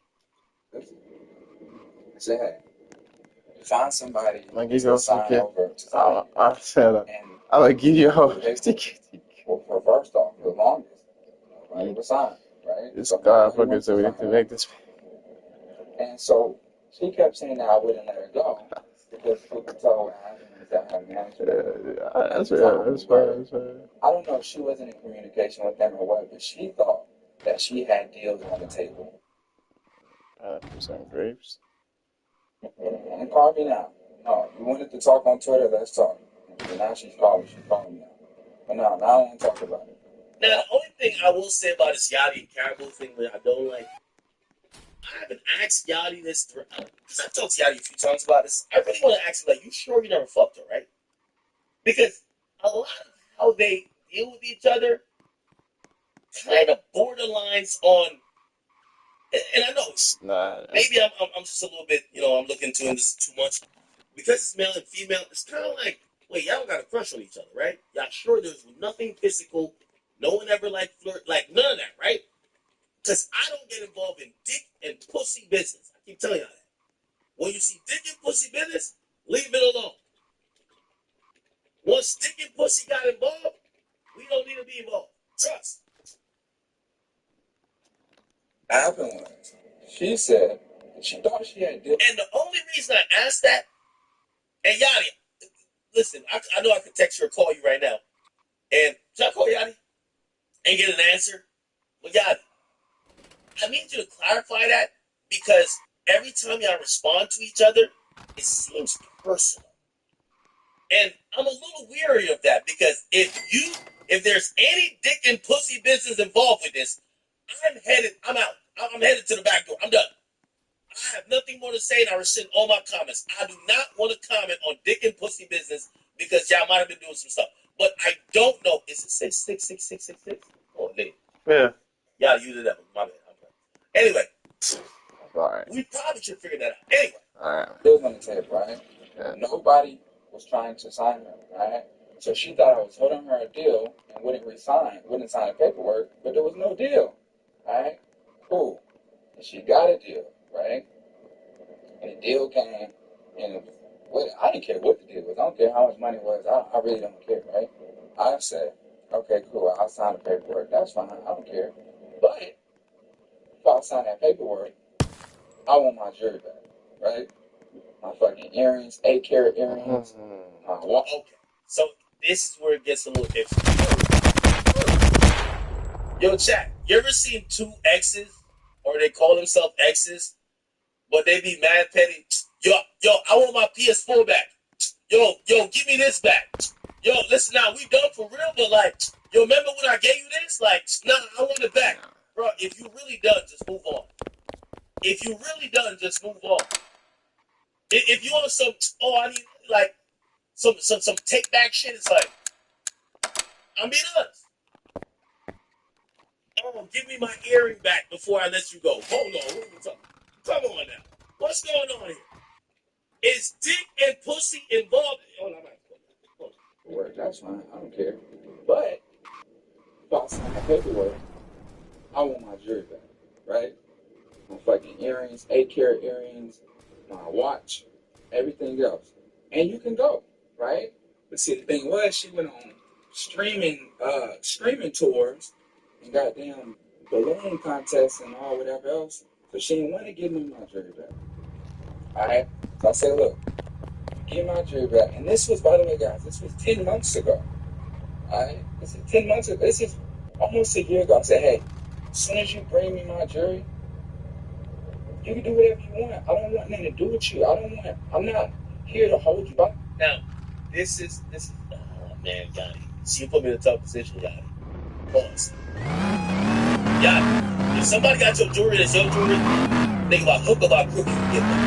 Say, hey, find somebody Like you to go sign fucking. over to sign. I said, I'm gonna give you a whole. For first off, the longest, nobody was signed, right? It's So fucking so we need to make this. And so she kept saying that I wouldn't let her go because people told her that her manager. That's fine. I don't know if she wasn't in communication with them or what, but she thought that she had deals on the table. 100% grapes. And call me now. No, you wanted to talk on Twitter, let's talk. And now she's calling me now. But no, now I don't want to talk about it. Now, the only thing I will say about this Yachty and Caribou thing that I don't like, I haven't asked Yachty this, because I've talked to Yachty a few times about this. I really want to ask him, like, you sure you never fucked her, right? Because a lot of how they deal with each other kind of borderlines on, and I know it's, maybe I'm just a little bit, I'm looking into this too much. Because it's male and female, it's kind of like, wait, y'all got a crush on each other, right? Y'all sure there's nothing physical, no one ever like flirt, like none of that, right? Because I don't get involved in dick and pussy business. I keep telling y'all that. When you see dick and pussy business, leave it alone. Once dick and pussy got involved, we don't need to be involved. Trust. Happened was, she said she thought she had deals. And the only reason I asked that, and Yachty, listen, I know I could text you or call you right now. And should I call Yachty and get an answer? Well, Yachty, I need you to clarify that because every time y'all respond to each other, it seems personal. And I'm a little weary of that because if there's any dick and pussy business involved with this, I'm out. I'm headed to the back door. I'm done. I have nothing more to say and I rescind all my comments. I do not want to comment on dick and pussy business because y'all might have been doing some stuff. But I don't know. Is it 66666? Oh, nigga. Yeah. Y'all used it up. My bad. Anyway. Alright. We probably should figure that out. Anyway. Alright. Deals on the table, right? Yeah. Nobody was trying to sign her, right? So she thought I was holding her a deal and wouldn't sign the paperwork, but there was no deal, right? Cool. And she got a deal, right? And the deal came, and I didn't care what the deal was. I don't care how much money it was. I really don't care, right? I said, Okay, cool. I'll sign the paperwork. That's fine. I don't care. But if I sign that paperwork, I want my jewelry back, right? My fucking earrings, 8-carat earrings, my watch. Okay, so this is where it gets a little iffy. Yo, chat, you ever seen two exes, or they call themselves exes, but they be mad petty? Yo, I want my PS4 back. Yo, give me this back. Yo, listen now, we done for real, but like, yo, remember when I gave you this? Like, nah, I want it back. Bro, if you really done, just move on. If you really done, just move on. If you want some, I need like some take back shit, it's like, I'm being honest. Oh, give me my earring back before I let you go. Hold on, what are we talking? Come on now. What's going on here? Is dick and pussy involved? Hold on. Work, that's fine. I don't care. But if I sign the paperwork, I want my jewelry back, right? My fucking earrings, 8-carat earrings, my watch, everything else. And you can go, right? But see, the thing was, she went on streaming tours and goddamn balloon contests and all whatever else. So she didn't want to give me my jewelry back. Alright? So I said, look, give my jewelry back. And this was, by the way, guys, this was 10 months ago. Alright? This is 10 months ago. This is almost a year ago. I said, hey, as soon as you bring me my jewelry, you can do whatever you want. I don't want nothing to do with you. I'm not here to hold you back. Now, this is, oh man, Gotti. See, you put me in a tough position, Gotti. Pause. Gotti, if somebody got your jewelry that's your jewelry, think about hook about crook, you can get them.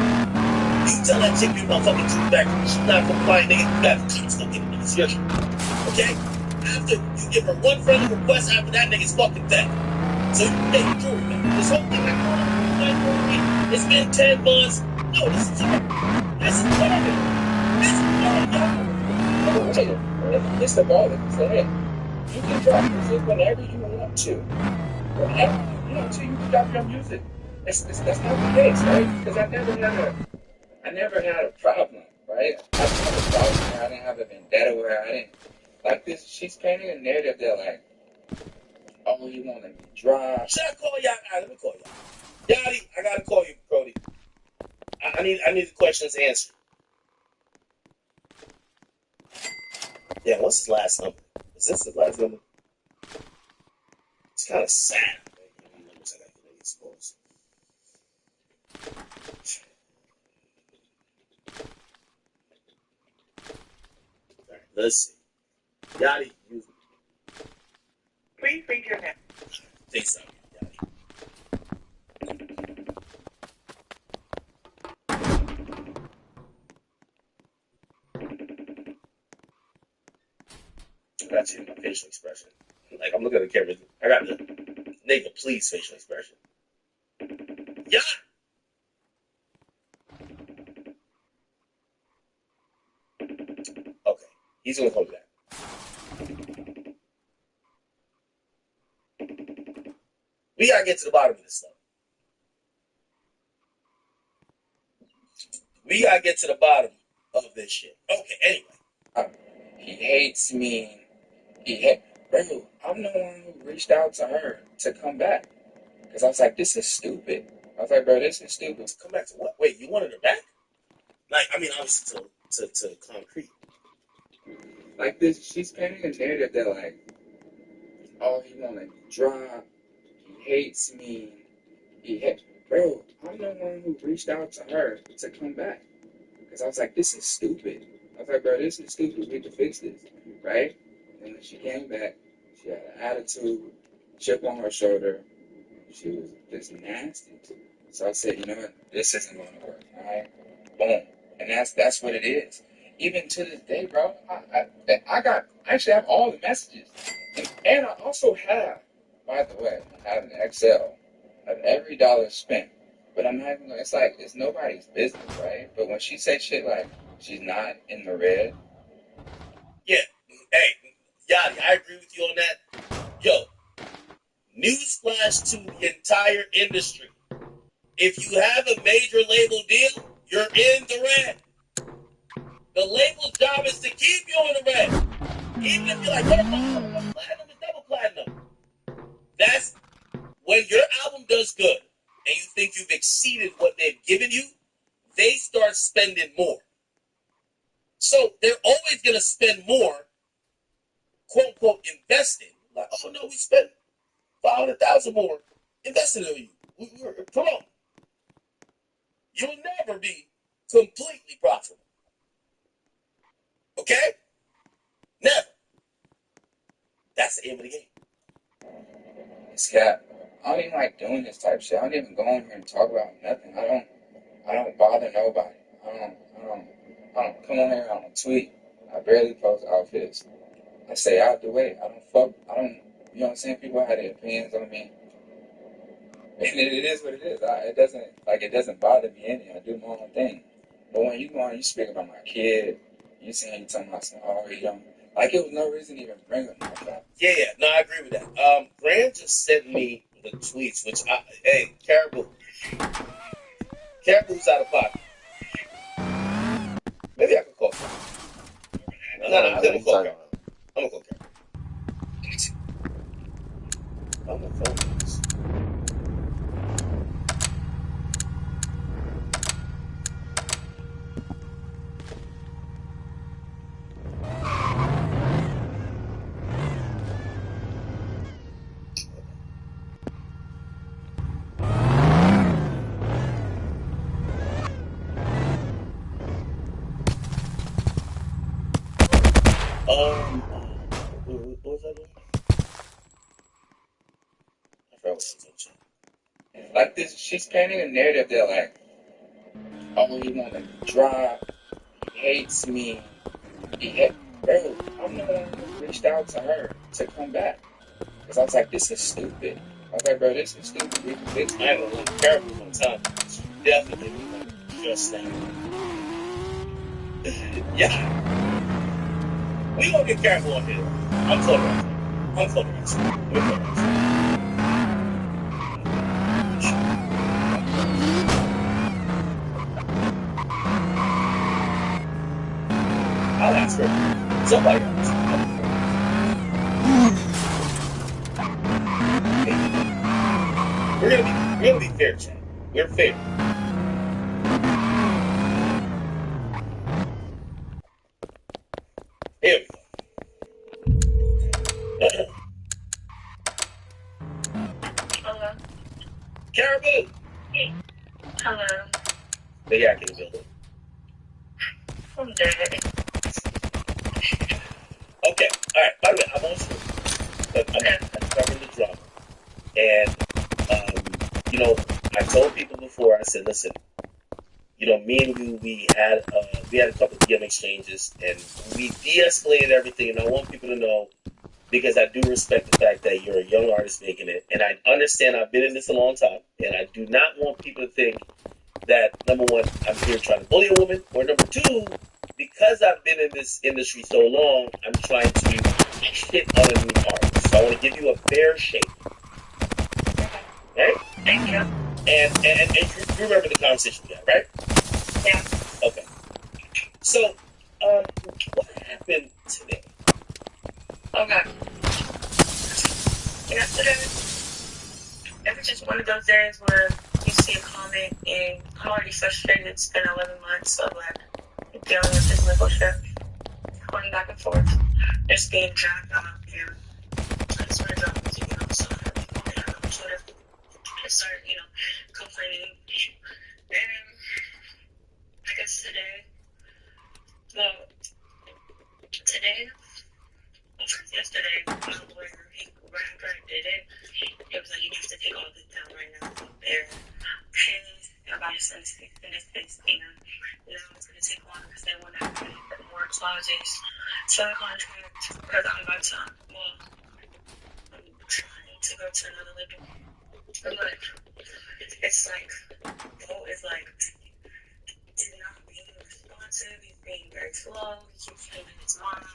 You tell that chick you my fucking jewelry back, she's not compliant, nigga, you got the cops gonna get in this shit. Okay? After you give her one friendly request, after that nigga's fucking dead. So you can take your jewelry back. This whole thing like, it's been 10 months. No, this is terrible. This is terrible. It's the ball that said, hey, you can drop music whenever you want to. Whenever you want to, you can drop your music. That's not the case, right? Because I never had a problem, right? I didn't have a problem where I didn't have a vendetta where I didn't like this. She's painting a narrative that like, oh, you want to drive. Should I call y'all? All right, let me call y'all. Yachty, I gotta call you, Brody. I need the questions answered. Yeah, what's his last number? Is this his last number? It's kind of sad. Numbers I got to make exposed. All right, let's see. Yachty, use me. Please read your name. Think so. I got you in my facial expression. Like, I'm looking at the camera. I got the nigga please facial expression. Yeah! Okay. He's gonna call me back. We gotta get to the bottom of this stuff. We gotta get to the bottom of this shit. Okay, anyway. He hates me. Bro, I'm the one who reached out to her to come back. Because I was like, this is stupid. I was like, bro, this is stupid. Come back to what? Wait, you wanted her back? Like, I mean, obviously to concrete. Like this, she's painting a narrative that like, oh, he wanna drop, he hates me, bro, I'm the one who reached out to her to come back. Because I was like, this is stupid. I was like, bro, this is stupid, we need to fix this, right? And then she came back, she had an attitude, chip on her shoulder, she was just nasty. So I said, you know what, this isn't gonna work, alright? Boom. And that's what it is. Even to this day, bro, I actually have all the messages. And I also have, by the way, I have an Excel of every dollar spent. But I'm not even, it's nobody's business, right? But when she says shit like, she's not in the red. Yeah. Hey, Yachty, I agree with you on that. Yo, newsflash to the entire industry. If you have a major label deal, you're in the red. The label's job is to keep you in the red. Even if you're like, what about platinum is double platinum? That's when your album does good and you think you've exceeded what they've given you, they start spending more. So they're always going to spend more, quote unquote, investing. Like, oh no, we spent 500,000 more investing in you. Come on. You'll never be completely profitable. Okay? Never. That's the aim of the game. Scott, I don't even like doing this type of shit. I don't even go on here and talk about nothing. I don't bother nobody. I don't come on here, I don't tweet. I barely post outfits. I stay out the way. You know what I'm saying? People have their opinions on me. And it is what it is. It doesn't bother me any. I do my own thing. But when you go on, you speak about my kid, you talking about some, oh, you don't, like it was no reason to even bring up my phone. Yeah, no, I agree with that. Grant just sent me the tweets, hey, Caribou. Caribou's out of pocket. Maybe I can call Caribou. No, I'm gonna call Caribou. I'm gonna call Caribou. I'm gonna phone this. What was that doing? I forgot what I was saying. Like this, she's painting a narrative that like, oh, he wanna drop, he hates me, bro, I'm the one who reached out to her to come back. Because I was like, this is stupid. I was like, bro, this is stupid. We can fix it. I ain't gonna look Caribou one time. Definitely just that. Yeah. We gonna get Caribou on here. I'm clever. We're clever. I'll ask her. Somebody else. We're gonna be fair, Chad. We're fair. Here we go. Hello. Caribou. Hello. The yak in the building. I'm dead. Okay. All right. By the way, I'm on stream. But I'm covering the drama. And I told people before. I said, listen. Me and you, we had a couple of DM exchanges, and we de-escalated everything. And I want people to know, because I do respect the fact that you're a young artist making it, and I understand I've been in this a long time, and I do not want people to think that, number one, I'm here trying to bully a woman, or number two, because I've been in this industry so long, I'm trying to hit on a new artist. So I want to give you a fair shake. Right? Thank you. And you remember the conversation we had, right? Yeah. Okay. So, what happened today? Okay. Yesterday, it was just one of those days where you see a comment and I'm already frustrated. It's been 11 months of dealing with this legal shit, going back and forth, just being dragged out, and I just want to drop music, so I got on Twitter and started, complaining. And I guess yesterday, my lawyer, right after I did it, it was like, you have to take all this down right now. They're paying about your sentence, and now it's going to take longer because they want to have more clauses. So I contract because I'm about to, I'm trying to go to another label. But it's like, Bo is like, is not being responsive, he's being very slow, he keeps changing his mind.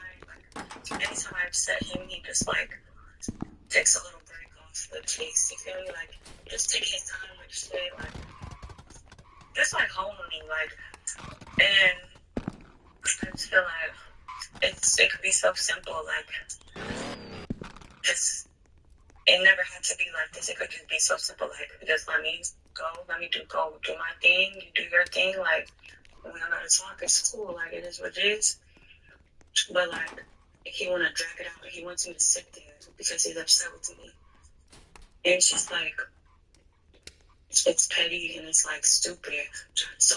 Anytime I upset him, he just takes a little break off the case. You feel me? Just taking his time with shit, just honing me, and I just feel like it could be so simple, like just it never had to be like this. It could just be so simple, like just let me go do my thing, you do your thing, like we don't gotta talk, it's cool, like it is what it is. But like he wanna drag it out, he wants me to sit there because he's upset with me. And it's just like it's petty and it's like stupid. So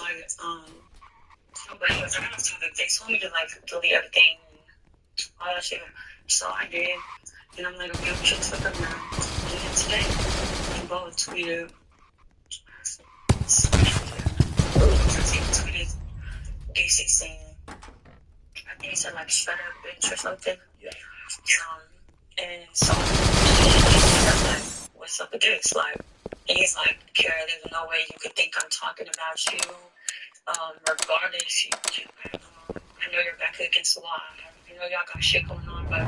but anyways, I got off topic. They told me to like delete everything and all that shit. So I did. And I'm like, okay, I'm just fuck up now. And then today, we both tweeted DC saying, I think he said like shut up bitch or something. Yeah. And so I'm like, what's up with this? Like, and he's like, Kara, there's no way you could think I'm talking about you. Regardless, I know you're back against the wall. I know y'all got shit going on, but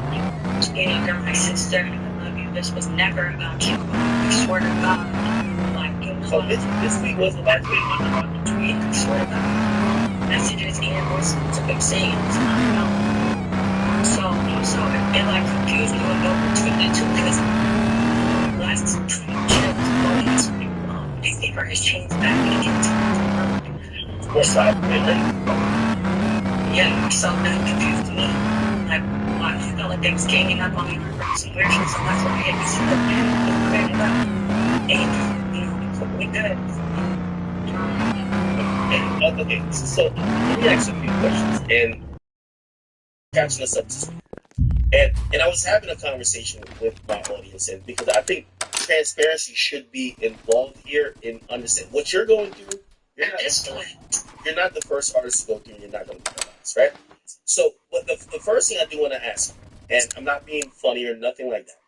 you know, you're my sister and I love you. This was never about you. I swear to God. Like, so this week wasn't last week on the tweet. I swear to God. Messages and voices to big sayings. So it like confused me with between the two because last tweet DC for his chains back against West Side, really? Yeah, so that confused me. Like, why I felt like they was ganging up on me for some weird shit, so that's why I had to clear it up. And, you know, we good. Okay, so let me ask you a few questions. And catching us up to speed. And I was having a conversation with my audience, and because I think transparency should be involved here in understanding what you're going through. You're not the first artist to go through, and you're not going to be the last, right? So, but the first thing I do want to ask, and I'm not being funny or nothing like that.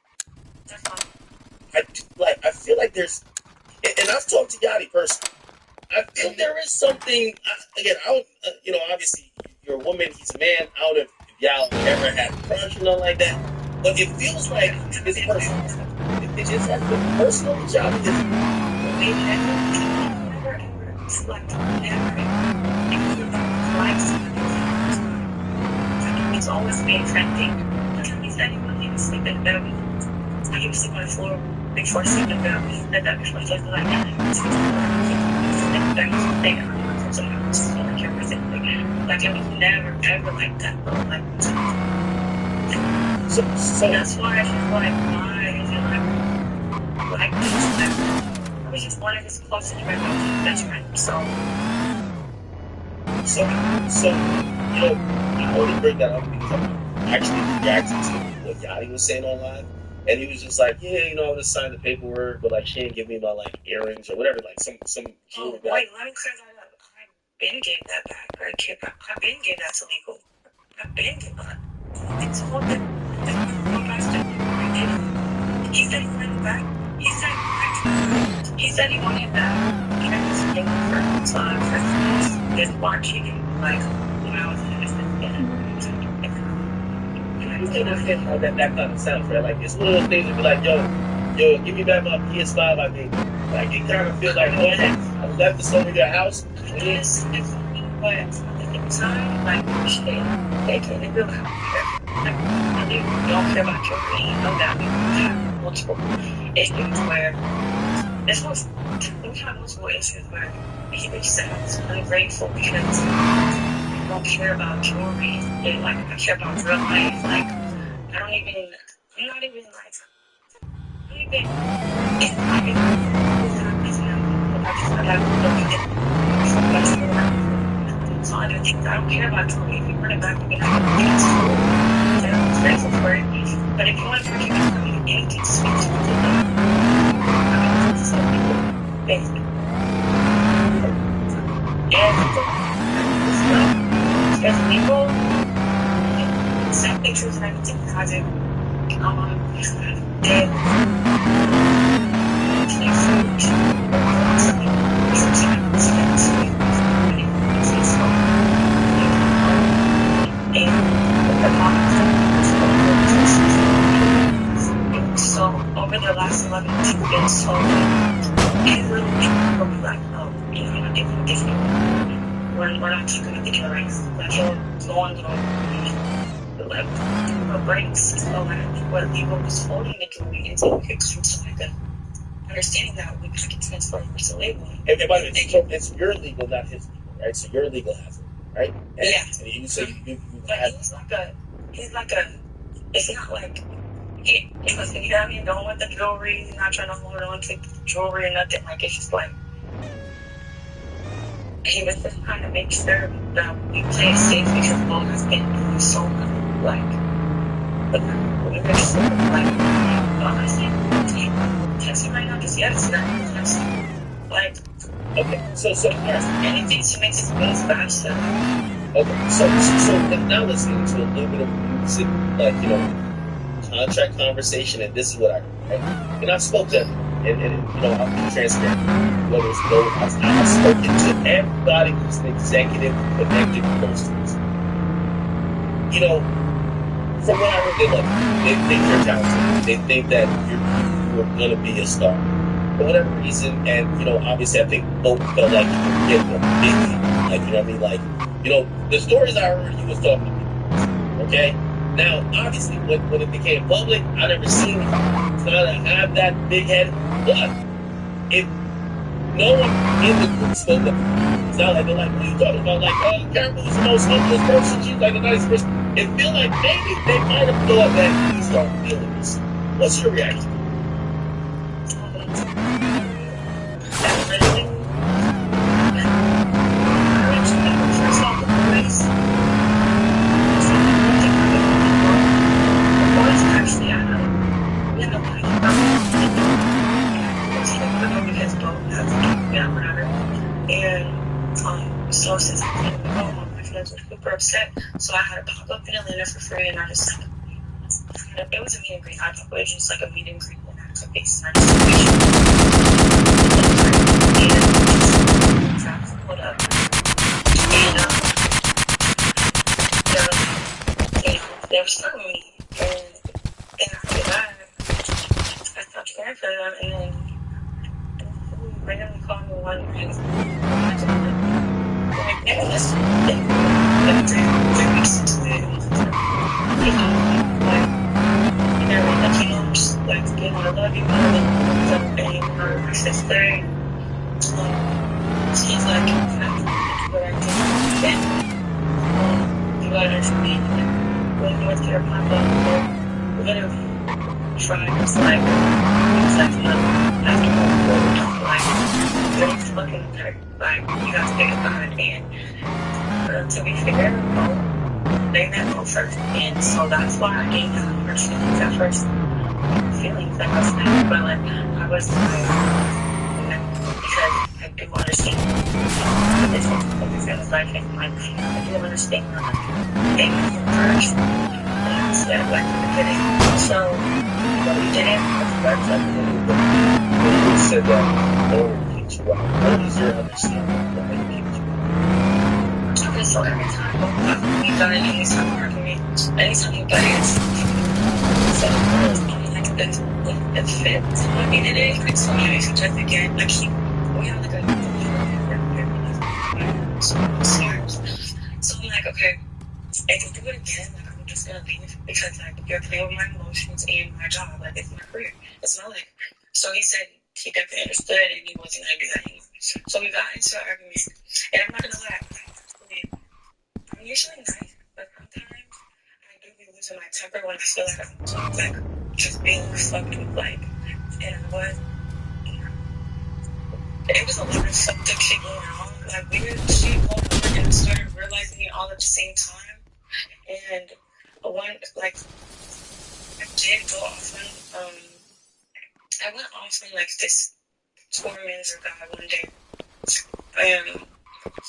I feel like there's, and I've talked to Yachty personally. I feel there is something. Again, I don't, you know, obviously you're a woman, he's a man. I don't know if y'all ever had a crush or nothing like that, but it feels like it's personal. It just has been personal with y'all. It's always been trending. He said he wanted to sleep in bed. I used to sleep on the floor before sleeping in bed. He said that before he was like that. Like it was never ever like that, bro. Like so that's why I feel like why is it like this? I was just one of his closest friends, best friend. So you know, I only bring that up because I'm actually reacting to what Yachty was saying online, and he was just like, yeah, you know, I would have signed the paperwork, but like she didn't give me my like earrings or whatever, like some jewelry. Wait, let me clear that up. I been gave that back. I been gave that to legal. I been gave that. It's all good. He said he wanted it back. He said he wanted it back. He had this thing for time. Just watching it, like, when I was in this that kind of sounds, right? Like, it's one of those things that be like, yo, give me back my PS5, I think. Like, it kind of feels like, oh, I left this over your house. It's but at the time, like, shit, they really don't care. They don't care about your brain. You know that we have multiple issues where we have multiple issues where he sounds ungrateful because I don't care about jewelry. And like I care about real life. Like I'm not even like it's not even so I don't think I don't care about jewelry. If you run it back, we're gonna have to get school. I'm grateful for it. But if you want to forgive me for me, anything sweet to basic. As people, send pictures and everything because it dead. So over the last 11 months, it's been so it really made me like, oh, you know, if we're not keeping it together, like you're going on. like breaks a lot of what Lebo was holding and doing until we could come to like a understanding that we could transfer over to Lebo. And by the way, so it's your legal, not his legal, right? So your legal has it, right? And, Yeah. And you say you But have. he's like a, it's not like, he was, you know what I mean? Don't want the jewelry, he's not trying to hold on to jewelry or nothing. Like, it's just like, he was just trying to make sure that we play safe because Bo has been doing so much, like, we were just like, honestly, texting right now, just yesterday, like, okay, so, anything to make this move faster. Okay, so now let's get into a little bit of music, like, you know, contract conversation, and this is what I heard, right? And I spoke to him, and you know, I'll be transparent. Whether it's no, I've spoken to everybody who's an executive connected close to this. You know, from what I heard, they think you're talented. They think that you're gonna be a star. For whatever reason, and you know, obviously, I think both felt like you were getting a big, like, you know what I mean, like, you know, the stories I heard, you was talking to people, okay? Now, obviously, when it became public, I never seen you kind of have that big head, but if no one in the group spoke up, it's not like they're like, what are you talking about? Like, Karen was the most humblest person, she's like a nice person. It feel like maybe they might have thought that you start feeling this. What's your reaction? So since I couldn't go home, my friends were super upset. So I had to pop up in Atlanta for free, and I just like, it was a meet and greet. I thought it was just like a meet and greet, and I had to FaceTime and Travis pulled up, and they were stuck with me, and after that, I stopped caring for them, and then randomly called me one night. Like, yeah, that's like 3 weeks into it. You know, like, you never let you know, just like, you know, I love you, and my sister, she's like, what I do, and you gotta understand, like, when North Carolina, we're literally trying to, like, after like, it's fucking like, you have to think about it, and to be fair, they met Bo first, and so that's why I gave them her feelings at first. Feelings that I was like, but like, I was like, because I do understand this is what it feels like, and like, I do understand that they met him first, and instead of like the beginning. So, but we didn't, that's like, you said that, what is your understanding of what they mean? Okay, so every time we got in any type of argument, anytime you got in, so like it fit. I mean, it is like so many just again, like we have like a serious. So I'm like, okay, if you do it again, like I'm just gonna leave because like you're playing with my emotions and my job, like it's my career, it's my life. So he said he definitely understood and he wasn't gonna do that anymore. So we got into an argument, and I'm not gonna lie, I'm usually nice, but sometimes I do be losing my temper when I feel like I'm like just being fucked with, like, and it was a lot of stuff that shit going on. Like we were shit going on and started realizing it all at the same time. And one like I did go off on I went off on like this tour manager guy one day.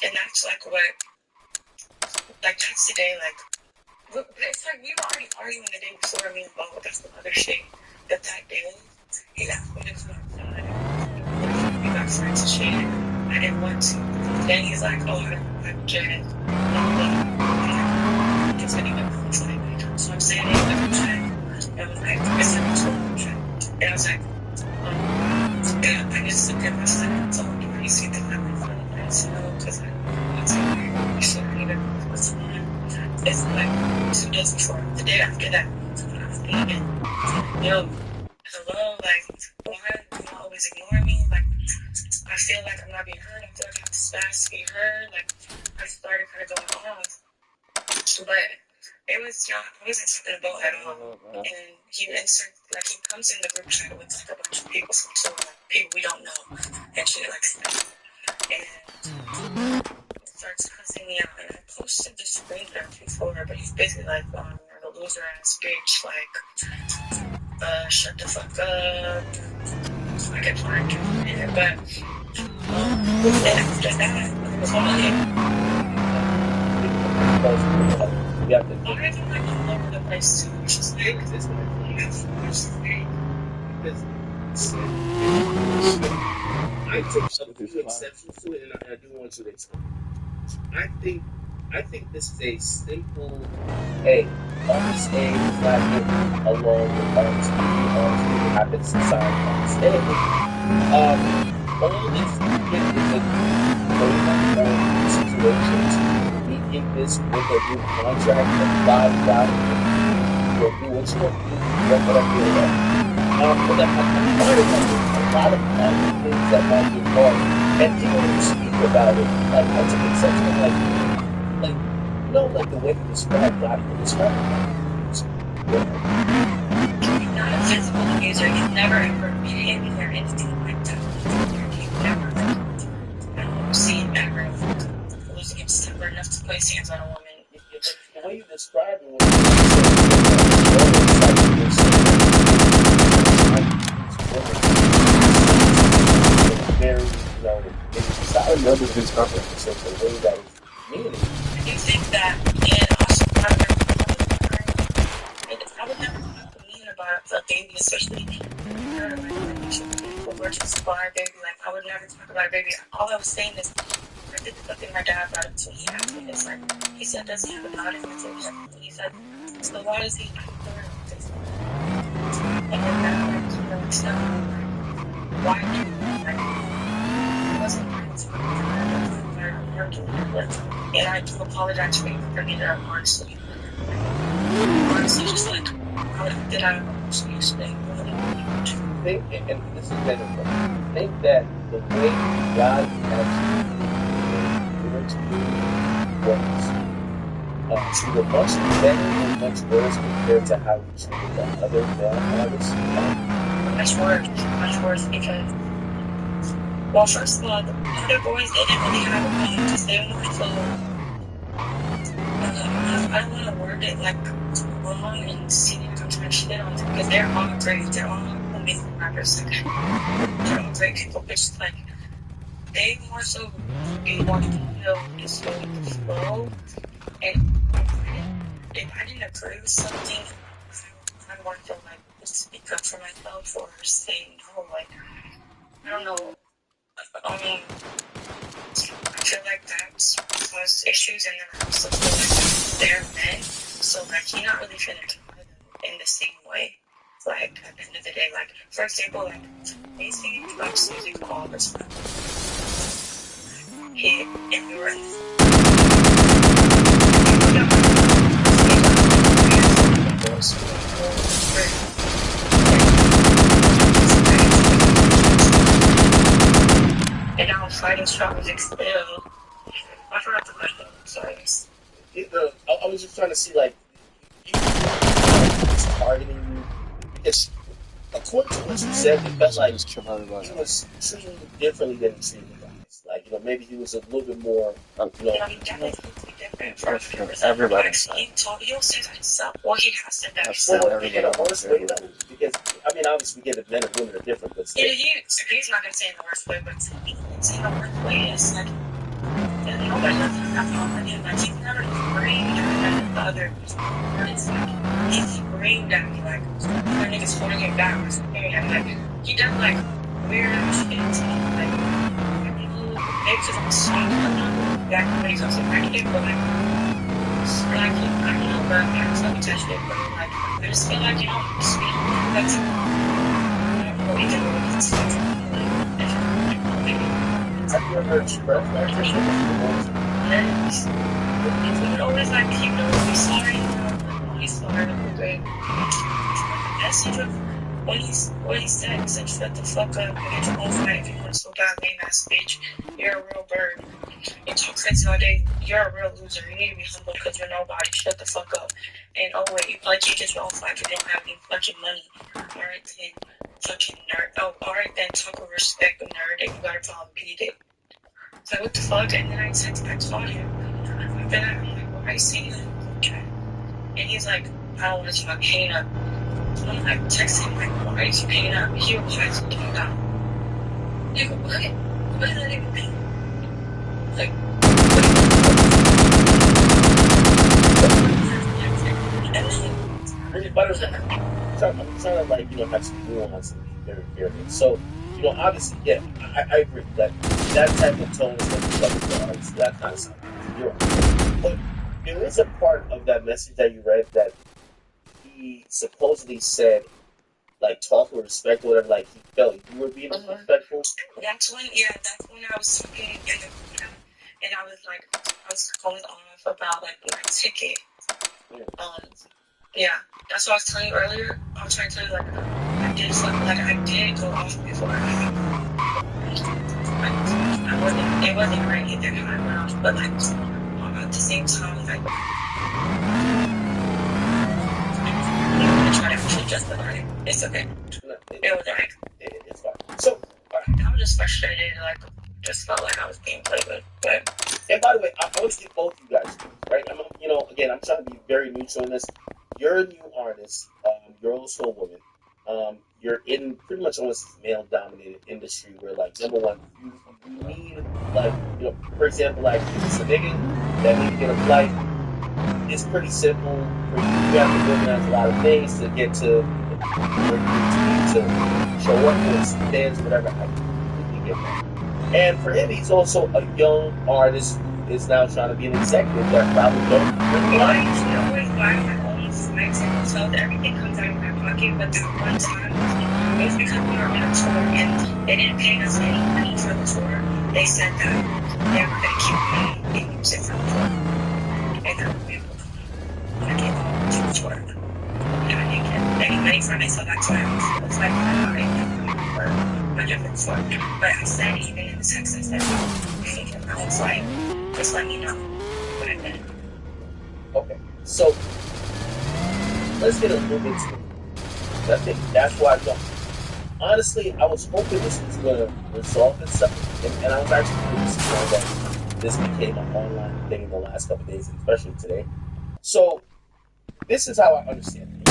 And that's like what, like that's the day, like, it's like we were already arguing the day before me and Bo. That's the other shit. That day, he asked me to come outside. We got friends and shit. I didn't want to. Then he's like, oh, I'm Jazz. Just anyway, it's like, so I'm saying it like a check. And I was like, it's like a total check. And I was like, I just looked at myself and told him, you see the family from the past, you know, because I was like, you should have even what's on. it's like 2 days before. The day after that, I was thinking, yo, hello, like, why do you always ignore me? Like, I feel like I'm not being heard. I feel like I have to spaz to be heard. Like, I started kind of going off. But it was, I wasn't talking about at all. And he comes in the group chat with like a bunch of people from Twitter, like people we don't know, and shit like that. And starts cussing me out. And I posted the screen grab before, but he's basically like, you're the loser ass bitch, like, shut the fuck up. I can find you from there. But then after that, it was all You have to I'm even like all over the place too. It's just like, because I take a few exceptions to it, and I do want you to explain. I think this is a simple, hey, understand black people along with honesty happens inside understanding. All this is a very situation. In this with a new contract and $5, you'll do what you want to do. That's what I feel like. But I'm part of a lot of things that might be hard. And people who speak about it, like, I took exception of, like the way you describe God, you describe you're not a physical abuser. You've never ever hit me or anything like that. You've never seen ever losing his temper enough to place hands on a woman. The way you describe it very, another discomfort. So the way that is meaning. I do think that, and also I would never talk to me about a baby, especially her, like, we're just bar baby. Like, I would never talk about a baby. All I was saying is, I did something my dad brought up to me. He asked me this, like, he said, does he have a daughter? He said, so why does he have a daughter with this? And then that, like, so, why do you, like, it wasn't right to and I do apologize for me to honestly, just like, how did I honestly explain what I think, and this is better, I think that the way God has was either much better or much worse compared to how he treated the other male artists. Much worse because, well, first of all, the other boys, they didn't really have a problem because they were more so, I don't want to word it like wrong and see if I'm trying to shit on them because they're all great, they're all amazing rappers, like, they're all great people, but just like, they more so want to just go with the flow, and if I didn't agree with something, I want to like speak up for myself or say no, like, I don't know, I feel like that's caused issues, and then I also feel like they're men, so like, you're not really finna talk to them in the same way. Like, at the end of the day, like, for example, like, they sing Trump's music all the time. He ignorance. And now I'm fighting strong music still. I forgot the question. Sorry. I was just trying to see, like, it's targeting you. It's, according to what you said, it felt like he was treating you differently than he treated you guys. Like, you know, maybe he was a little bit more, you know. Everybody. He'll say that himself. Well, he has said that. In a worse way, though. Because, I mean, obviously, we get that men and women are different, but still. He's not going to say it in the worst way, but he can say it in the worst way. It's like, nobody does that. Like, he's never screamed at the other. It's like, he screamed at me, like, other niggas holding him back or something. And, like, he done, like, weird shit to me. Like, maybe because I'm soft, I'm not back when he comes to negative, but, like, I don't know, but I just let me touch it, but, like, I just feel like, you know, speak, that's, I don't know, we can really discuss it, like, have you ever expressed that to someone? then he would always like, he would always be sorry, oh, he's sorry, I'm great. Message of when he said, shut the fuck up, you get your own fight if you want to so bad, lame ass bitch. You're a real bird. You talk crazy all day, you're a real loser. You need to be humble because you're nobody. Shut the fuck up. And oh wait, you probably can't get your own fight if you don't have any fucking money. Alright then, fucking nerd. Oh, alright then, talk with respect, nerd, and you got a problem, beat it. So what the fuck? And then I called him. Then I'm like, why are you saying that? Okay. And he's like, I don't want to talk, hang up. So I'm like, texting him, like, why are you hanging up? He replies, talk out. Nigga, what? What does that even mean? Like, but I'm trying to like, have some nuance and be very careful. So, obviously, yeah, I agree that type of tone is going to be like the arts, that kind of stuff. You're right. But there is a part of that message that you read that he supposedly said, like, talk with respect or whatever, like, he felt you were being disrespectful. That's when I was talking in the and I was going off about like my ticket. Yeah, that's what I was telling you earlier. I was trying to tell you like I did go off before. It wasn't right at that time around, but like at the same time like I try to justify it. It's okay. It was like it's fine. So I was just frustrated, like just felt like I was being played with. But and by the way, I want to give both you guys, right? Again, I'm trying to be very neutral in this. You're a new artist. You're also a woman. You're in pretty much almost male-dominated industry where, like, number one, you need, like, for example, like, if it's a nigga that need to get a flight, it's pretty simple. You have to organize a lot of things to get to where you need to show up with bands, whatever. I completely get that. And for him, he's also a young artist who is now trying to be an executive that probably don't really I like. usually always buy my own flights and hotels. Everything comes out of my pocket. But that one time, it was because we were on a tour and they didn't pay us any money for the tour. They said that they were going to keep me in music for the tour. And that we were going to get all to the tour. And I didn't get any money from it, so that's why I was like, I for a different tour. But I said, even in the text, I said, if you get my own flight, just let me know what I did. Okay, so let's get a little bit to it. I think that's why honestly, I was hoping this was going to resolve itself, and I was actually pretty surprised that this became an online thing in the last couple of days, especially today. So, this is how I understand it.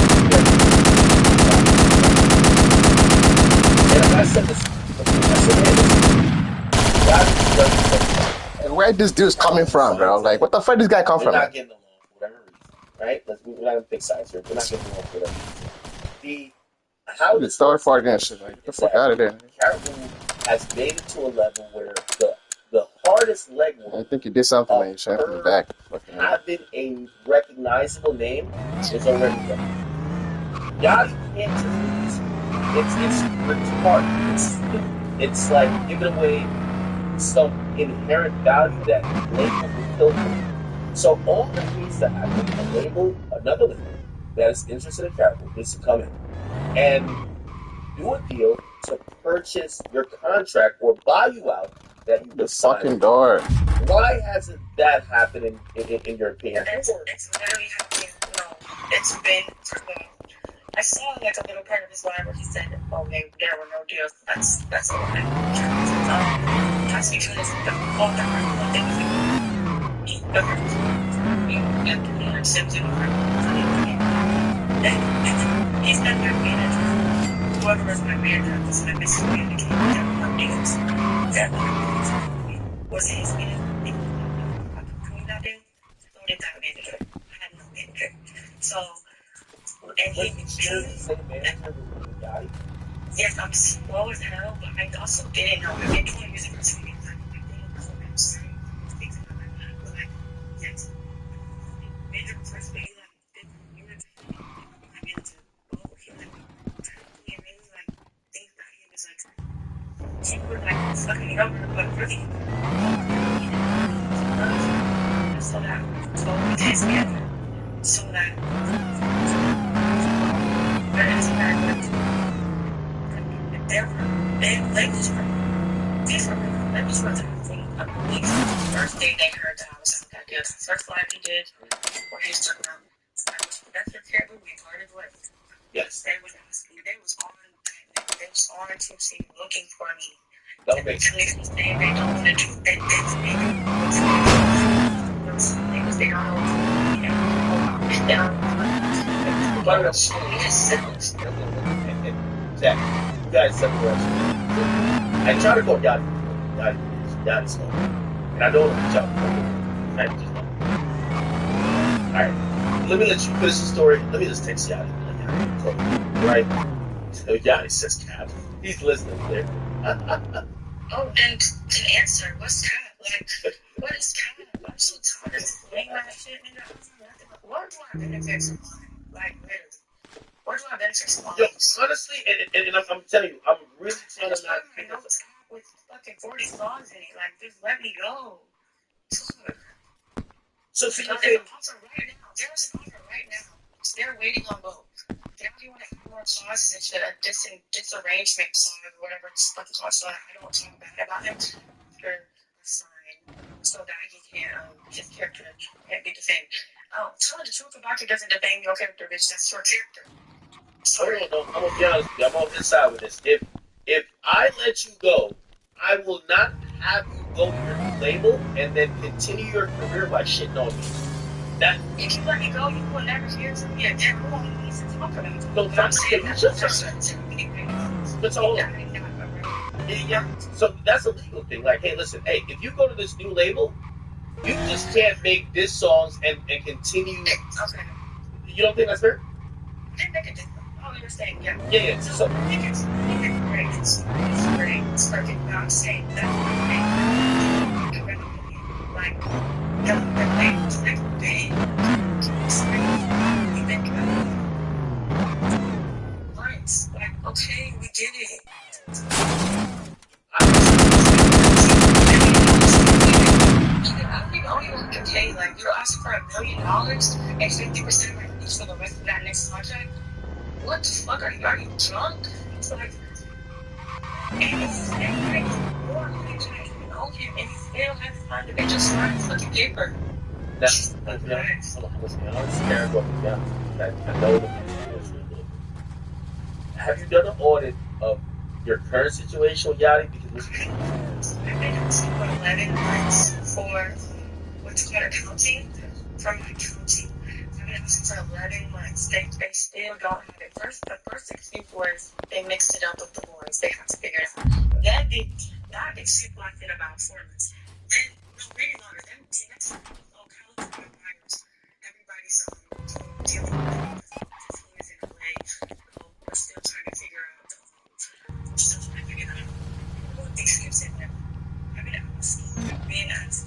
And I said this, And where this dude's coming from, bro? Like, what the fuck this guy come from? We're not getting along for whatever reason, right? We're not going to pick sides here. We're not getting along for whatever reason. How this start far against shit, like, get the fuck out of there. Caribou has made it to a level where the hardest legwork I think you did something like shot from the back. having a recognizable name is already done. Yachty can't just lose. It's hard. It's like giving away some inherent value that label will kill you. So all that needs to happen, another label that is interested in Caribou needs to come in and do a deal to purchase your contract or buy you out that you the fucking door. Why hasn't that happened in your opinion? It's literally happening. No, it's been too long. I saw like a little part of his live where he said, "Oh, there were no deals." That's a lie. That's because the fault that we're doing he's not my manager. Whoever was my manager was my miscommunicated. There were no deals. That was his manager. That day, so didn't have a manager. I had no manager. So, and he yes, I'm slow as hell, but I also didn't know. I've been doing music for 2 years. I didn't know I'm saying things in my life. But like, yes, manager was first, but you were my manager. Oh, he was like, he really like things about him is like, he was like fucking me over, but really, so that both his family, so that labels were the thing. I believe the first day they heard that I was out that good. First live he did, where he was talking about that's your terrible we parted with. Yes. They was asking, they was on TC looking for me. Don't make sense. They don't want to do that. They don't know. Jack, you guys separate. I try to go Yachty smoke. And I know what y'all I just know. Alright. Let me let you finish the story. Let me just text Yachty. Right? So Yachty says cap. He's listening there. Oh, and to answer, what's cap? Like, what is cap? I'm so tired of saying that shit. What do I benefit from? Like, literally. Where do I benefit from? Yo, honestly, and I'm telling you, I'm really trying to not pick up with fucking 40 songs in it. Like, just let me go. So see, there's an offer right now. There's an offer right now. They're waiting on both. They only want to have more clauses into a disarrangement clause or whatever it's fucking called, so I don't talk bad about him after a sign, so that he can't, his character can't be defamed. Tell the truth about it doesn't defame your character, bitch. That's your character. Sorry. No, I'm gonna be honest with you. I'm on this side with this. If I let you go, I will not have you go to your label and then continue your career by shitting on me. That if you let me go, you will never hear from me again. Who only needs to talk about it? So that's all. Yeah. So that's a legal thing. Like, hey, listen, hey, if you go to this new label, you just can't make diss songs and continue. Okay. You don't think that's fair? Oh, you're saying, yeah. Yeah. So I think it's great. It's great. It's perfect. I'm saying that. Like, the labels, like, they like, okay, we get it. I don't even owe you like a K. Like, you're asking for $1 million and 50% release for the rest of that next contract. What the fuck are you drunk? It's like, and he's like, more than you owe him, and he still hasn't signed it. They just signed the fucking paper. That's I know the Have you done an audit of your current situation with Yachty? Because I've been on 11 months for what's called accounting from my county. I've been for 11 months. They still don't have it. The first excuse was they mixed it up with the boys. They have to figure it out. That excuse lasted about 4 months. Then, no, maybe longer. Then next California buyers, everybody's dealing with things in a way. We're still trying to figure out what the excuse is. I mean, being honest.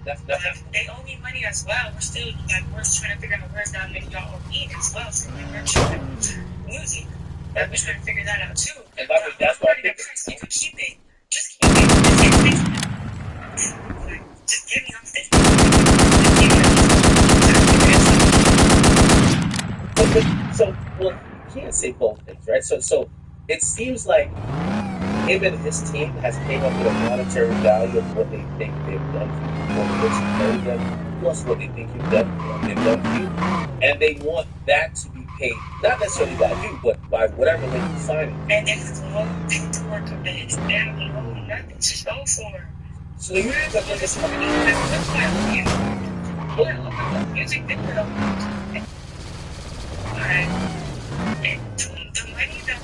They owe me money as well. We're still we're trying to figure out where's that money y'all owe me as well. So we're trying to music. We're trying to figure that out too. And that's why I think you could keep it. Just keep it. Just give me off this. So, well, you can't say both things, right? So it seems like him and his team has came up with a monetary value of what they think they've done for you, plus what they think they've done for you, and they want that to be paid, not necessarily by you, but by whatever they can sign it. And they have no paperwork of it. They have nothing to show for. So you have to this company. Music video. And the money that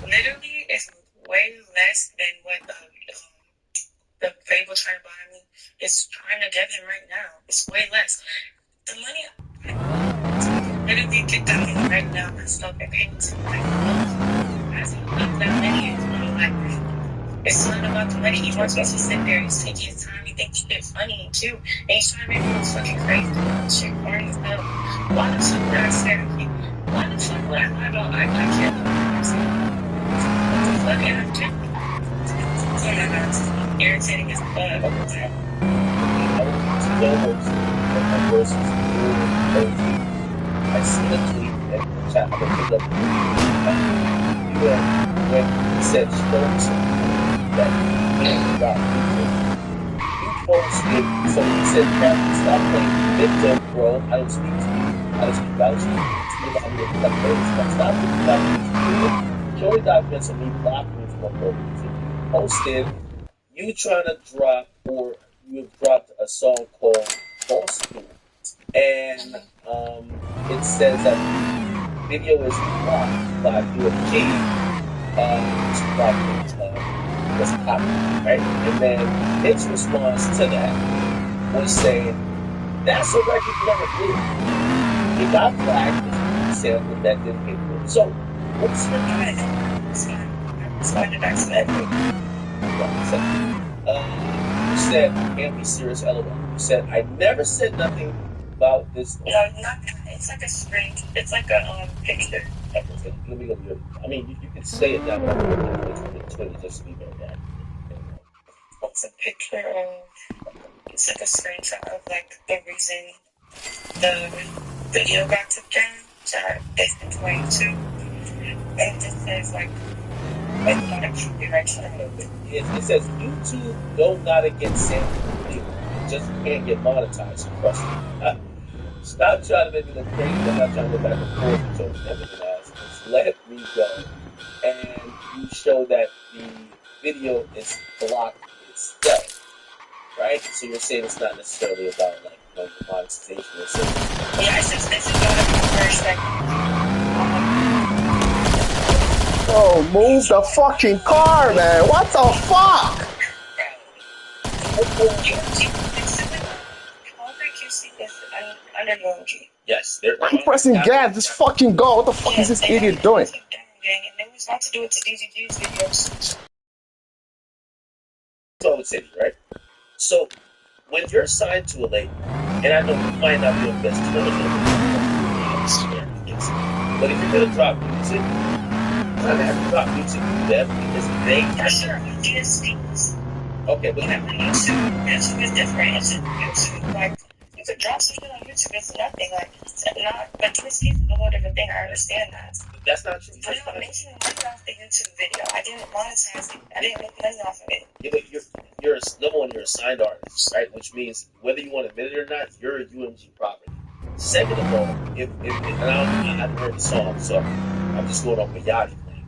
literally is way less than what the label trying to buy me is trying to get him right now. It's way less. The money I literally get that money right now and stuff and pay to it's not about the money. He wants me to sit there. He's taking his time. He thinks it's funny too. And he's trying to make me look fucking crazy. Shit, corny as hell. Why the fuck would I say why the fuck would I lie about I can't look what the fuck am I doing? Oh my god, it's irritating as fuck. Joe versus OG. I seen a tweet and chat. I'm gonna pick up when he said Stokes that he got music. He posted, so he said, Captain, stop playing victim, bro. I don't speak to you. I don't speak about you. Stop speaking about music. Joey got offense and me blocking me from my music. Posted, you trying to drop, or you have dropped a song called False School. And it says that the video is blocked by UFG, was copyright, right? And then his response to that was saying, that's a record you never did. It got flagged, it's sample that didn't get good. So, what's your time? Responded back to that. You said, can't be serious, LOL. You said, I never said nothing about this. No, not that. It's like a screen. It's like a picture. Let me go here. I mean, you can say it that way. It's Twitter, just leave it at that. It's a picture of, it's like a screenshot of like the reason the video got took down. So it's been 22. And it just says like not a copyright strike. It says YouTube don't gotta get sampled. You just can't get monetized. Trust me. Stop trying to make me look crazy. I'm not trying to go back and forth with your everything else. Just let me go. And you show that the video is blocked itself. Right? So you're saying it's not necessarily about like monetization or something. Yeah, it's just about a copyright strike. Oh, move the fucking car, man. What the fuck? Yes, I'm pressing gas. Just fucking go. What the fuck is this idiot doing? And they was about to do it to DZG's videos. So I would say, right? So when you're signed to a label, and I know you might not be the best but if you're gonna drop music, you're gonna have to drop music to them because they DSPs. Okay, but YouTube is different. It's YouTube, like you could drop some shit on YouTube. It's nothing. Like it's not, but DSPs is a whole different thing. I understand that. That's not true. I didn't make money off the YouTube video. I didn't monetize it. I didn't make money off of it. Yeah, but you're number one, you're a signed artist, right? Which means whether you want to admit it or not, you're a UMG property. Second of all, if and I haven't heard the song, so I'm just going off what Yachty playing.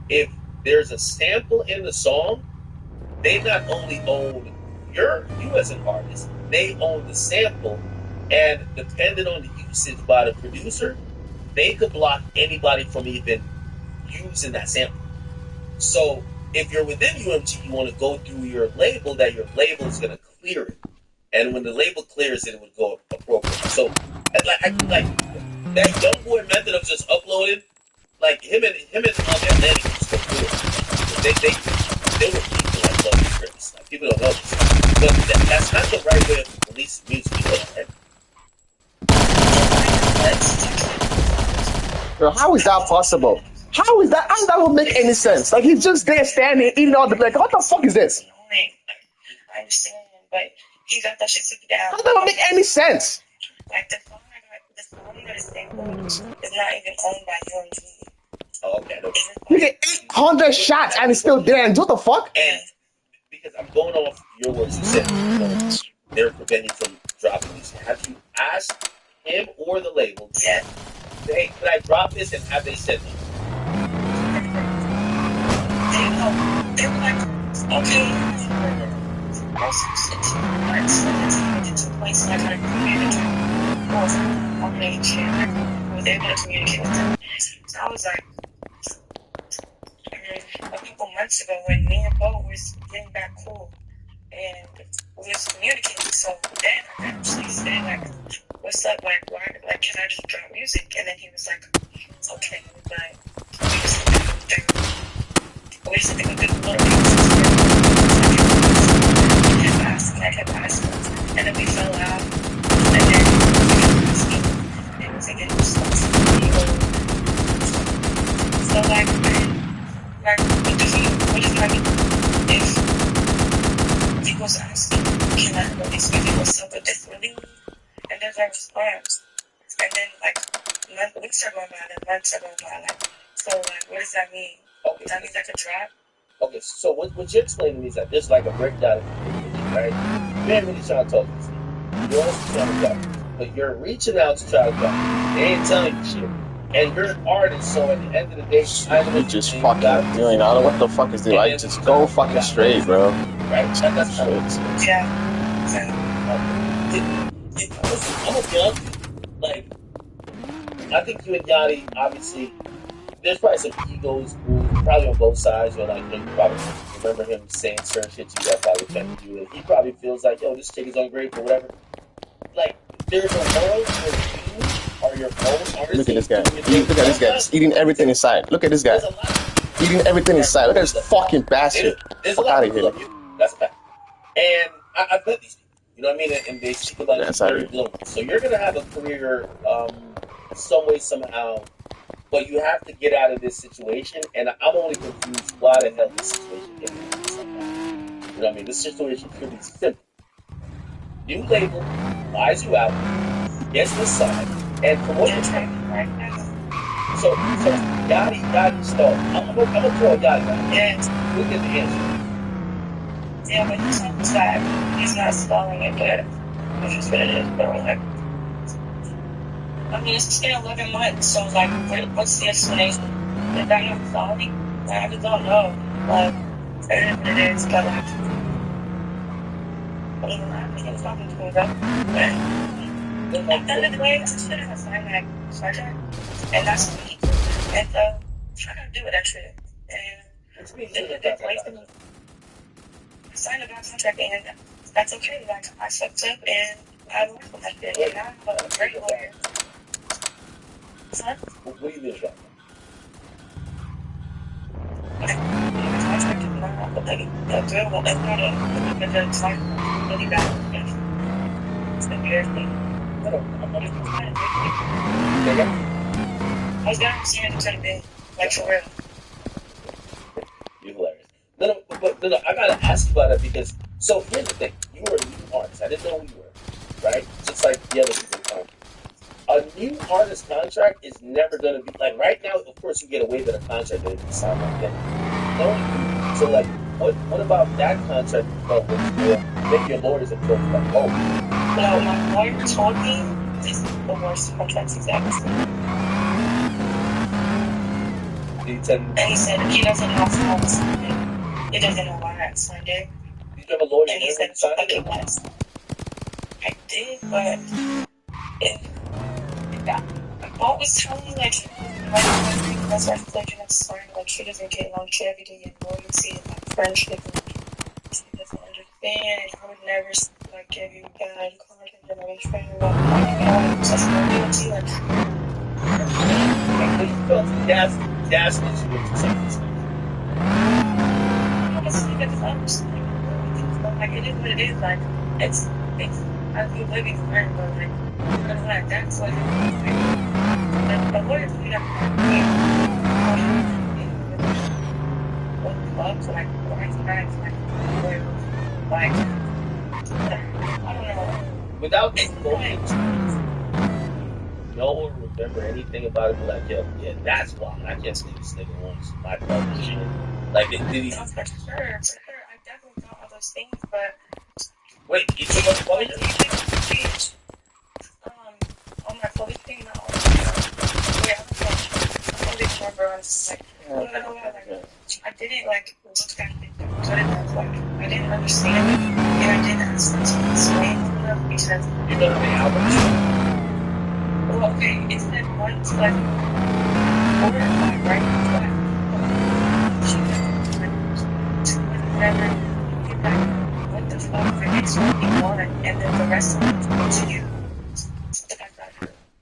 If there's a sample in the song, they not only own you as an artist, they own the sample, and depending on the usage by the producer, they could block anybody from even using that sample. So if you're within UMG, you want to go through your label, that your label is going to clear it. And when the label clears it, it would go appropriately. So like that young boy method of just uploading, like him and Atlantic used to do it. They were people that love this kind of stuff. People don't know this stuff. But that's not the right way of releasing music. Bro, how is that possible? How is that? How that would make any sense? Like he's just there standing, eating all the like. What the fuck is this? I understand, but he got that shit taken down. How that would make any sense? Like the song that is sampled is not even owned by UMG. Oh, okay. You get 800 shots and it's still there. And what the fuck? And because I'm going off your words, you said they're preventing you from dropping these. Have you asked him or the label? Yeah. Hey, could I drop this? And have they said no? They were like, okay. Also, since it took place, and I kind of communicated on page and they're going to communicate with them. So I was like, a couple months ago when me and Bo was getting back cool and we was communicating, so then I actually said like, what's up, like why, like can I just drop music? And then he was like, okay, but we just think of the little I kept asking, and then we fell out, and then it was like a responsibility. So like what does that mean? If he was asking, can can I release maybe what's up with this release? And there's no response. And then like weeks are going by, then months are going by. Like, so like, what does that mean? Okay. Does that mean like a drop? Okay, so what you're explaining to me is that there's like a breakdown of communication, right? You ain't really trying to talk to this nigga. You're also trying to talk, but you're reaching out to try to talk. They ain't telling you shit. And you're an artist, so at the end of the day, You just fucking doing. I don't know what the fuck is doing. Like, just go fucking straight, bro. Right? That's Straight. Yeah. I'm gonna be honest. Like, I think you and Yachty, obviously, there's probably some egos, probably on both sides. Or like, you probably remember him saying certain shit to you that probably offended you, and he probably feels like, yo, this chick is ungrateful, whatever. Like, there's a world where you are your own artist. Look at this guy. Look at this guy. Just eating everything inside. Look at this guy. Eating everything inside. Look at this fucking bastard. Fuck out of here. That's a fact. And I've met these people. You know what I mean? And they speak about it very bluntly. So you're gonna have a career, some way, somehow. But you have to get out of this situation. And I'm only confused why the hell this situation is like that. You know what I mean? This situation could be simple. New label buys you out, gets the side, and promotes you. So Yachty stalled. I'm gonna throw Yachty out. Yes. Look at the answer. Yeah, but he's on the side. He's not stalling it, but it's just what it is. But like, I mean, it's been 11 months, so like, what's the explanation? Is that not stalling? I just don't know. Like, it is what it is, but like, I think it's talking to me, though. At the end of the day, I should have signed that contract, and that's me. And so, I'm trying to do it, actually. And I signed a bad contract, and that's okay. Like, I fucked up, and I learned from that shit. And I'm a great lawyer. Son? What do you mean about that? The contract is not, but like, the girl, well, it's not a time really bad. It's gonna be everything. I was gonna understand it's gonna be, like, for real. You're hilarious. No, I gotta ask you about it because, so here's the thing. You were a new artist. I didn't know who you were, right? Just like the other people. A new artist contract is never gonna be, like, right now, of course, you get away with a contract that you can sign like that. No, so, like, what about that contract felt maybe your lawyers have told you, like, oh. No, my lawyer told me this is the worst contract he's ever seen. And he said he doesn't know how to sign it. He doesn't know why I signed it. Did you have a lawyer? And he said it's fucking mess. I did, but I'm always telling you, like, that's why I feel like you're not sorry. Like, she doesn't get longevity and loyalty and like friendship. And she doesn't understand. I would never like give you bad content and I would train you up. Like, such loyalty. Like, that's what you want to say. Honestly, because I'm just like, it is what it is. Like, it's I feel living friend, but like, that's what it is. Like, the lawyers do that. Clubs, like, nice, like, I don't know. Without exposing, no one will remember anything about it. Be like, yo, yeah, that's why I can't say this nigga wants my brother shit. Like, did he? For sure. I definitely thought all those things, but wait, you took my phone? On my phone thing, no. Yeah, I'm big number. I was like, I didn't like look at it. I didn't understand it, and I didn't ask them to explain it because you know the album. Well, okay, it said once like 4 or 5, right? Whenever you like, what the fuck, the next one you want, and then the rest of it goes to you.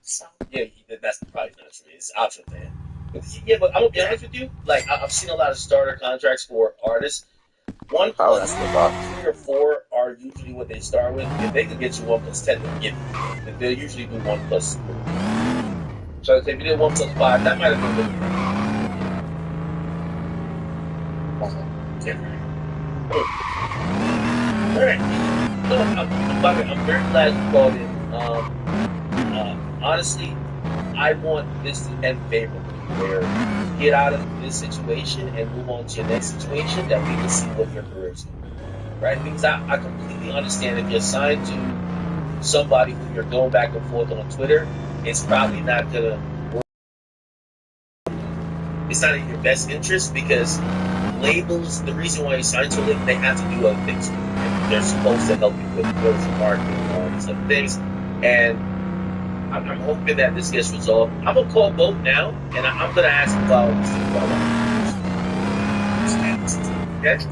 So yeah, that's probably not true. It's optional, man. Yeah, but I'm gonna be honest with you. Like, I've seen a lot of starter contracts for artists. 1 plus 3 or 4 are usually what they start with. If they can get you 1 plus 10, they'll get you. They'll usually do 1 plus 3. So if you did 1 plus 5, that might have been different. Alright. I'm very glad you called in. Honestly, I want this to end favorably, where you get out of this situation and move on to your next situation, that we can see what your career is going to be. Right? Because I completely understand if you're signed to somebody who you're going back and forth on Twitter, it's probably not going to work. It's not in your best interest, because labels, the reason why you sign to a label, they have to do other things. They're supposed to help you with bills and marketing and all these other things. And I'm hoping that this gets resolved. I'm going to call both now, and I'm going to ask about what you think about that.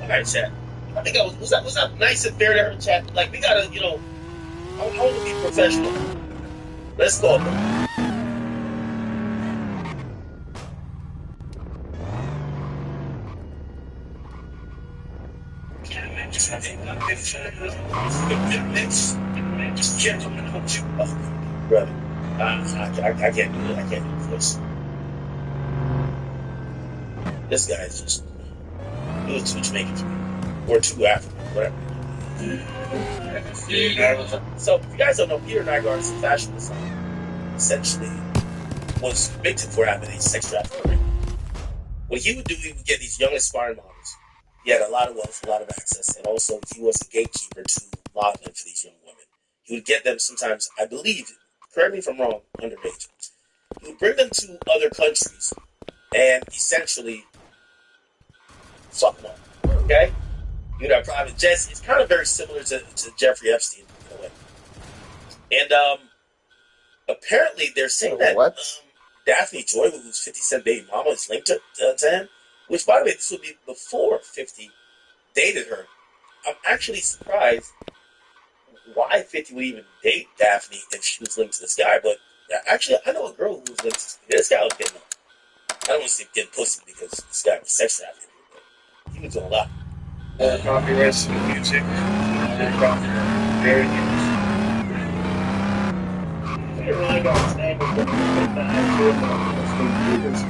All right, chat. I think was that nice and fair to her, chat? Like, we got to, I want to be professional. Let's go. Brother, I can't do it. I can't do this. This guy is just too Jamaican to me, or too African, whatever. So, if you guys don't know, Peter Nygaard is a fashion designer. Essentially, was convicted for having a sex trafficking. What he would do, he would get these young aspiring models. He had a lot of wealth, a lot of access, and also he was a gatekeeper to modeling for these young women. He would get them sometimes, I believe, correct me if I'm wrong, underage. He would bring them to other countries and essentially fuck them up. Okay? You'd have private jets. It's kind of very similar to Jeffrey Epstein in a way. And apparently they're saying that Daphne Joy, who's 50 Cent baby mama, is linked to him. Which, by the way, this would be before 50 dated her. I'm actually surprised why 50 would even date Daphne if she was linked to this guy. But actually, I know a girl who was linked to this guy. Was getting up. I don't want to say getting pussy because this guy was sex trafficking, but he was doing a lot. Copyrights to the music. Very good. Peter Nygaard's name has been recognized for years,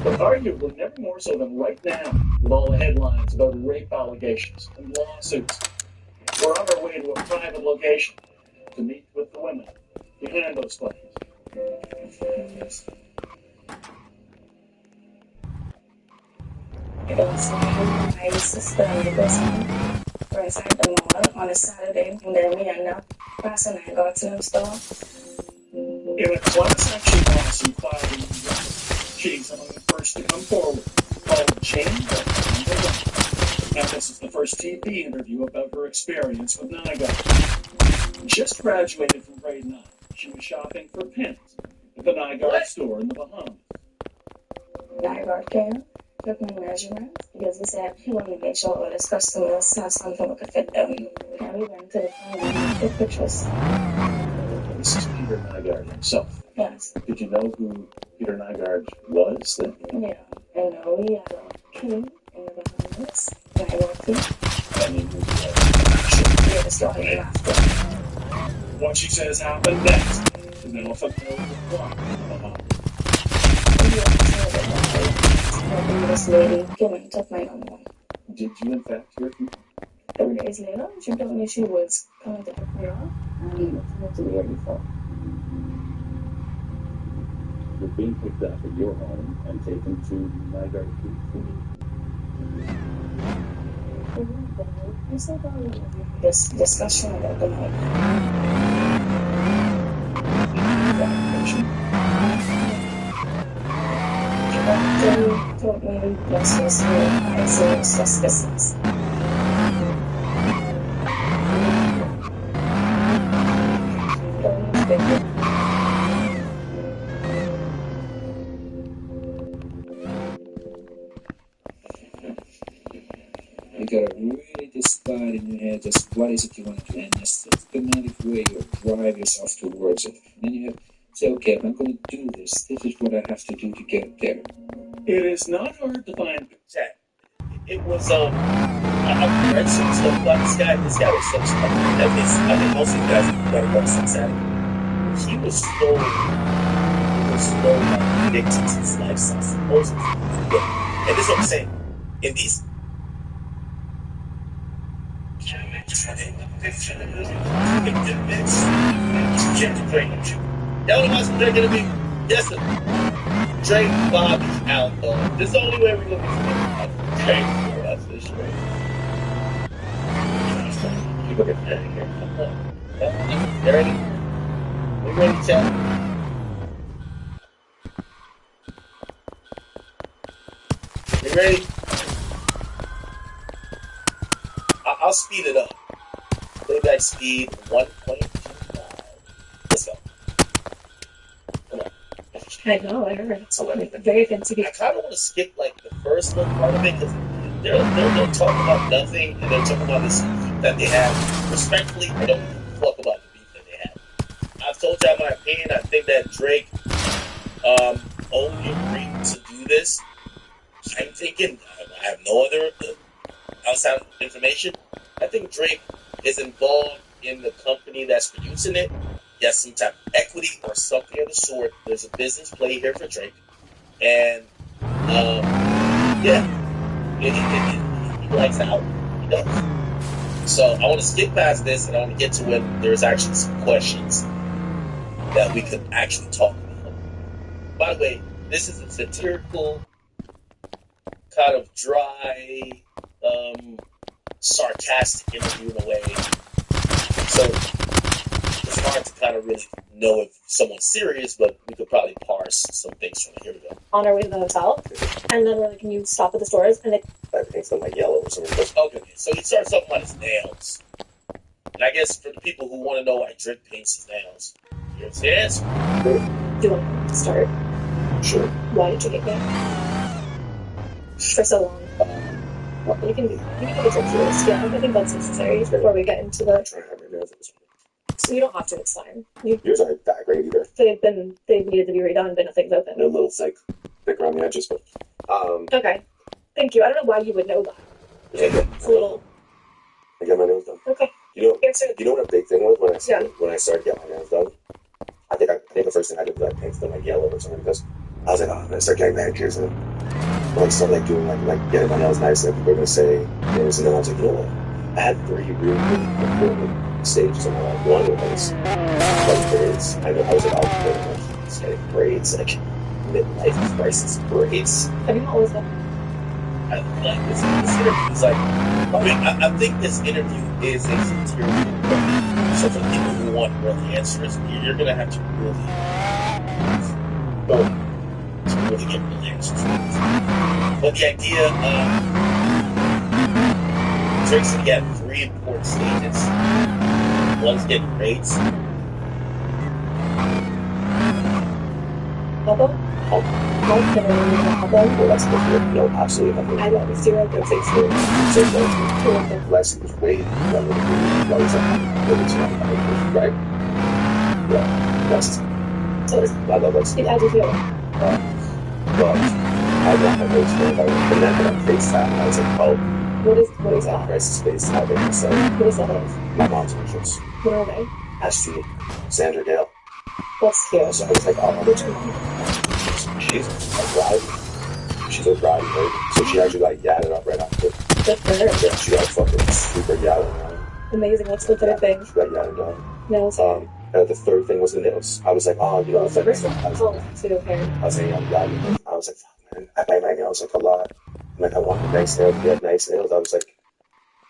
but arguably never more so than right now, with all the headlines about rape allegations and lawsuits. We're on our way to a private location to meet with the women behind those claims. It was my sister and the person right at the mall on a Saturday, and then me and that person I got to the store. In a class action lawsuit filed in New York, she's among the first to come forward, called Jane Doe. Now, this is the first TV interview about her experience with Nygaard. Just graduated from grade 9. She was shopping for pins at the Nygaard store in the Bahamas. Nygaard came, took my measurements, because he said he wanted to make sure all his customers have something that could fit them. And we went to the phone and took pictures. This is Peter Nygaard himself. Yes. Did you know who Peter Nygaard was then? Yeah, I know he had a king in the Bahamas. Nygaard king. And he was Yeah, the story after. What she says happened next is now familiar with what? This lady came and took my number. Did you in fact hear from her? 3 days later, she told me she was coming to pick me up and not to be here before. You're being picked up at your home and taken to Nygaard Creek. We still got this discussion about the night. They told me let's just I say it's just business. You gotta really decide in your head just what is it you want to do, and that's the systematic way you drive yourself towards it. And then you have to say, okay, if I'm going to do this, this is what I have to do to get there. It is not hard to find. It was I've read some stuff about this guy. This guy was such I think most of you guys got about sex addict. He was slowly addicted to his lifestyle. Supposedly, And this is what I'm saying. In these y'all know what's they're gonna be? Yes, sir. Drake, Bobby, out though. This is the only way we're gonna be Drake for us this year. You look at that here. You ready? We ready, chat? You ready? I'll speed it up. Playback speed 1.25. Let's go. Come on. I know, I heard. It's very fancy. I kind of want to skip like the first little part of it because they're talking about nothing and they're talking about this beef that they have. Respectfully, I don't give a fuck about the beef that they have. I've told y'all my opinion. I think that Drake only agreed to do this. I'm thinking, I have no other outside information. I think Drake is involved in the company that's producing it. He has some type of equity or something of the sort. There's a business play here for Drake. And, he likes out. He does. So I want to skip past this and I want to get to when there's actually some questions that we could actually talk about. By the way, this is a satirical, kind of dry, sarcastic interview in a way. So it's hard to kind of really know if someone's serious, but we could probably parse some things from it. Here we go. On our way to the hotel, and then we're like, can you stop at the stores? And I think something like yellow or something. Okay, so he starts talking about his nails. And I guess for the people who want to know why Drake paints his nails, here's the answer. Do you want to start? Sure. Why did you get me? For so long. Well, you can get a first. Yeah, I think that's necessary before we get into the. So you don't have to. It's fine. Yours aren't that great either. They've needed to be redone, but nothing's open. They're a little thick around the edges, but Okay. Thank you. I don't know why you would know that. It's a little. I get my nails done. Okay. You know what a big thing was when I started getting my nails done? I think the first thing I did was I painted them like yellow or something because I was like, oh, I'm gonna start getting manicures and start like doing like getting my nails nice and people are gonna say nails, and then I was like, you know what? I had 3 really important stages in my life. One was braids. I was like, oh, it's getting braids, like midlife crisis braids. Have you always done? I like this interview is like, I think this interview is a satirical. So for people who want real answers, you're gonna have to really get real answers. But the idea of Drake said he had 3 important stages. One's getting braids. Bubble? Well, that's good. No, absolutely nothing. I love zero good things. Less was way better than right? Yeah, that's. I love that. How do you feel? But I got my notes for it. And then I FaceTime and I was like, oh. What is that? Crisis FaceTime. So, what is that? My mom's initials. What are they? ST. Sandra Dale. That's cute. So I was like, oh. Which one? She's a bride. She's a bride, right? So she actually like yadded up right after. Good for her. Yeah, she got fucking super yadded on. Amazing. What's the third thing? She got yadded on. Nails. The third thing was the nails. I was like, oh, you know, I was like, I was like, I was like, fuck, man, I bite my nails like a lot. I'm like, I want nice nails. He had nice nails. I was like,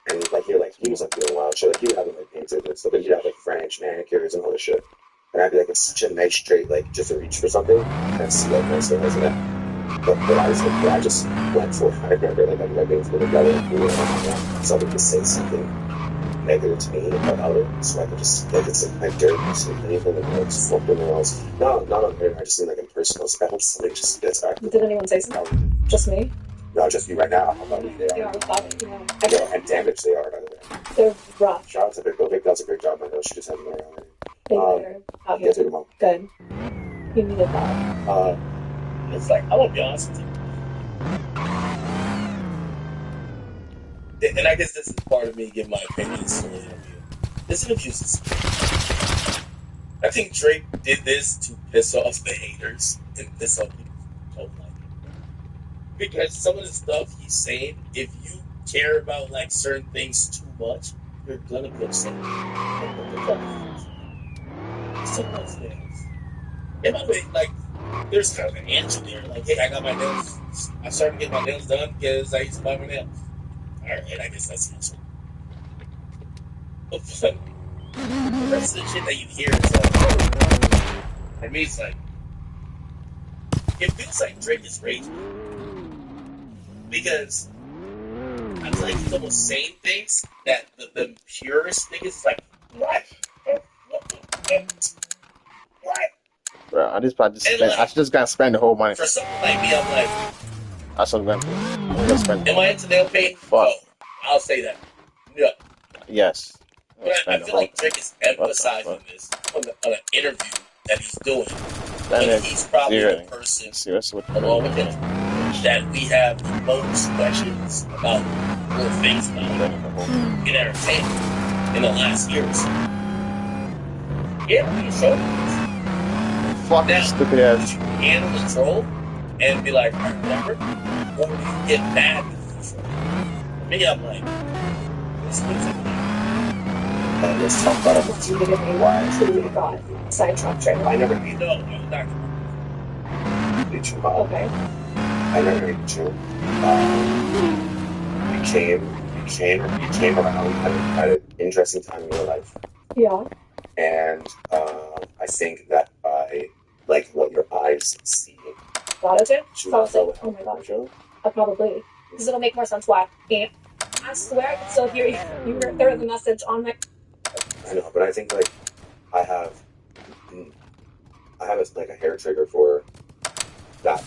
and like he was like doing wild shit. Like he would have like painted and stuff, and he'd have like French manicures and all this shit. And I'd be like, it's such a nice trait, like just to reach for something and see like nice nails in it. But I just went for it. I remember like I'm being for the yellow and blue, and someone just say something negative to me about it, so I could just like it's like my dirt or something, anything that like fuck the nails. No, not on here. I just mean like in person. I was like, I hope somebody just gets back. Did anyone say something? Just me? No, just you right now. How about me? They are. Yeah, and damaged they are, by the way. They're rough. Shout out to Vic. Vic does a great job. I know she just had them around. Get through them all. Good. You needed that. It's like, I want to be honest with you. And I guess this is part of me giving my opinions on the interview. This interview is. I think Drake did this to piss off the haters and piss off people who don't like him. Because some of the stuff he's saying, if you care about like certain things too much, you're gonna be upset. Like, what the fuck? Simple as that. And by the way, like, there's kind of an answer there. Like, hey, I got my nails. I started getting my nails done because I used to buy my nails. All right, I guess that's the answer. But the rest of the shit that you hear is like, for me, it's like, it feels like Drake is raging. Because I feel like he's almost saying things that the purest niggas is like, what? What? Bro, I just gotta spend the whole money. For someone like me, I'm like, That's what I'm gonna spend. am I into nail paint? Fuck. No, I'll say that. Yeah. Yes. But I feel like Drake is emphasizing this on an interview that he's doing. When he's probably the person, along with him, that we have the most questions about more things about in entertainment in the last years. Yeah, we showed this. Fuck now, stupid ass. Would you handle the troll and be like, whatever? Or would you get mad with the troll? For me, I'm like, this looks like Let's talk about what you did in Haywire until we got sidetracked right I never you know, I'm not did you. Okay. I never did you. You came around at an interesting time in your life. Yeah. And I think that I like what your eyes see. Got it, Jim? Should So I I was like, follow oh my god. Joe? Probably. Because it'll make more sense why. And I swear I can still hear you. You heard the message on my. I know, but I think like I have like a hair trigger for that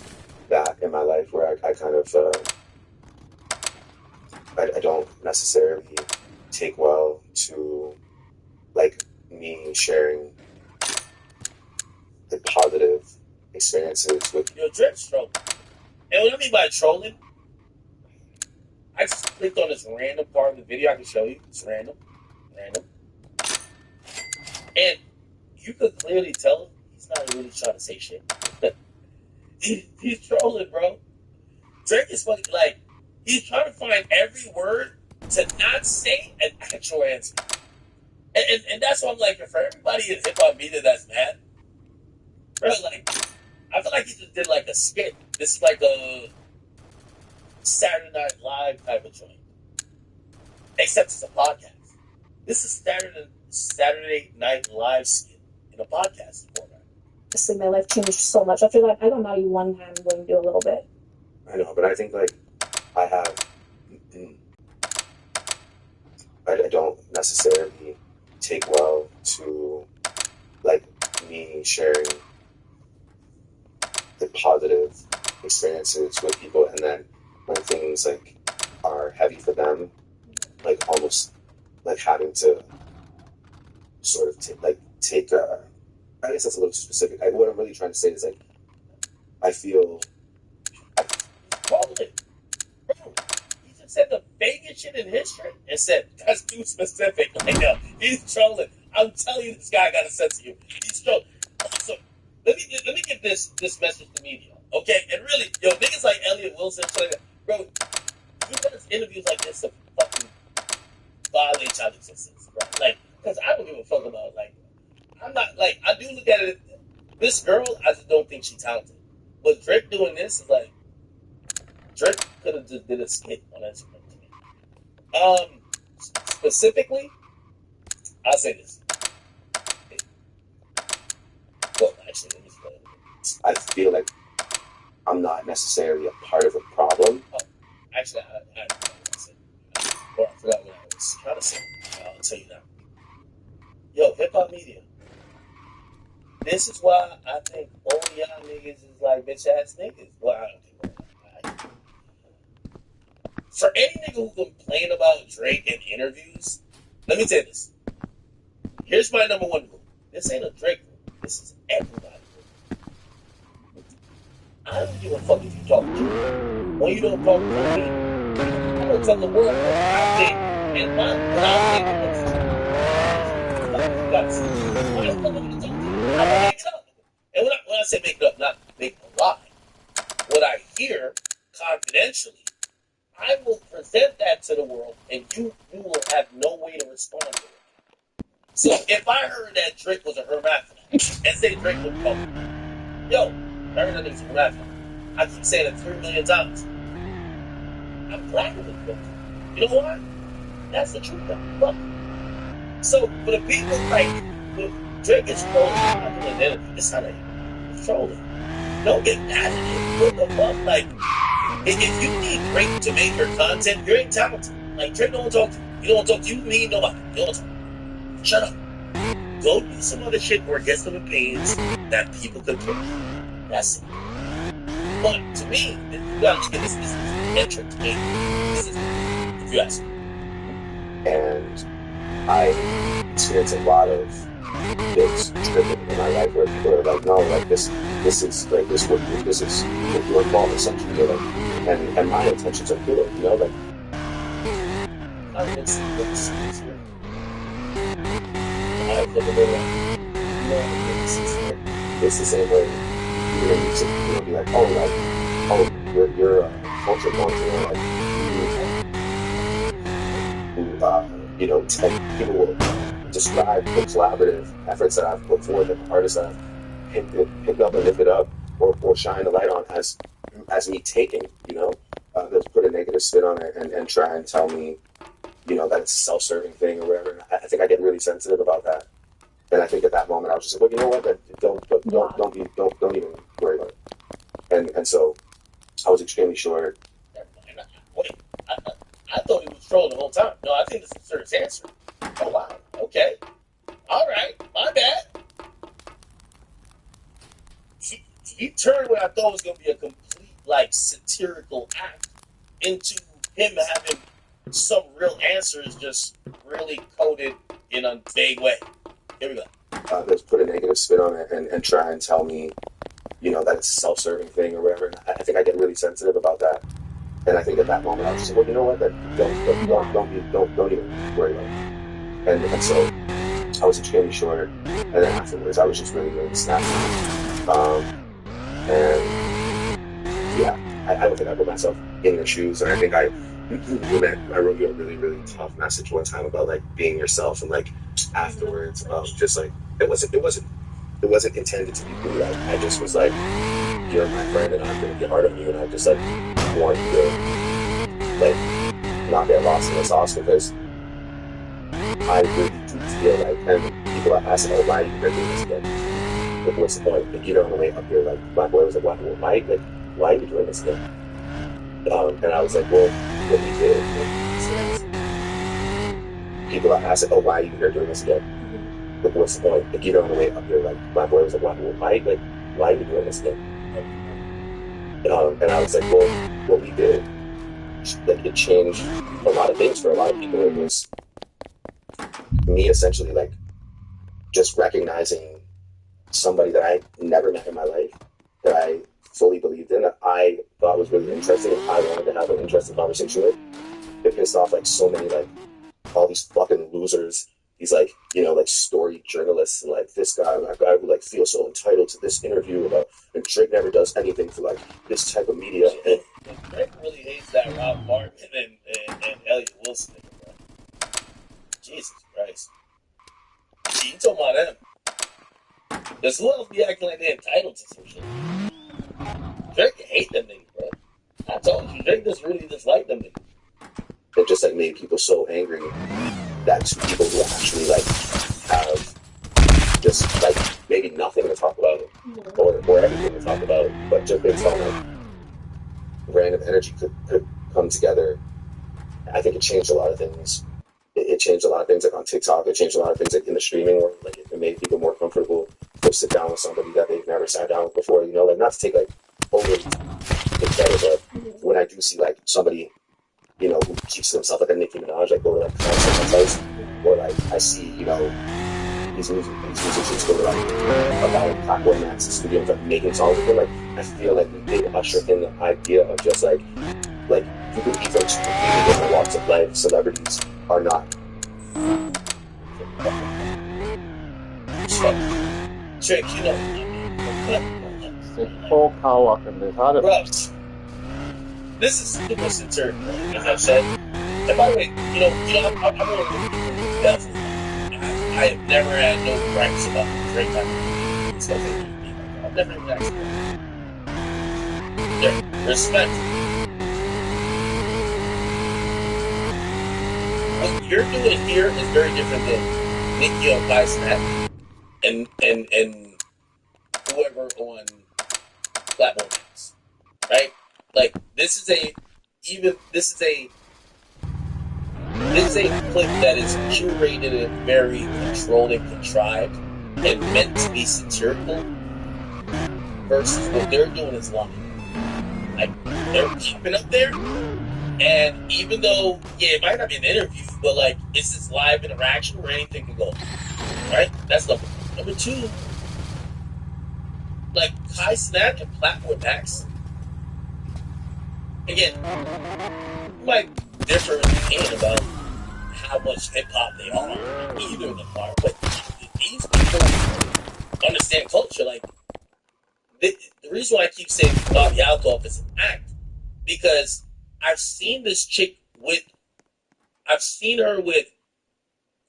in my life where I kind of I don't necessarily take well to like me sharing the positive experiences with your drip stroke. And what I mean by trolling, I just clicked on this random part of the video. I can show you. It's random. And you could clearly tell he's not really trying to say shit. He's trolling, bro. Drake is fucking like, he's trying to find every word to not say an actual answer. And that's why I'm like, for everybody in hip hop media that's mad, bro, like, I feel like he just did like a skit. This is like a Saturday Night Live type of joint. Except it's a podcast. This is Saturday Night Live skit in a podcast format. Honestly, my life changed so much. I feel like I got mad at you one time when you do a little bit. I know, but I think like I don't necessarily take well to like me sharing the positive experiences with people, and then when things like are heavy for them, like almost like having to sort of take I guess that's a little too specific. What I'm really trying to say is like I feel Trolling. Bro, he just said the biggest shit in history and said, that's too specific. Like, no, he's trolling. I'm telling you, this guy got a sense of you. He's trolling. So, let me give this message to media, okay? And really, yo, niggas like Elliot Wilson, bro, he does interviews like this to fucking violate child existence, bro. Like, because I don't give a fuck about, like, I'm not, like, I do look at it, this girl, I just don't think she's talented. But Drake doing this is like, Drake could have just did a skit on Instagram to me. Specifically, I'll say this. Well, actually, let me explain. I feel like I'm not necessarily a part of a problem. Oh, actually, I forgot what I was trying to say. I'll tell you now. Yo, hip hop media. This is why I think all y'all niggas is like bitch ass niggas. Well, I don't think. For any nigga who complain about Drake in interviews, let me tell you this. Here's my number one rule. This ain't a Drake rule. This is everybody rule. I don't give a fuck if you talk to me. When you don't talk to me, I don't tell the world what I think and what I think. You got to see. Why the fuck am I going to talk to you? I'm going to make it up. And when I say make it up, not make a lie. What I hear confidentially, I will present that to the world, and you will have no way to respond to it. So if I heard that Drake was a hermaphrodite, and say Drake would come, yo, I heard that nigga's a hermaphrodite. I keep saying it 3 million times. I'm glad with it. You know why? That's the truth. Look. So for the people like Drake is trolling, I'm not doing anything. It's not a trolling. Don't get mad at it. What the fuck? Like, if you need Drake to make your content, you ain't talented. Like Drake don't talk to you. You don't talk to you, me, nobody. You don't talk. Shut up. Go do some other shit or get some opinions that people could put. That's it. But to me, you gotta look at this as entertainment. This is, if you ask me. And I experience a lot of this driven in my life where people are like, no, like this is what you're involved in something, you know, like, and my intentions are pure, you know, like. It's the same way you know, be like, you're a culture vulture, you know, and people will describe the collaborative efforts that I've put forth and the artists that I've picked up and lifted up or shine a light on as me taking, you know, they'll put a negative spin on it and try and tell me, you know, that it's a self-serving thing or whatever. I think I get really sensitive about that. And I think at that moment I was just like, well, you know what? Don't even worry about it. And so I was extremely sure. Wait, I thought he was trolling the whole time. No, I think this is a serious answer. Oh wow. Okay. All right. My bad. He turned what I thought was gonna be a complete like satirical act into him having some real answers, just really coded in a vague way. Here we go. Let's put a negative spin on it and try and tell me, you know, that it's a self-serving thing or whatever. And I think I get really sensitive about that. And I think at that moment I was just like, well, you know what? Don't even worry about it. And so I was extremely sure. And then afterwards, I was just really, really snappy. And yeah, I don't think I put myself in your shoes. And I think I wrote you a really, really tough message one time about like being yourself, and like afterwards, just like it wasn't intended to be rude. I just was like, you're my friend, and I'm gonna get hard on you, and I just like want you to like not get lost in the sauce, because I really do feel like, and people are asking, oh, why are you doing this again? Like, what's the point? Like, you know, on the way up here, like my boy was like, why are you doing this again? And I was like, well, what we did. People are asking, oh, why are you here doing this again? Like, what's the point? Like, you know, on the way up here, like my boy was like, why are you doing this again? And I was like, well, what we did, like, it changed a lot of things for a lot of people. It was me essentially like just recognizing somebody that I never met in my life, that I fully believed in, that I thought was really interesting, and I wanted to have an interesting conversation with. It pissed off like so many, like all these fucking losers, these like, you know, like story journalists, and like this guy and that guy who like feel so entitled to this interview about, and Drake never does anything for like this type of media. And Drake really hates that Rob Martin and Elliot Wilson. Jesus Christ. You talking about them. There's who else be acting like they're entitled to some shit. Drake hate them niggas, bro. I told you, Drake just really dislike them niggas. It just like made people so angry that two people who actually like have just like maybe nothing to talk about or everything to talk about, but just based on like random energy could come together. I think it changed a lot of things. It changed a lot of things like on TikTok. It changed a lot of things like in the streaming world. Like it made people more comfortable to sit down with somebody that they've never sat down with before. You know, like not to take like over the credit, but when I do see like somebody, you know, who keeps himself like a Nicki Minaj, like go to like concerts, or like I see, you know, these musicians go to like about Platform Max studio like making songs with them. Like I feel like they usher in the idea of just like people from completely different walks of life, celebrities are not. Trick, you know. 食波靠啊，人哋睇得。this is super satirical, as I've said. And by the way, I'm one of those people I have never had no gripes about Drake. I've never even asked them. Respect. What you're doing here is very different than Nicki on Kai Snap and whoever on Platform X, right? Like this is a clip that is curated and very controlled and contrived and meant to be satirical versus what they're doing is live. Like they're popping up there, and even though it might not be an interview, but like it's this live interaction where anything can go. Right? That's number one. Number two, like Kai Cenat and Platform X. Again, you might differ in opinion about how much hip hop they are. Either of them are, but these people understand culture. Like the reason why I keep saying Bobby Alcoff is an act, because I've seen this chick I've seen her with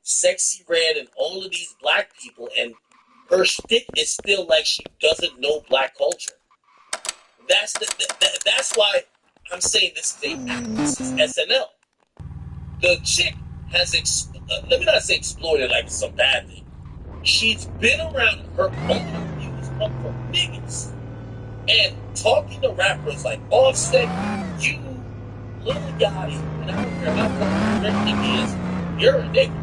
Sexy Red and all of these black people, and her shtick is still like she doesn't know black culture. That's why I'm saying this is an act. This is SNL. The chick has let me not say exploited like it's some bad thing. She's been around, her own views come from niggas. And talking to rappers like Offset, you, Lil Yachty, and I don't care how correctly is, you're a nigga.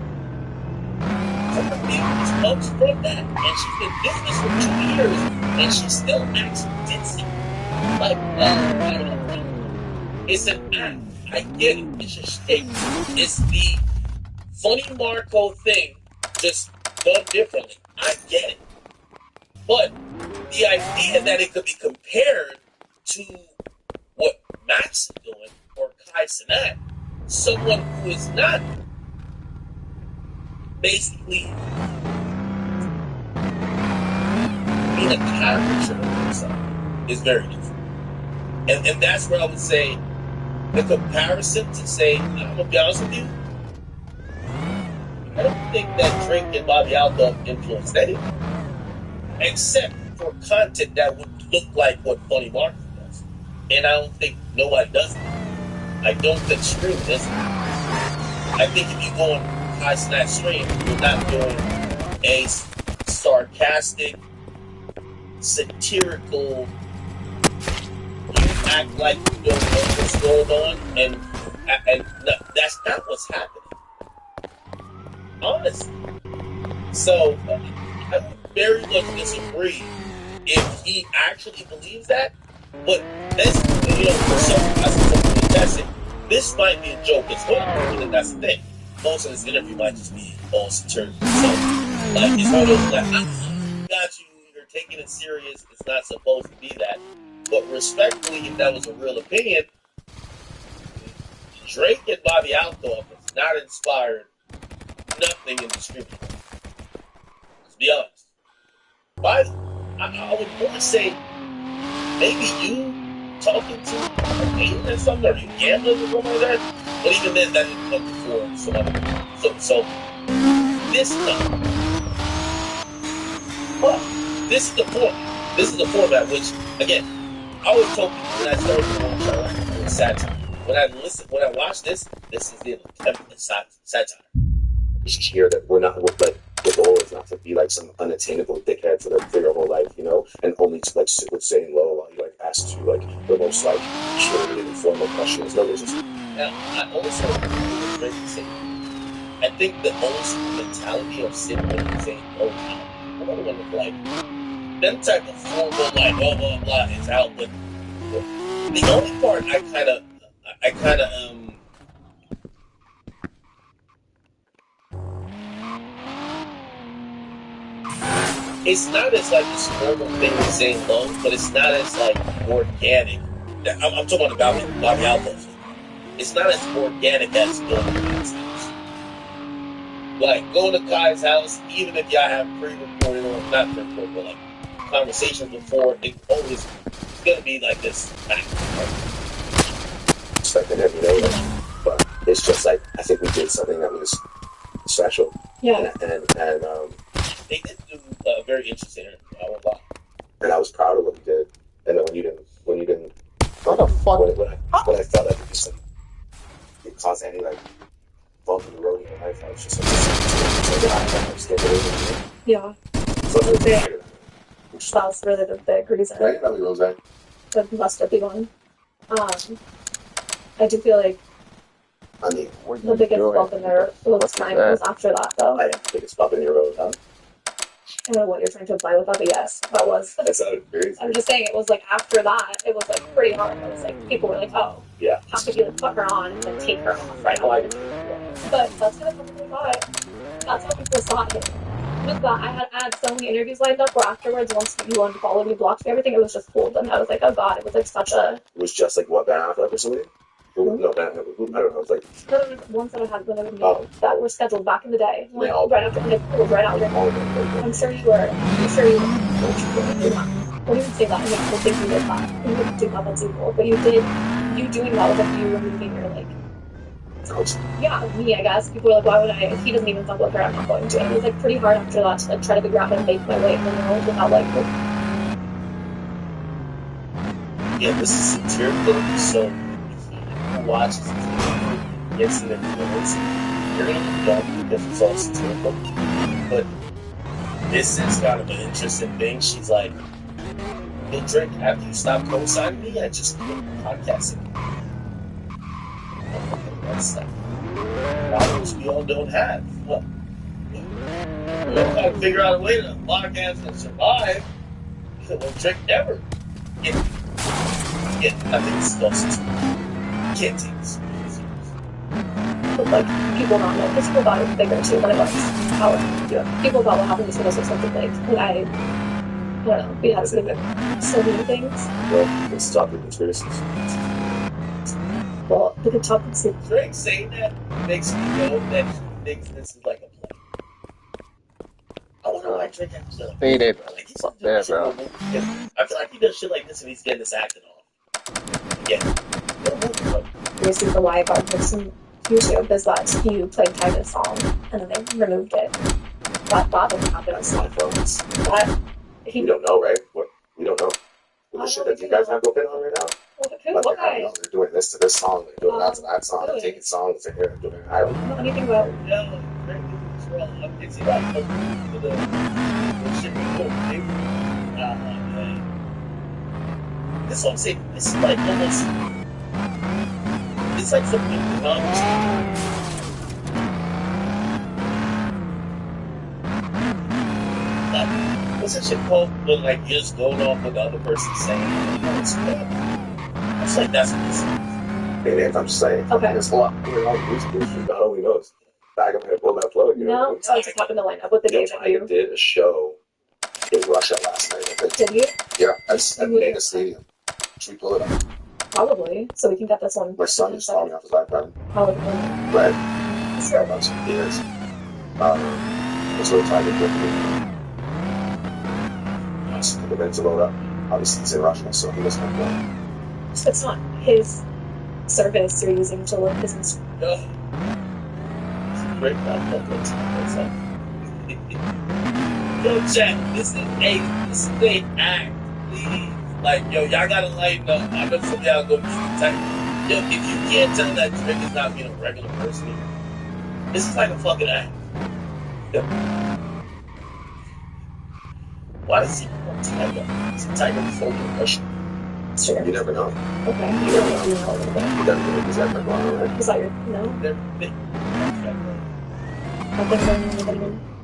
Her views comes from that. And she's been doing this for 2 years, and she still acts ditzy. Like, I don't know. It's an act. I get it. It's a shtick. It's the funny Marco thing, just done differently. I get it. But the idea that it could be compared to what Max is doing or Kai Cenat, someone who is not basically being a caricature of himself, is very different. And that's where I would say the comparison to say, I'm going to be honest with you, I don't think that Drake and Bobby Alcoff influenced anyone, except for content that would look like what Funny Marco does. And I don't think nobody does it. I don't think Stream does it. I think if you go on Kai Cenat Stream, you're not doing a sarcastic, satirical, you act like you don't know what's going on, and no, that's not what's happening. Honestly. So, I would very much disagree if he actually believes that, but this, for some testing, this might be a joke as well, and that's the thing. Most of this interview might just be all satirical. So, like, it's one of those, like, I got you, you're taking it serious, it's not supposed to be that. But respectfully, if that was a real opinion, Drake and Bobby Alcoff has not inspired nothing in the street. Let's be honest. But I would more say maybe you talking to a patient or something, or you gambling or something like that. But even then, that didn't come before some other people. So this time. But this is the format. This is the format which, again, I always told people when I started to watch satire. When I watch this is the attempt at satire. You should hear that we're like, the goal is not to be like some unattainable dickhead for your whole life, and only to like sit with saying low while you like ask you like the most like curious and formal questions. No, there's just. Now, I also I think the old mentality of sitting and saying, "Oh, I don't want to like them type of formal like blah blah blah is out." But the only part I kind of it's not as like this formal thing as saying low, but it's not as like organic. I'm talking about Bobby Alcoff. It's not as organic as going to Kai's house. Like going to Kai's house, even if y'all have pre-recorded or not pre-recorded, but like conversations before, it's gonna be like this back. expecting him, you know. Like, but it's just like I think we did something that was special. Yeah. And They did do a very interesting interview. I won't lie. and I was proud of what he did. And then when you didn't, What the fuck? when I felt like it just like it caused any like bump in the road in my life, I was just like, Yeah. So That was really the big reason. right? Probably Rose. The must have been one. I do feel like I mean, the biggest bump in their was after that, though. I am the biggest bump in your road, huh? I don't know what you're trying to imply with that, but yes, that was. That sounded very. I'm just saying it was like after that, it was like pretty hard. It was like people were like, oh, Yeah. how could you like put her on and then take her off right Oh, I away? did. But that's kind of how people saw it. That's how people saw it. With that, I had so many interviews lined up where afterwards, once you wanted to follow me, blocked me, everything, it was just pulled. And I was like, oh god, it was like such a. It was just like what Ben Affleck or somebody. No, Ben Affleck. I don't know. It was like Ones that I had when I was that were scheduled back in the day. Like, all- right after they pulled right out. all of them. I'm sure you were. I'm sure you were. Don't even say that. I mean, people think you did that. You wouldn't do that, that's evil. But you did. You doing that was like you removing your like. Yeah, me, I guess. People were like, why would I? If he doesn't even fuck with her, I'm not going to. And it was like pretty hard after that to like try to figure out how to make my way in the world without like. Yeah, this is satirical, so if you watch it, gets in the influence, you're gonna look dumb because it's all satirical. But this is kind of an interesting thing. She's like, "Hey Drake, after you stop co-signing me, I just quit podcasting." That's like problems we all don't have. Well, we don't gotta figure out a way to podcast and survive. Well, Drake never. Yeah, I think it's also can't take this. But like people not know, because people thought it was bigger too than it was. Yeah. People thought what happened to us was something big. And I don't know, we had so many things. Well, let's talk about conspiracies. Well, the good talk is Drake saying that makes me know that he thinks this is like a play. I wonder why Drake has to Faded. like, he's Fuck doing that, shit bro. like this. I feel like he does shit like this and he's getting this acting off. Yeah. we see the why God from YouTube is that he played Tiger's song and then they removed it. That didn't happen. That's my phones. That We don't know, right? What we don't know. With the shit that you guys have going on right now. Like, What I don't know. They're doing this to this song, they're doing that to that song, they're really? taking songs and here, doing I don't know. anything about Yeah, Drake is wrong. It's about the shit before. This one saying this is like almost. It's like something what's that shit called? When like you're just going off what the other person's saying. It's like that's what this is. And I'm just saying, Okay. there's a lot going on in music industry, God only knows. Back up here, pull that flow, you know. no, I just happened to line up with the David Tiger did a show in Russia last night, I think. Did you? Yeah, at Mega Stadium. Should we pull it up? Probably. So we can get this one. My son just saw me off his iPad. Probably. Right. Sure. About some years. That's what Tiger did. The events about that. Obviously, he's in Russia, so he doesn't have that. It's not his service you're using to look business. No. It's a great podcast. Yo, chat, this is a act, please. Like, yo, y'all gotta lighten up. I know some of y'all gonna be tight. Yo, if you can't tell that Drake is not being a regular person, this is like a fucking act. Yo. Why is he on Tiger? Is he Tiger before the Russian? Sure. You never know. Okay. You never know. You never know. Is that my brother, right? Is that your no?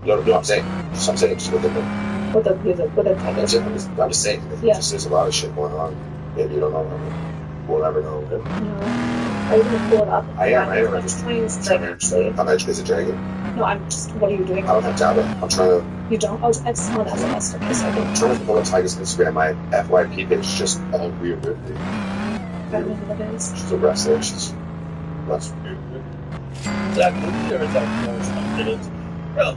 No, I'm saying, just with it. With the music, with the Tiger. I'm just saying, Yeah. there's a lot of shit going on. Maybe you don't know. We'll never know. No. Are you gonna pull it up? I am. I'm just trying to strike actually. I'm actually a dragon. No, I'm just. What are you doing? I don't have tablet. I'm trying to. You don't? Oh, I just want SMS to me so I can. I'm trying to pull up Tiger's Instagram. My FYP page is just all weird. I don't know what it is. She's a wrestler. She's that's weird. Bro,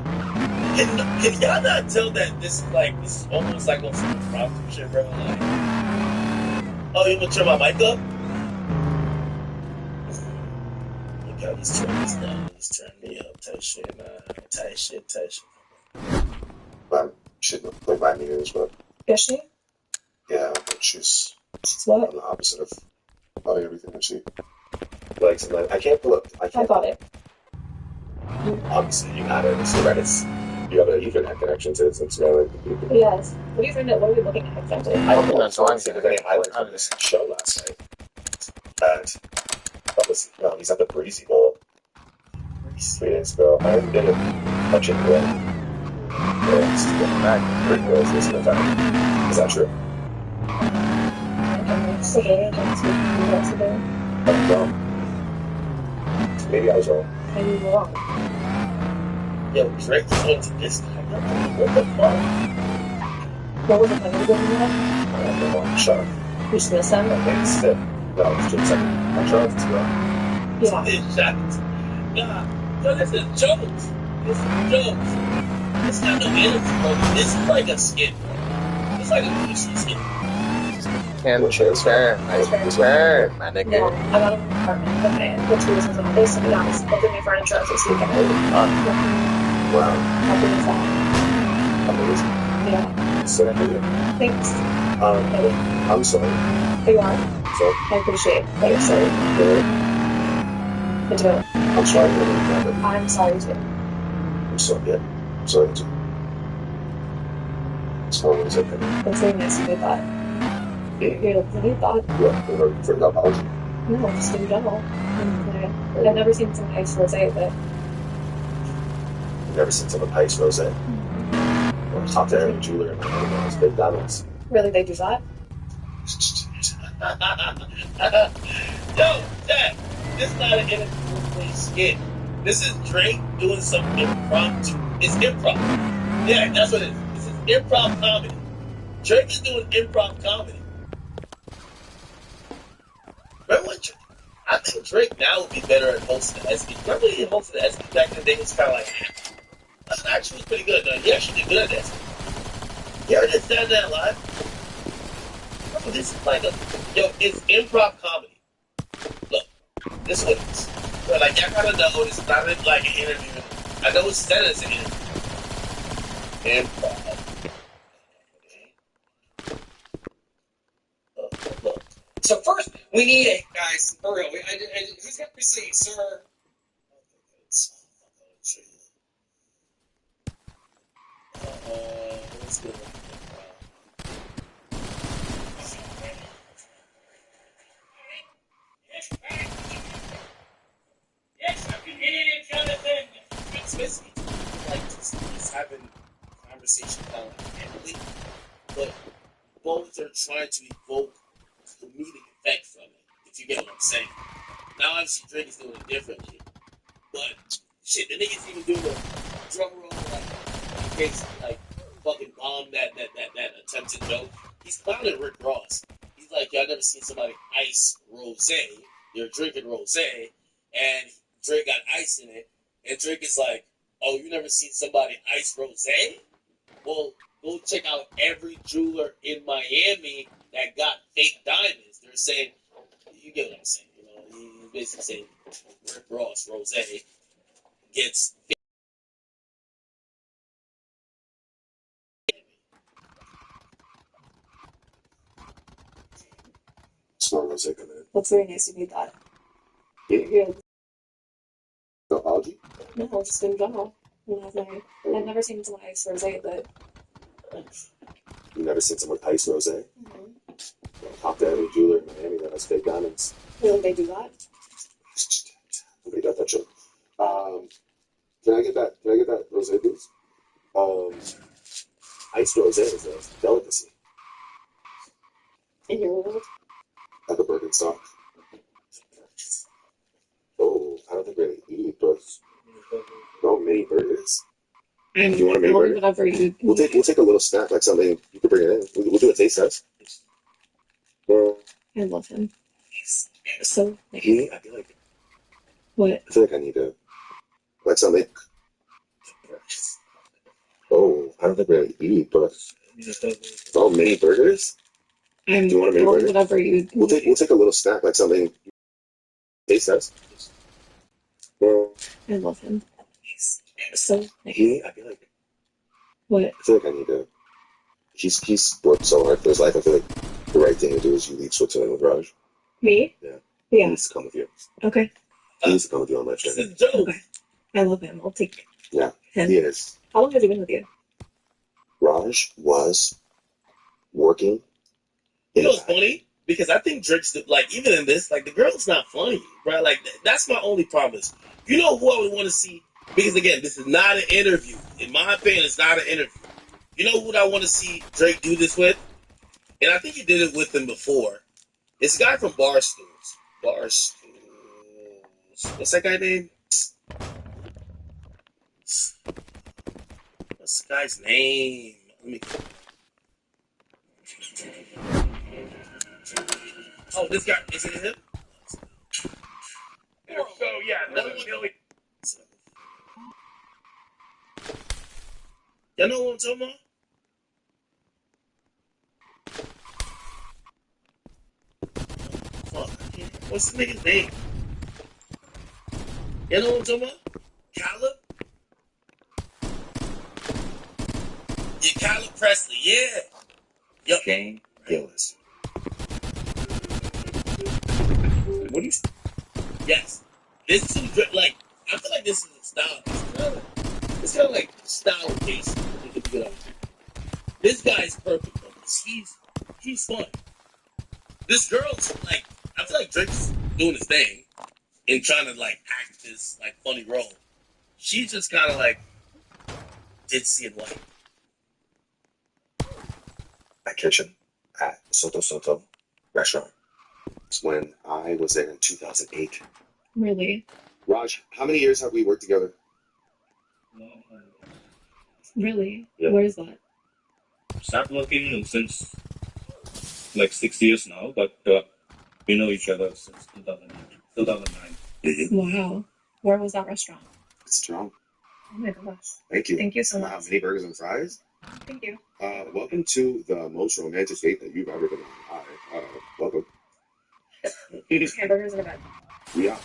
can y'all not tell that this is almost like on some impromptu shit, bro? Like, oh, you gonna turn my mic up? Yo, this turn is down. Just turn me up. Tight shit, man. Tight shit. But she looked like my news, but Is she? yeah, but she's what? on the opposite of probably everything that she likes. And like, I can't pull up. I got it. Obviously, you got it. It's Reddit's. You have an Ethernet connection to this Instagram. Yes. What are we looking at exactly? I don't know. So I'm seeing any highlights on this show last night. And that was, he's at the Breezy Bowl 3 days ago. I haven't been much into it. Yeah, it's getting back. Pretty close this time. Is that true? I don't know. Maybe I was wrong. Maybe you're wrong. Yo, Drake's going to this guy. What the fuck? What was it like? What was it like? I don't know. I'm shocked. You're just gonna send it? It's still. No, it's just like I'm shocked as well. Yeah. It's shocked. Nah. Yo, this is jokes. This is jokes. It's not no interview, bro. This is like a skit, bro. It's like a PC skit. Can't turn, my nigga. No, I got an apartment. Okay, the two reasons on this, to be honest. I'll bring my furniture this weekend. Wow. How big is that? Amazing. Yeah. So, Thanks. I'm sorry. You are. So, I appreciate that you're sorry. I do. I'm sorry. I'm sorry too. I'm sorry. Yeah. I'm sorry too. It's always okay. That's very nice of you, but you thought. What? For the apology? No, just in general. I've never seen someone ice rosé, but I've never seen someone ice rosé. Or talk to every jeweler in Miami on big diamonds. really they do that? Yo, Jack, this is not an interview skit. This is Drake doing some impromptu. It's improv. Yeah, that's what it is. This is improv comedy. Drake is doing improv comedy. Remember when I think Drake now would be better at hosting the SB. Remember he hosted the SB back in the day? It was kind of like, that actually was pretty good. No, he actually did good at that. You ever did Saturday Night Live? Bro, this is like it's improv comedy. Look, this is what it is. But like, I kind of know this is not like an interview. I know it's said as an interview. Improv. Look. So first, we need a guys for real. Who's got receipt, sir? Let's go. Yes, I can hear you, Jonathan. It's basically like just having a conversation kind of like Emily, but both are trying to evoke comedic effect from it, if you get what I'm saying. Now obviously Drake is doing it differently. But shit, the nigga's even doing a drum roll like basically like fucking bomb that attempted joke. He's clowning Rick Ross. He's like, y'all never seen somebody ice rosé. You're drinking rosé, and Drake got ice in it, and Drake is like, oh, you never seen somebody ice rosé? Well, go check out every jeweler in Miami that got fake diamonds. They're saying, you get what I'm saying, you know, he's basically saying Rick Ross rosé gets Small rosé coming in. That's very nice of you, that. Yeah. No apology? No, just in general. I've never seen someone ice rosé, but You've never seen someone ice rosé? Talk to every jeweler in Miami that has fake diamonds. really they do that? Nobody got that shit. Can I get that rosé, please? Ice rosé is a delicacy. In your world? Like a Birkenstock. Oh, I don't think we're gonna eat, but no mini burgers. Do you want a mini burger? Whatever you. We'll take a little snack, like something you could bring it in. We'll do a taste test. I love him. He's so nice. I feel like What? I feel like I need to like something. Oh, I don't think we're gonna eat, but it's all mini burgers. Do you want a mini burger? Whatever you. We'll take a little snack, like something. Taste test. Well, I love him. He's so nice. I feel like What? I feel like I need to. He's worked so hard for his life. I feel like the right thing to do is you leave Switzerland with Raj. Me? Yeah. Yeah. He needs to come with you. Okay. He needs to come with you on my trip. Okay. I love him. I'll take Yeah, him. he is. How long has he been with you? Raj was working. You know what's funny? Because I think Drake's like, even in this, like the girl's not funny, right? Like that's my only promise. You know who I would want to see? Because again, this is not an interview. In my opinion, it's not an interview. You know who I want to see Drake do this with? And I think he did it with him before. It's a guy from Barstools. Barstools. What's that guy's name? What's the guy's name? Let me. Oh, this guy, is it him? So yeah, Billy. Y'all know what I'm talking about? Fuck, what's the nigga's name? You know what I'm talking about? Caleb? Yeah, Caleb Presley, yeah. Yup. Shane Gillis. What do you? Yes. This is like, I feel like this is a style. It's kind of like style case. This guy's perfect though, 'cause he's fun. This girl's like, I feel like Drake's doing his thing and trying to like act this like funny role. She's just kind of like ditzy and white. My kitchen at Soto Soto restaurant. It's when I was there in 2008. Really? Raj, how many years have we worked together? Really? Yeah. Where is that? Start working since like 6 years now, but we know each other since 2009. Wow. Where was that restaurant? It's strong. Oh my gosh. Thank you. Thank you so much. Mini burgers and fries. Thank you. Welcome to the most romantic date that you've ever been on. Hi. Welcome. Hamburgers in a bed. Yeah.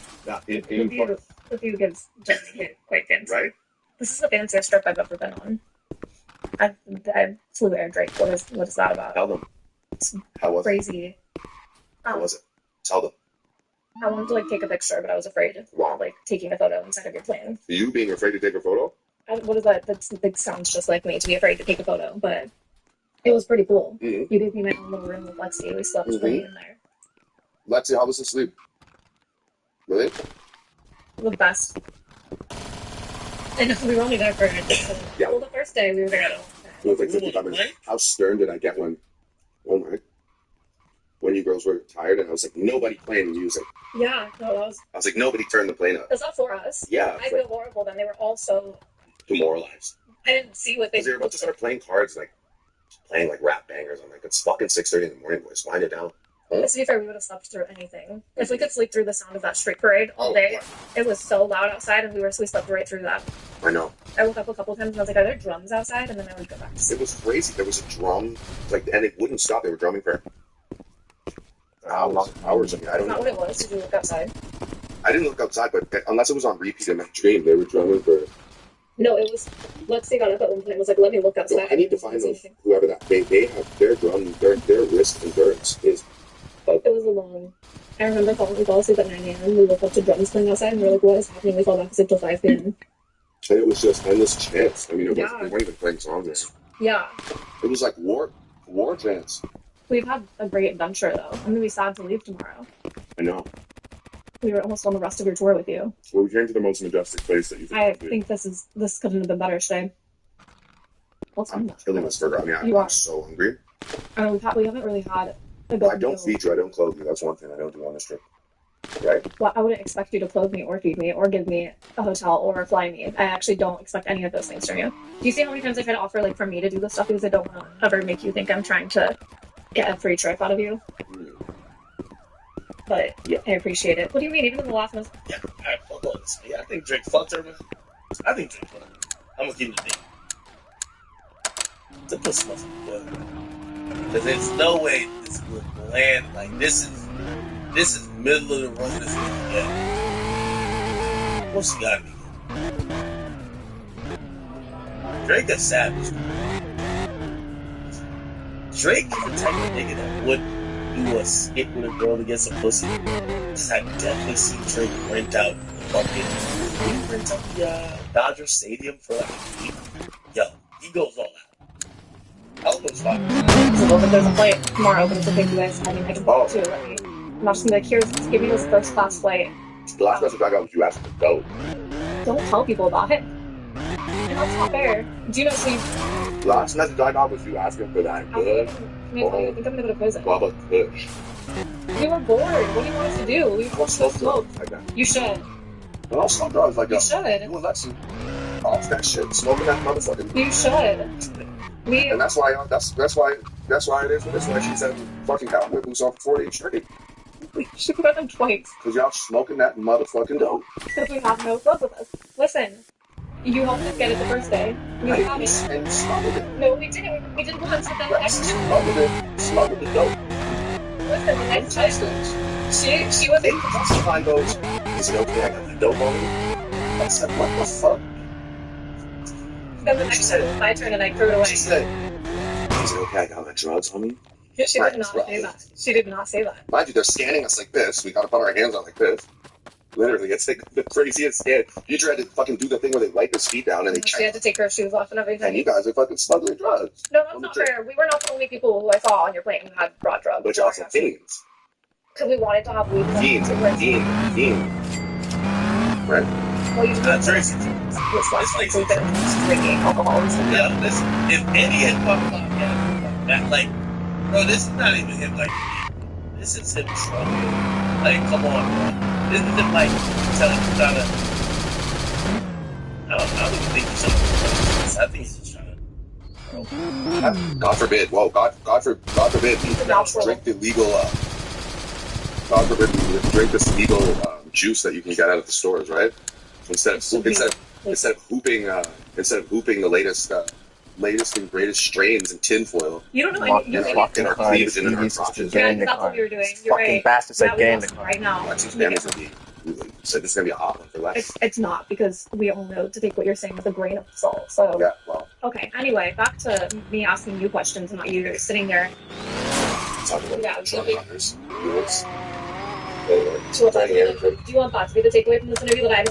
With you gives just quite fancy. Right? This is the fanciest trip I've ever been on. I flew Air Drake. What is that about? Tell them. How was Crazy. it? How was it? Tell them. I wanted to like take a picture, but I was afraid of like taking a photo inside of your plane. You being afraid to take a photo? What is that? That sounds just like me to be afraid to take a photo, but it was pretty cool. Mm-hmm. You gave me my own little room with Lexi. We slept pretty in there. Lexi, how was the sleep? Really? The best. And we were only there for Yeah. well, the first day we were there. It was like 55 minutes. How stern did I get when you girls were tired and I was like, nobody playing music. Yeah, no, I was like, nobody turned the plane up. It's not for us. Yeah, I feel horrible. Then they were all so. Demoralized. I didn't see what they. Because they were about to start playing cards, like playing like rap bangers. I'm like, it's fucking 6:30 in the morning, boys. Wind it down. To be fair, we would have slept through anything. If we could sleep through the sound of that street parade all day, it was so loud outside, and we slept right through that. I know. I woke up a couple times and I was like, "Are there drums outside?" And then I would go back to sleep. It was crazy. There was a drum, and it wouldn't stop. They were drumming for hours. I don't That's know. not what it was. Did you look outside? I didn't look outside, but unless it was on repeat in my dream, they were drumming for. No, it was. Lexi got up at one point and was like, "Let me look outside." No, I need to find those, whoever that. They have their drum, their wrist endurance is. It was a long. I remember we fell asleep at 9 a.m. We woke up to drums playing outside, and we were like, "What is happening?" We fell back asleep till 5 p.m. And it was just endless chants. I mean, they weren't even playing songs there. Yeah. It was like war chants. We've had a great adventure, though. I'm gonna be sad to leave tomorrow. I know. We were almost on the rest of your tour with you. Well, we came to the most majestic place that you could. I think this couldn't have been better today. I'm killing this burger. I mean, You I'm are. so hungry. I mean, we haven't really had a good I don't feed you. I don't clothe you. That's one thing I don't do on this trip. Right? Well, I wouldn't expect you to clothe me or feed me or give me a hotel or fly me. I actually don't expect any of those things from you. Do you see how many times I try to offer for me to do this stuff because I don't want to ever make you think I'm trying to get a free trip out of you? But I appreciate it. What do you mean? Even in the last one? Yeah, alright, fuck all this. Yeah, I think Drake fucked her, man. I think Drake fucked her. I'm gonna give it a thing. The pussy must be good. Because there's no way this would land. Like, this is middle of the road. This is course, you gotta be good. Drake is savage. Drake is the type of nigga that would do a skit with a girl to get some pussy. I definitely see Drake rent out the Dodger Stadium for like a week. Yo, he goes all out. I'll go fine. But there's a flight tomorrow, but it's a big US. I mean, I can book it too. I'm not just gonna be like, here's, give me this first class flight. The last message I got was you asked to go. Don't tell people about it. And that's not fair. Do you know, so you, Last message I got was you asking for that good. I think I'm gonna go to prison. Bubba Kush. We were bored. What do you want us to do? We want to smoke. You should. Well, some drugs like You that. should. You and Lexi off that shit, smoking that motherfucking. You should. And that's why it is. That's why she said fucking cowboy boots on for 48 straight. We should put them twice. Cause y'all smoking that motherfucking dope. Because we have no drugs with us. Listen, you helped us get it the first day. We have it. And smuggled it. No, we didn't. We didn't once, but then the next time. Smuggled the dope. Listen, the next time. She was in. The line goes, is it okay I got the dope on me? I said, what the fuck? Then the next time it was my turn and I threw it away. She said, is it okay I got the drugs on me? She did not say that. She did not say that. Mind you, they're scanning us like this. We gotta put our hands on like this. Literally, it's like the craziest scan. You tried to fucking do the thing where they wipe his feet down and they She check. had to take her shoes off and everything. And you guys are fucking smuggling drugs. No, that's not fair. We were not the only people who I saw on your plane who had brought drugs. But you're also fiends. Because we wanted to have weed. Fiends. Right? Well, you just Tracy. it's like drinking alcohol and stuff. Yeah, listen, if Eddie had fucked up, yeah, that, like, bro, this is not even him, like, this is him struggling. Like, come on, bro. This is him, like, telling you trying to, I don't even think he's trying to, I think he's just trying to, God forbid. Whoa, God forbid we drink the legal, God forbid we drink this legal juice that you can get out of the stores, right? Instead of hooping the latest and greatest strains in tinfoil. You don't know Fucking anything. in our cleavage and in our Jesus, crotches. just get in the That's car. what we were doing. These You're fucking right. bastards said Now get we in the lost car. right now. Lex's family's gonna be, so this is gonna be a hot one for Lex. It's not, because we all know to take what you're saying with a grain of salt. So Yeah, well, okay. Anyway, back to me asking you questions and not you sitting there. talk about Yeah, drug okay. hunters. Anyway, So what's that? Danny Andrew. Do you want that to be the takeaway from this interview, that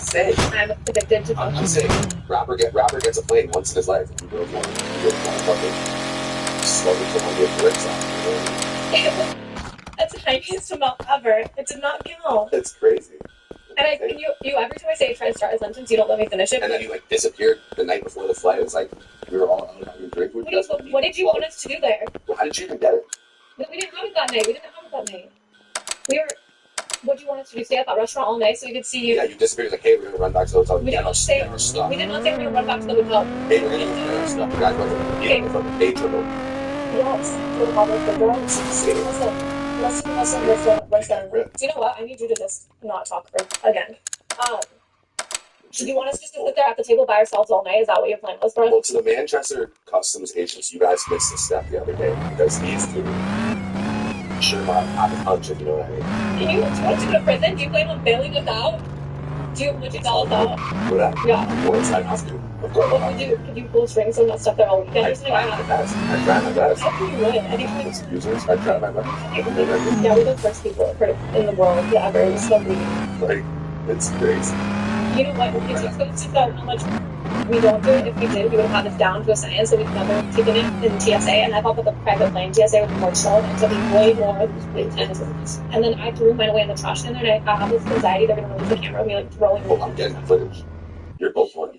I'm addicted to I'm saying, rapper gets a plane once in his life. He goes on fucking slugging someone with bricks on. You know? That's the tiniest amount ever. It did not count. It's crazy. And you every time I say try to start a sentence, you don't let me finish it. And then you like disappeared the night before the flight. It's like we were all out having a drink with you. What did you want us to do there? Well, how did you even get it? We didn't have it that night. We were. What do you want us to do? Stay at that restaurant all night so we could see you? Yeah, you disappeared. Like, hey, we're gonna run back to the hotel. We did not say. Our stuff. We did not say we were gonna run back to the hotel. Hey, we're gonna get our stuff. You guys went to the fucking day triple. Yes. For the public, the girls. Listen. Do you know what? I need you to just not talk again. Do you want us just to sit there at the table by ourselves all night? Is that what your plan was for us? Well, to the Manchester Customs agents, you guys missed a step the other day because these two should have a punch, if you know what I mean. Do you want to go to prison? Do you plan on bailing us out? Would you tell us out? Would I? Yeah. Of course, I have to. Of course, What could you pull strings and not stuff there all weekend? I tried my best. I tried my best. How can you win? Anything? Users, I tried my best. Yeah, we're the first people in the world to ever use the weed. Like, it's crazy. You know what? If you could see how much we don't do it, if we did, we would have had it down to a science, so we'd never taken it in TSA. And I thought that the private plane TSA would be more chill and it'd be way more intense. And then I threw mine away in the trash can there, and I have this anxiety they're gonna release the camera of me like throwing. Well, I'm getting the footage. You're both going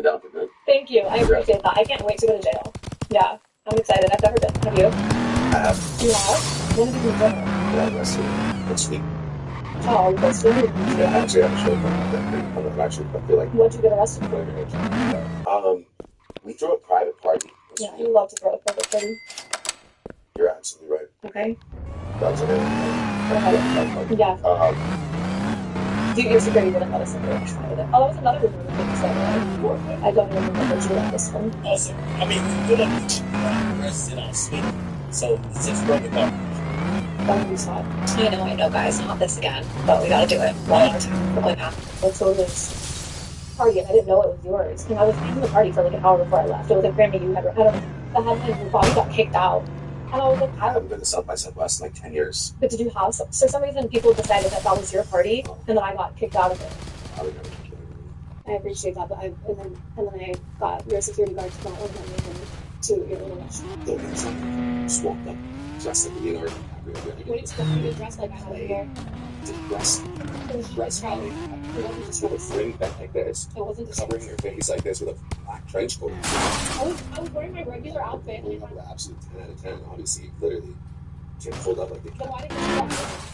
down for good. Thank you. I appreciate that. I can't wait to go to jail. Yeah, I'm excited. I've never been. Have you? I have. You have? When did you go? Yeah, that's it. Next week. Oh, you guys did? Yeah, I actually have a show coming up that week. I'm actually, I feel like. What'd you get arrested for? We threw a private party. Yeah, you love to throw a private party. You're absolutely right. Okay. That's it. Yeah. Do your security wouldn't let us in there. Oh, that was another reason we didn't say that. I don't even remember you on this one. Also, I mean, you don't need to arrested on speed. So it's just broken down. Don't be hot. I know, guys. Not this again. But we gotta do it. One more time. Really not. Let's go this. party and I didn't know it was yours. And I was in the party for like an hour before I left. It was a Grammy you had. I don't know. That had my body got kicked out. And I was like, I haven't been to South by Southwest in like 10 years. but did you have some? For some reason, people decided that that was your party, and then I got kicked out of it. I appreciate that, but and then I got your security guards not one of them to your little rush. Don't get something swamped up, dressed like Leonardo DiCaprio. What did you dress like I had it here? Dress probably. With a fringe back like this, It wasn't just covering your face like this with a black trench coat. I was wearing my regular outfit. You have the absolute 10 out of 10. Obviously, literally, can't hold up like the Then why did you do that?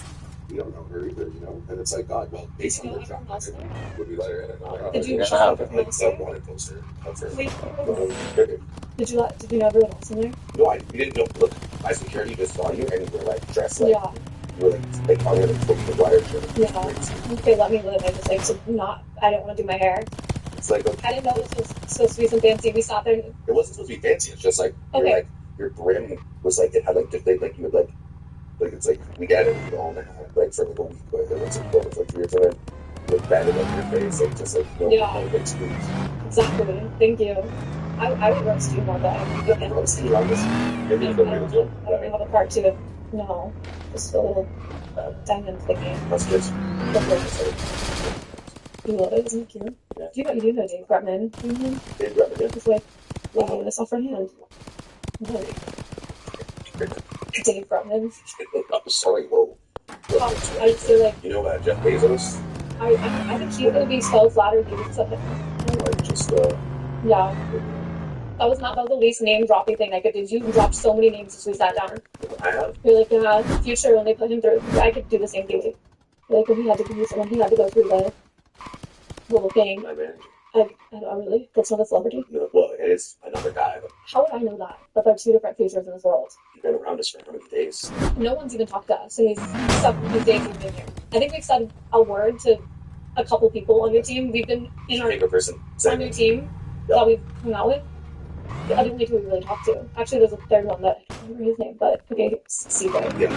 You don't know her either, you know? And it's like, God, well, based on the track record, would we let her in or not? Did you Yeah, have but, like, the wanted poster of her. Wait, No, did you know everyone else in there? we didn't know. Look, my security just saw you and you were like dressed like, Yeah. you were like probably like Tobey Maguire shirt. Yeah. They let me live. I just like I didn't want to do my hair. It's like, okay. I didn't know this was supposed to be some fancy. We sat there. It wasn't supposed to be fancy. It's just like, Okay. your brim was like, it had like, just like you would like it's like, we get it, we all have like for like a week, but it was like, over like 3 years and then like banded up your face, like just like, no big squeeze. Exactly. Thank you. I would roast you more, but I don't roasting you on this. Maybe you don't really have a part two. No. Just a little diamond thingy. That's good. You love it, isn't it cute? Yeah. Do you know Dave Grutman? Mm-hmm. Dave Grutman, yeah. He's like, wow, this off her hand. Like, Dave Grutman. I'm sorry, whoa. I feel like You know Jeff Bezos? I think he's gonna be so flattered you did something. Like just Yeah. That was the least name dropping thing I could do. You dropped so many names as we sat down. I have. You're like, yeah, Future when they put him through. I could do the same thing. Like when he had to go through the little thing. My man. I don't really. That's not a celebrity. No, well, it is another guy, but How would I know that? That there are two different Futures in this world. you've been around us for how many days? No one's even talked to us in these days we've been here. I think we've said a word to a couple people on your team. We've been in our Pick a person. on your team that we've hung out with. The other two we really talked to. Actually, there's a third one that I don't remember his name, but okay, Seagull. Yeah.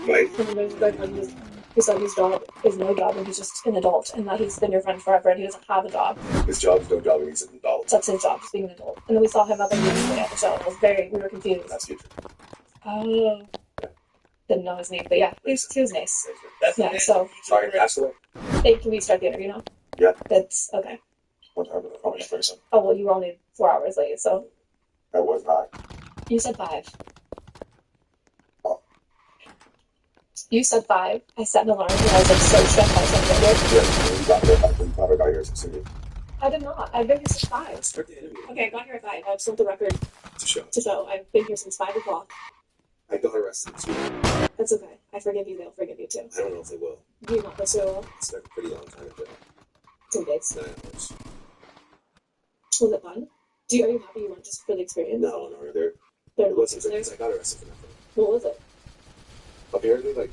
Right. And there's a third one who said his job is no job and he's just an adult and that he's been your friend forever and he doesn't have a job. His job is no job and he's an adult. That's his job, just being an adult. And then we saw him up in the at the show and we were confused. That's Future. Oh. Didn't know his name, but yeah, he was nice. Yeah, so Sorry, passed away? hey, can we start the interview now? Yeah. That's okay. What time? How much person? Oh well, you were only 4 hours late, so That was not. you said 5. You said 5. I set an alarm and I was like so stressed. I said Yeah, you got here at 6. I did not. I've been here since 5. Start the interview. Okay, I got here at 5. I just want the record To show. I've been here since 5 o'clock. I got arrested too. That's okay. I forgive you. They'll forgive you too. I don't know if they will. Do you not this will? It's been a pretty long time ago. 2 days. 9 hours. Was it fun? Are you happy you went just for the experience? No, it wasn't because I got arrested for nothing. What was it? Apparently, like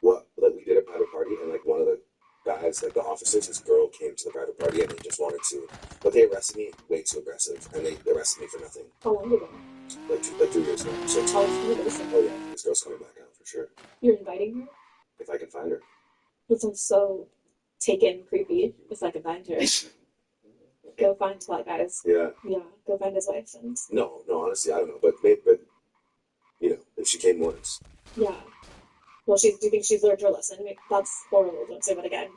we did a private party, and like one of the guys, like the officers, his girl came to the private party, and they just wanted to, but they arrested me way too aggressive, and they arrested me for nothing. How long ago? Like 2 years ago. So, Oh yeah, this girl's coming back out for sure. You're inviting her? If I can find her. That sounds so taken, creepy. If I can find her. Go find that guy's. Yeah. Yeah, go find his wife and. No, honestly, I don't know, but you know, if she came once. Yeah. Well, do you think she's learned her lesson? That's horrible. Don't say that again.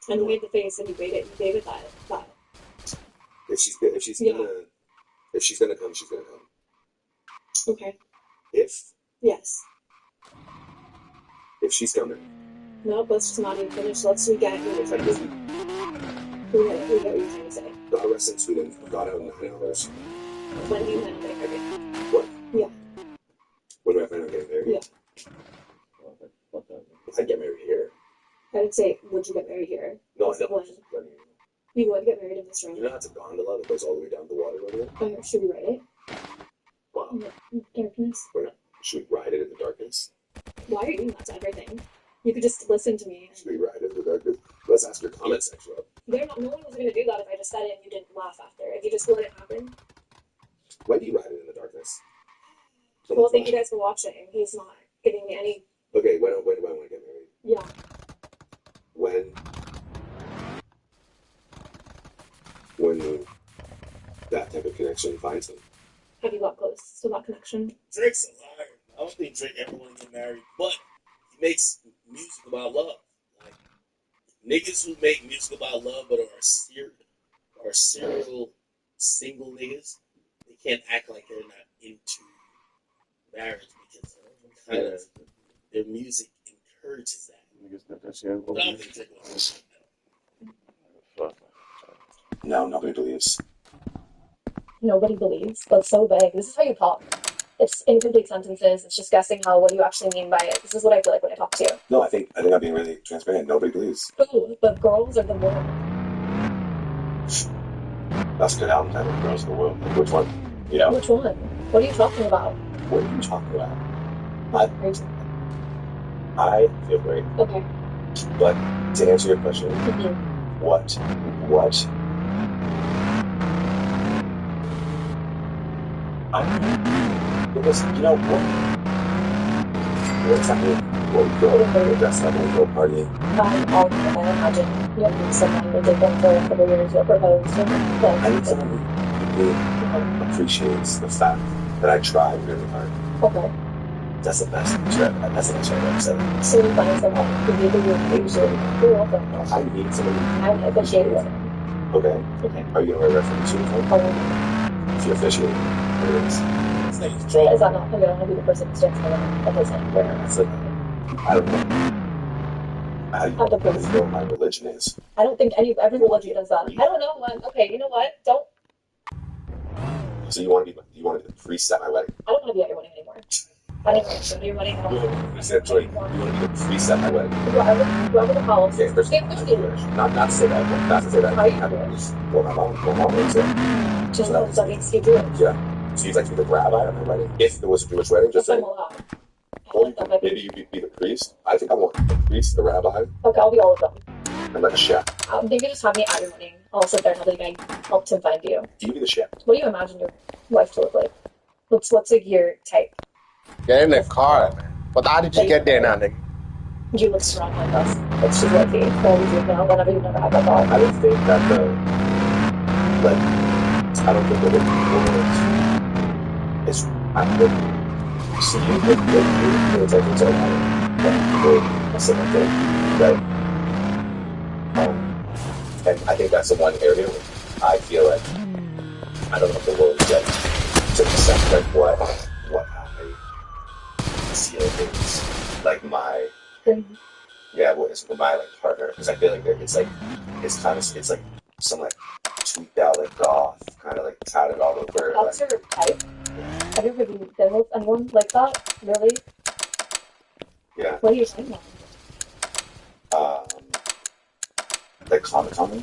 And you made the face and you gave it that. If she's gonna come, she's gonna come. Okay. Yes. If she's coming. No, let's just not even finish. Let's get it. We get what you're trying to say. Got arrested in Sweden. Got out in 9 hours. When do you plan on getting married? What? Yeah. When do I plan on getting married? Yeah. If I get married here. I would say, would you get married here? No, I don't. When? You would get married in this room? You know that's a gondola that goes all the way down the water over there? Should we ride it? Wow. Darkness. Should we ride it in the darkness? Why are you doing that to everything? You could just listen to me. Should we ride it in the darkness? Let's ask your comment section up. No one was going to do that if I just said it and you didn't laugh after. If you just let it happen. When do you ride it in the darkness? Well, thank you guys for watching. He's not giving me any. Okay, when do I want to get married? Yeah. When when that type of connection finds them. Have you got close to that connection? Drake's a liar. I don't think Drake ever want to get married, but he makes music about love. Like niggas who make music about love but are serial single niggas, they can't act like they're not into marriage because kind of their music encourages that. But I don't think Drake wants to. No, nobody believes. Nobody believes. That's so vague. This is how you talk. It's incomplete sentences. It's just guessing what you actually mean by it. This is what I feel like when I talk to you. No, I think I'm being really transparent. Nobody believes. Ooh, but girls are the more. That's a good album title, Girls in the World. Like, which one? You know? Which one? What are you talking about? What are you talking about? I feel great. Okay. But to answer your question, what? Because, you know, what's happening? Well, we go dress up and go party. I imagine you'll meet someone who did one for a couple years, you'll propose. I need someone who appreciates the fact that I tried really hard. Okay. That's the best thing I've ever said. So you find someone who really appreciates you're welcome. I need someone I appreciate it. Okay. Are you going to wear reference uniform? If you officiate, it is. Is that not going to be the person who stands for that doesn't wear it? I don't know. How do you know what my religion is? I don't think every religion does that. I don't know what. Okay, you know what? Don't. So you want to be the priest at my wedding? I don't want to be at your wedding anymore. I didn't want to go to your wedding. You said, Joy, you want to be the priest at my wedding? Whoever the house. Okay, first not to say that. Not to say that. How you do it? Well, my mom would say. Just that means you do it. Yeah. So you'd like to be the rabbi at my wedding? If it was a Jewish wedding, just say. Or maybe you be the priest. I think I want the priest, the rabbi. Okay, I'll be all of them. And like a chef. Maybe just have me at your wedding. I'll sit there and help Tim find you. You be the chef. What do you imagine your wife to look like? What's like your type? Get in the car, man. But how did you get there now, nigga? You look strong like us. Like she's lucky. What would you know? Whenever you never had that dog. I don't think that I don't think that the it's I'm looking. See you it's like it's all a similar thing, right? And I think that's the one area where I feel like I don't know if the world is ready to accept like what I see other things like my what is my like partner, because I feel like it's like some like tweaked out like goth kind of like tatted all over. That's your type. Have you ever been with anyone like that? Really? Yeah. What are you saying now? Like common?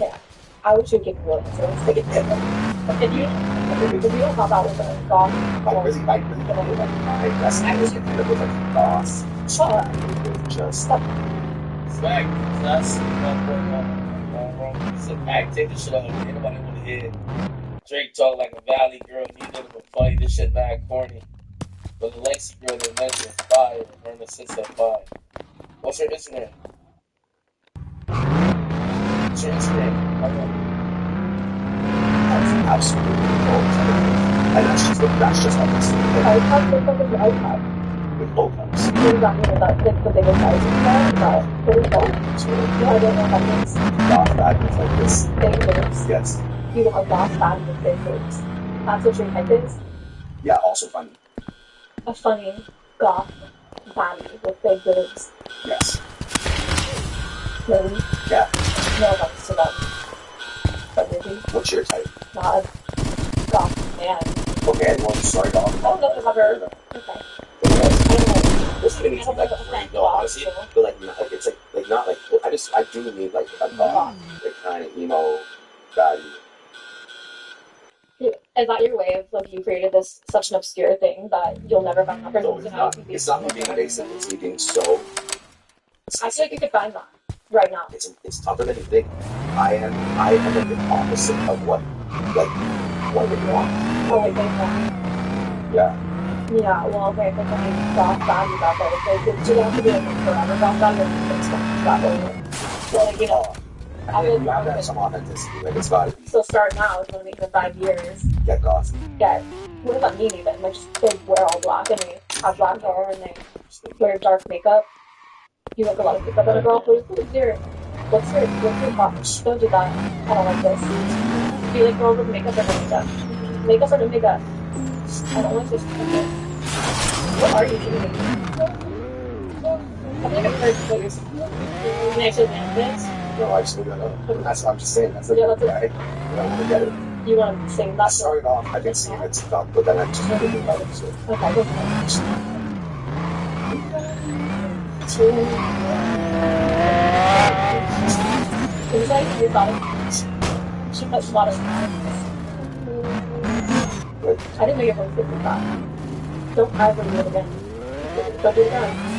Yeah. I wish you'd give me real answers. Like, if you don't have that with a goth, I really don't know like my best friends can end up with like goth. Shut up. Just stop. Fact, that's it's a fact. Take this shit out. Anybody want to hear Drake talk like a valley girl? Neither of them funny. This shit mad corny. But the Lexi girl they mentioned fire. Burn the sits at 5. What's your Instagram? What's your Instagram? That's absolutely cool. And that's just how this iPad. With both apps. You got me that the bigger size of that, pretty cool. Yeah, I don't know how it is. Goth bad with like this. Big boobs. Yes. You have goth bad with big boobs. That's what your type is? Yeah, also funny. A funny goth baddie with big boobs. Yes. Really? Yeah. No offense to them. But maybe. What's your type? Not a goth man. Okay, well, sorry, dog. Oh, no, never. Okay. This thing is like great, no, honestly, but like, it's like not like, I do need like a goth, like kind of emo, baddie. Is that your way of like you created this such an obscure thing that you'll never find that person? No, it's not me being invasive, it's me being so. I feel like you could find that right now. It's tougher than you think. I am like the opposite of what they want. Oh, like they want. Yeah. Yeah, well, okay, if there's any goth baddies out there, they have to be like forever goth baddies, or it's that way. So, like, you know, I think you have to have some authenticity. Like, it's gotta be. So start now, it's gonna be in 5 years. Get gossip. Get, what about me even? Like, just they wear all black and they have black hair and they wear dark makeup. You like a lot of makeup on a girl. What's your box? Don't do that. I don't like this. Do you like girls with makeup or no makeup? Makeup or no makeup? I don't like this. What are you doing? I think I've heard what you're saying. Can I actually land this? No, I just don't know. That's what I'm just saying. That's the Yeah, that's it. guy. I want to get it. You want to sing that? I started off, I didn't see it, it's not, but then I just did it better. So. Okay, go for it. It's like your bottom. She puts a lot of I didn't know your voice was like that. Don't ever do it again. Don't do it again.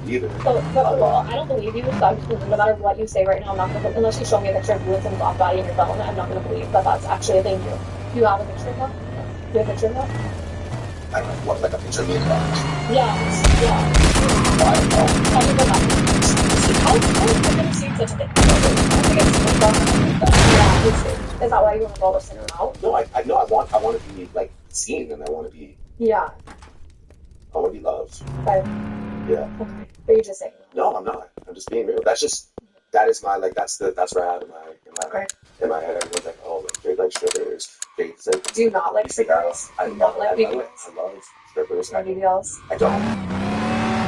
Either. Well, I don't believe you, so I'm just no matter what you say right now, I'm not gonna unless you show me a picture of you with some black body in your phone, I'm not gonna believe that that's actually a thing you do. Do you have a picture of that? Do you have a picture of that? I don't know, what, like a picture of me in the box? Yeah. I don't know. How do you go back? How have you never seen such a thing? I think it's yeah, is that why you want to roll this in or out? No, I want to be like seen, and I want to be loved. Right. Yeah. Okay. But you're just saying. No, I'm not. I'm just being real. That is my like that's where I have in my head. Everyone's like, oh, like they like strippers. Do you not like strippers? I love strippers. Anything else? I don't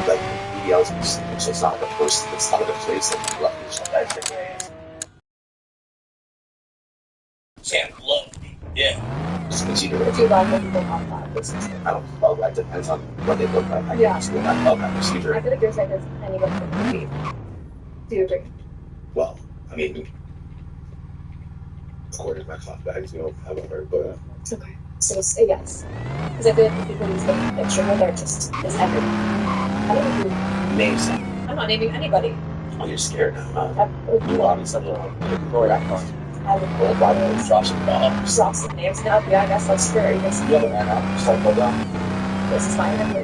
like BBLs. It's just not like a person. It's not like a place that you love. It's like that thing. Sam love me. Yeah. Just continue Do you like when people talk about this? I don't love that. Depends on what they look like. I love that procedure. I feel like you're saying there's anyone can compete. Do you agree? Well, I mean, according to my cloth bags, however, but. Okay. So it's a yes. Because I feel like the people use the picture where they're just is everyone. I don't agree. Name some. I'm not naming anybody. Oh, you're scared now, huh? You obviously don't know that part. I would go about drop some bombs. Drop some names now. Yeah, I guess that's fair. The other man out. Just like, hold on. This is my number.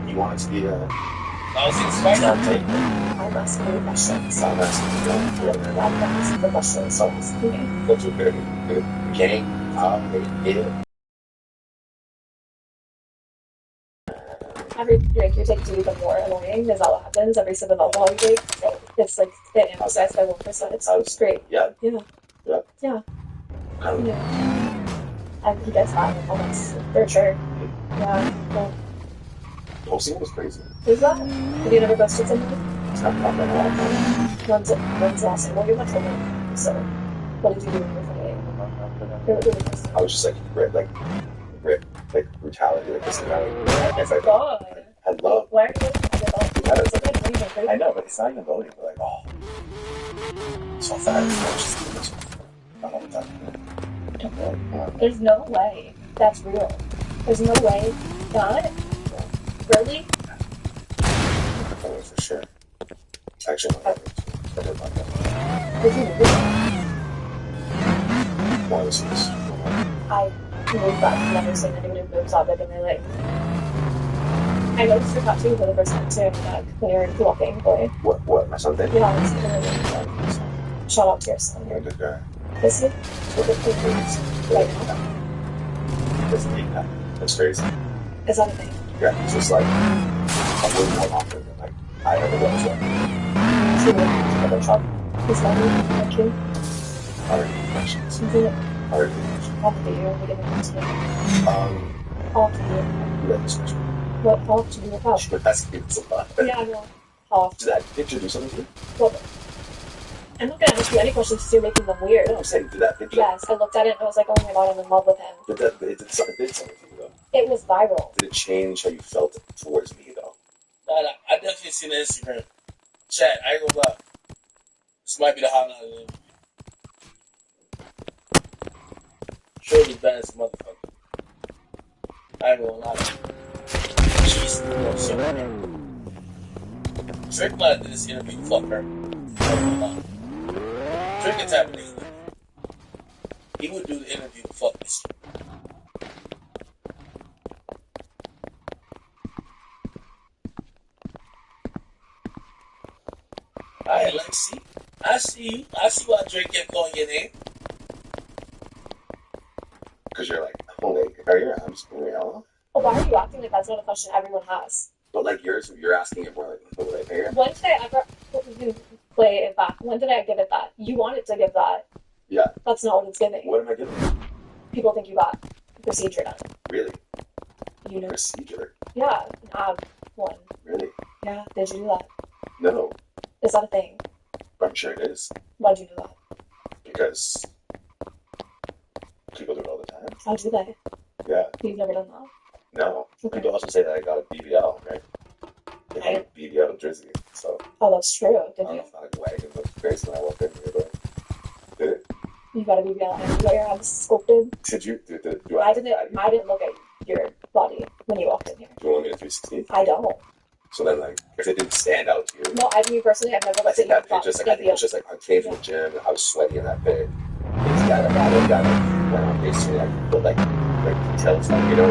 You want it to be a. I was expecting I'm asking you questions. I'm asking you. I'm asking the questions. So asking me. What's your favorite game? Yeah. Every drink you take to even more annoying. Is that what happens? Every sip of alcohol you take, it's like it emphasized by 1%. It's great. Yeah. I think that's that. Almost for sure. Yeah. Hosting was crazy. Is that? Have you never ghosted somebody? It's not that all. When's the last time? Well, you're much older. So, what did you do when you were 28? I was just like brutality, like this guy. I love. Why are you voting? I know, but it's not even voting. But like, oh, so fast. All the time. There's no way that's real. There's no way. Not really. Oh, for sure. Actually, I did like that. Did you really? Why was this? I moved back. I've never seen anyone who moves out big in their life. I noticed your tattoo for the first time too, when you were walking away. What? My son did? Yeah, it's really shout out to your son. You're a good guy. Is he? Right now. That's crazy. Is that a thing? Yeah, it's just like I'm really more often than like I ever was. Is he really together trouble? Is that like you? Already questions. Already questions. How do you ever get into it? How do you? You have this question. What how to do with that? But that's it's a lot. Yeah, I know. How Did that picture do something to you? well, I'm not gonna ask you any questions because you're making them weird. No, I'm saying, did that picture? Yes, I looked at it and I was like, oh my god, I'm in love with him. It did something to you though. It was viral. Did it change how you felt towards me though? No, I definitely seen the Instagram. Chat, I ain't gonna lie. This might be the highlight of the interview. Shorty's bad as a motherfucker. I ain't gonna lie. She's so bad. Drake might have did this interview to fuck her. I ain't gonna lie. Drake is type of nigga. He would do the interview to fuck this shit. Alright, Lexi. I see you. I see why Drake kept calling your name. Because you're like, oh, like, are your arms real? Well, why are you acting like that's not a question everyone has? But like yours, you're asking it more like, oh, like, are your When did I ever play it back? When did I give it that? You wanted to give that. Yeah. That's not what it's giving. What am I giving? People think you got procedure done. Really? You know. Procedure? Yeah, one. Really? Yeah, did you do that? No. Is that a thing? I'm sure it is. Why'd you do that? Because people do it all the time. How do they? Yeah. You've never done that? No. People also say that I got a BBL, right? They got a BBL in Jersey, so. Oh, that's true. Did I don't you? know if I wagging the face when I walked in here, but did it? You got a BBL and you got your abs sculpted? Did you? I didn't look at your body when you walked in here. Do you want me to 360? I don't. So then, like, if it didn't stand out to you, No, me personally, I've never I looked think at that picture, I think it was just like I came from the gym and I was sweaty in that bit. It's got like went on basically like put like details like you know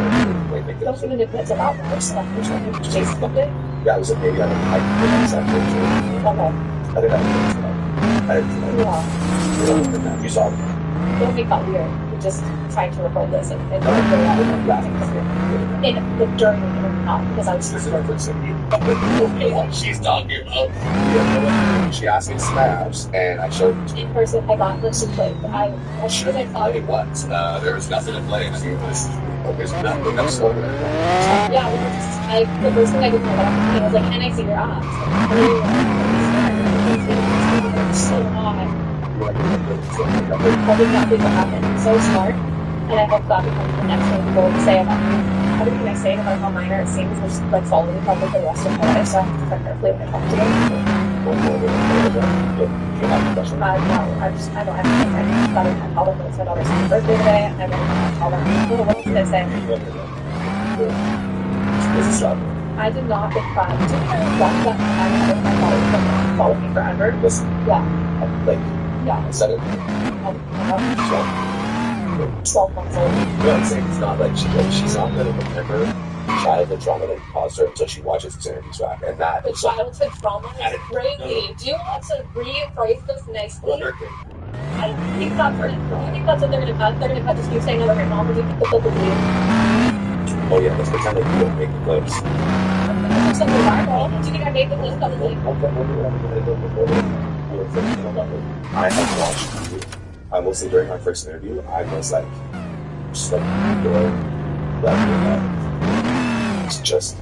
like make Don't even admit to that much. So I'm just Jason booked it. Yeah, it was like maybe I didn't exact picture. Okay. I think I didn't Yeah. You saw it. Don't make that weird. We're just trying to record this and during the interview, not because I was This is my first interview. What she's talking about. Yeah, she asked me to snaps, and I showed it to in person. I got this and played. I should have thought. play what? There was nothing to play. There's nothing. I'm so good. Yeah, we were just, the first thing I did when I got off the plane was like, can I see your abs? And then we were so odd. That's exactly what happened. So smart. And I hope that becomes the next thing people say about me. Everything I say about how minor it seems will just like follow me probably for the rest of my life. So I have to tread carefully when I talk to them. I don't have to think I thought I called them. It's my daughter's birthday today. And I'm going to call them. What did I say? I did not think that. Did you know that my daughter would follow me forever? Yeah. Like, yeah. Said it. 12 months old. You know what I'm saying? It's not like she's not going to remember childhood trauma that caused her until she watches this interview track. And that The childhood trauma is crazy. Do you want to rephrase this nicely? I don't think that's what, do you think that's what they're going to cut? They're going to cut just you saying other mom, or do you think that they'll believe? Oh yeah, let's pretend like you don't make the clips. There's something viral. Do you think I made the clip publicly? I have watched you. Mostly during my first interview, I was like, just like, it's just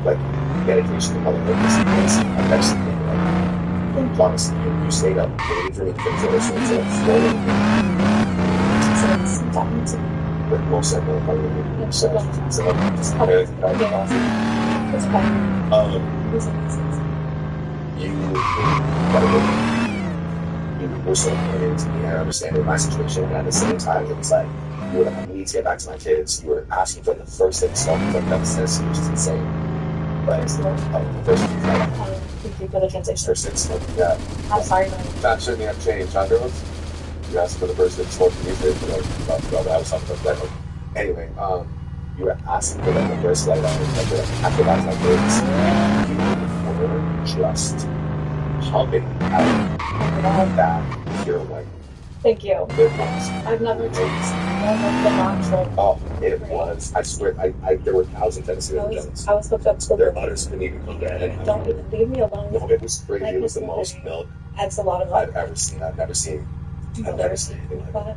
like dedication to motherhood. I've actually been like, honestly, you stayed up waiting for me to finish it, so it's like flowing. But most of them probably so just you were so important to me and understanding my situation, and at the same time it was like you were like, I need to get back to my kids. You were asking for the first thing stuff like that says which is insane. But it's the first thing like thank you for the transition. First thing smoking that. I'm sorry, That shouldn't have changed, huh girls? You asked for the first thing smoking music, you know, about that was something like that. Anyway, you were asking for like the first light on it, like after that my kids. You were just pumping out that pure white. Thank you. It was. I've never tasted the natural. Oh, it was. I swear, there were cows in Tennessee that were jealous. I was hooked up to their udders couldn't even come down. Don't even leave me alone. No, it was crazy. It was the most milk Adds a lot of I've ever seen. I've never seen anything like that.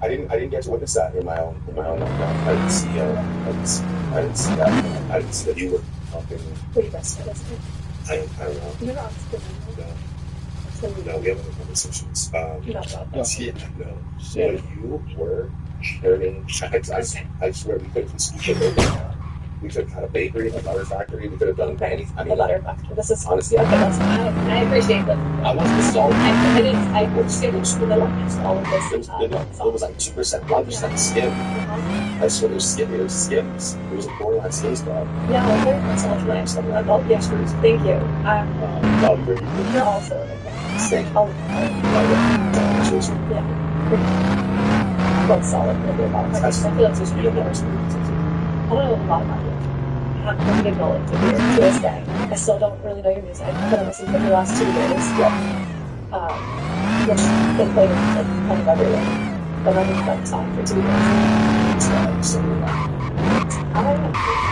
I didn't get to witness that in my own lifetime. I didn't see that. I didn't see that you were pumping. Pretty breastfed, isn't it? I don't know. You're not. No, we have other conversations. No. No. So you were learning. I swear we could have we could have had a bakery, a butter factory. We could have done anything. I mean, a butter factory. This is honestly. Okay, that's I appreciate that. I want the salt. I would say all of this. It was like 2%, 1% skim. I swear there's skims. It was a borderline skims club. Yeah, well, that's all nice. Thank you. You're also. Thank you. Yeah. Both solid. I feel like you don't know. I don't know a lot about you. I have pretty good knowledge of you to this day. I still don't really know your music, but I listened to the last 2 years. which they played in like kind of everywhere. But I haven't done time for 2 years. I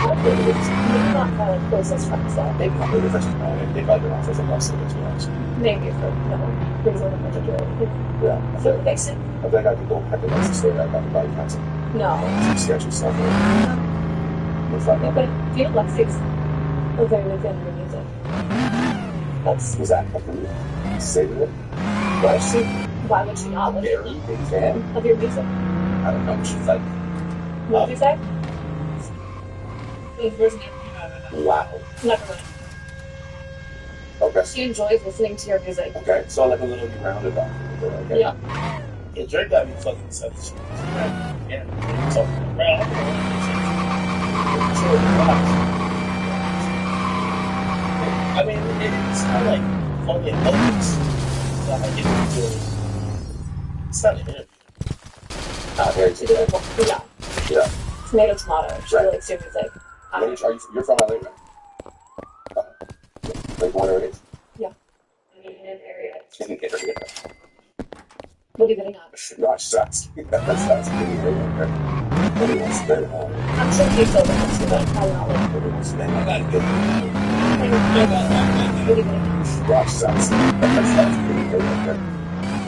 don't think it's not my closest friends though. Maybe not really first they probably been off for less than 2 months. Maybe for no reason in particular. Yeah. I feel like Fixing? I think I can go back and say that about the body concept. No. Some sketchy stuff. Yeah, but Felix is a very big fan of your music. That's was that fucking saving it? why would she not? Very big fan of your music. I don't know. She's like, What did you say? wow. Never mind. Okay. She enjoys listening to your music. Okay. So like a little rounded off. Okay. Yeah. Yeah, Drake got me fucking such. Yeah. So, I mean, it's kind of like funny and focus. So I get into it. It's not an interview. Very She did it. Yeah. Yeah. Tomato. She Right. likes your music. You're from LA, right? Like born and raised? Yeah. In an area. In an area. What are you getting at? Gosh, that's pretty great. Okay. Everyone's very hard. I'm sure you still don't see that. I don't know. Everyone's very hard. I gotta get What are you getting at? Gosh, that's pretty great. Okay.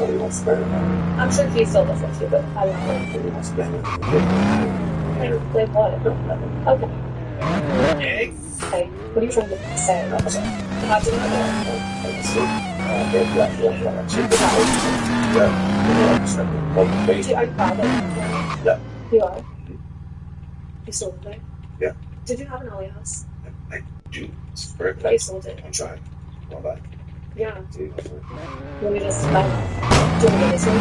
Everyone's very hard. I'm sure he still listens to it, but I don't know. Everyone's very hard. Like what? Okay. Okay. What are you trying to say? How do you know? Are you proud of it? Yeah. You are? You sold it? Yeah. Did you have an LA house? I do. It's very But you sold it. I'm trying. Well, bye. Yeah. See you. Let me just do you want to get this one?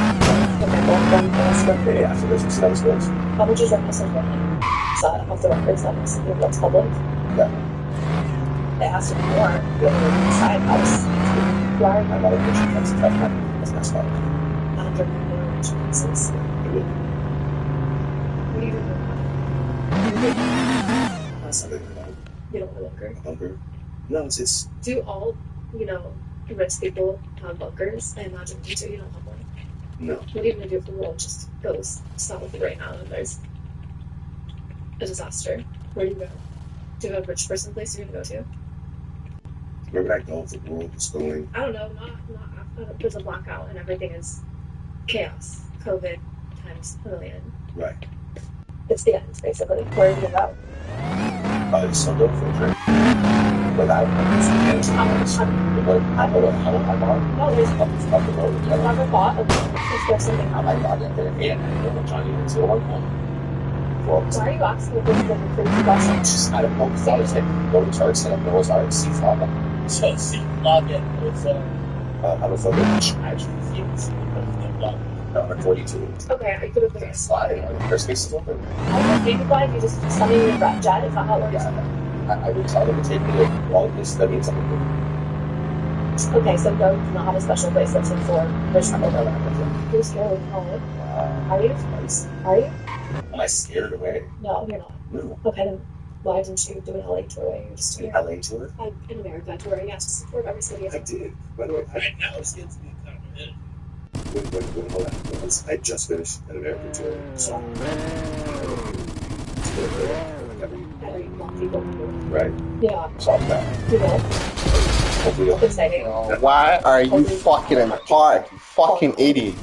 Okay, well, Yeah, so there's some skills. how much is that message right now? So off the records that message that's public. Yeah. It has to be more than a side house. Why? I got a picture that's tough. That's messed up. 100 million chances. What do you do? Something like that. You don't want a bunker? A bunker? No, it's Do all, rich people have bunkers? I imagine you do. You don't have one. no. What are you going to do if the world just goes south right now and there's a disaster? Where do you go? Do you have a rich person place you're going to go to? Where would I go if the world was going? I don't know. Not after there's a blackout and everything is chaos. COVID times a million. Right. It's the end, basically. Where are you going to go? Probably some dope for a drink. But I don't know. No, there's up the road. I've never thought of is there something I might not get there. And I know I'm trying to get to one point. Well, why are you asking if this is a crazy question? I don't know. Because I was like, go to church and I know it's already C-Flop. So, see, log in. It's, I was like, actually, it's number 42. Okay, I could have been. Slide. Their space is open. Maybe why you just send me your jet? Is that how it works? I would tell them to take me to all of this. That means something. Okay, so go do not have a special place that's in for rich people. You're scared of it. Are you? Are you? Am I scared away? No, you're not. No. Okay, then why didn't you do an LA tour? Why you just An LA tour? In America tour? Yes, just tour of every city. I did. By the way, right now it's getting to be kind of hold on. I just finished an American tour. So. Right. Yeah. So I'm back. You know. Hopefully you'll exciting. Why are you fucking in the park? You fucking idiot.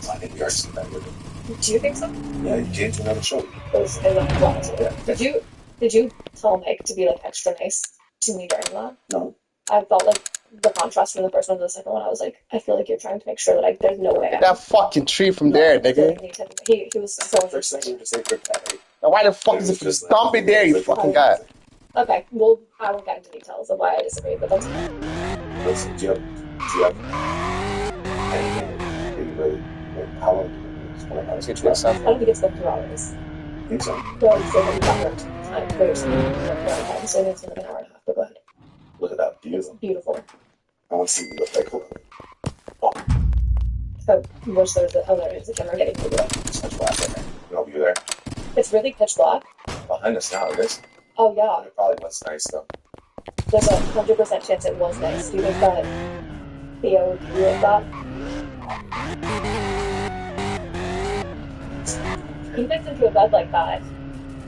Do you think so? Yeah, you came to another show. Did you tell Mike to be like extra nice to me during that? No. I felt like the contrast from the first one to the second one. I was like, I feel like you're trying to make sure that there's no way. That fucking tree from there, nigga. He was so First thing you say quick that. Now why the fuck is it just dump it there, you fucking guy? Okay, well, I won't get into details of why I disagree, but that's okay. Listen, do you have anything how long? I don't think it's been 2 hours. Think so? Well, it's still been time. There's so it's been like an hour and a half, but go ahead. Look at that. Beautiful. Beautiful. I want to see what you look like. Hold on. So, which there's the other is the camera getting moved up. It's much black right now. I'll be there. It's really pitch black. Behind us now, it is. Oh, yeah. It probably was nice, though. There's a 100% chance it was nice. Do you think that Theo would agree with that? He gets into a bed like that.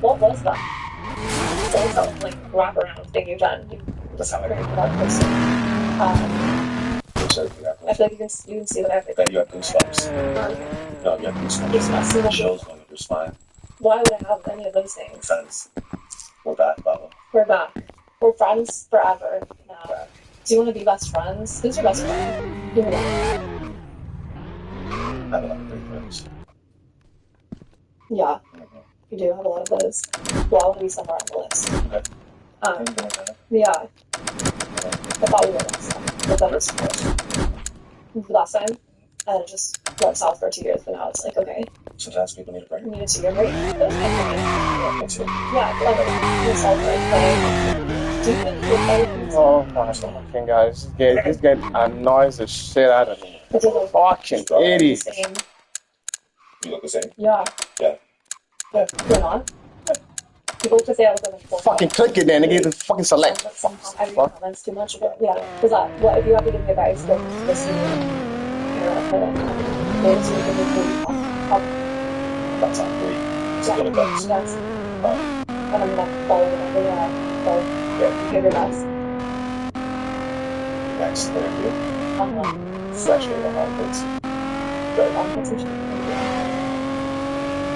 What was that? What was that, like, wraparound thing you've done? That's how I Pretty think. that person. I feel like you can see what everything. Then you have goosebumps. No, you have goosebumps. Chills going up your spine. Why would I have any of those things? Because we're back, Baba. We're back. We're friends forever now. Do you want to be best friends? Who's your best friend? Give me one. I have a lot of great friends. Yeah, you do have a lot of those. Well, I want to be somewhere on the list. Yeah. I thought we were last time. But then last time, and it just went south for 2 years, but now it's like, okay. Sometimes people need a break. You need a 2 year break. But it's Me too. yeah, I love it. It's all great. Do you think you're playing? Oh my fucking God. This guy annoys the shit out of me. Fucking idiot. You look the same? Yeah. Yeah. Yeah. You're not? People could say I was looking for Fucking click it then. They gave the fucking select. I read comments too much, but yeah. Because what if you have to give me advice for this year? That's not great. It's a little bit. That's, and I'm gonna follow it. So, give your best. Next interview. Fresh air on outfits. Good.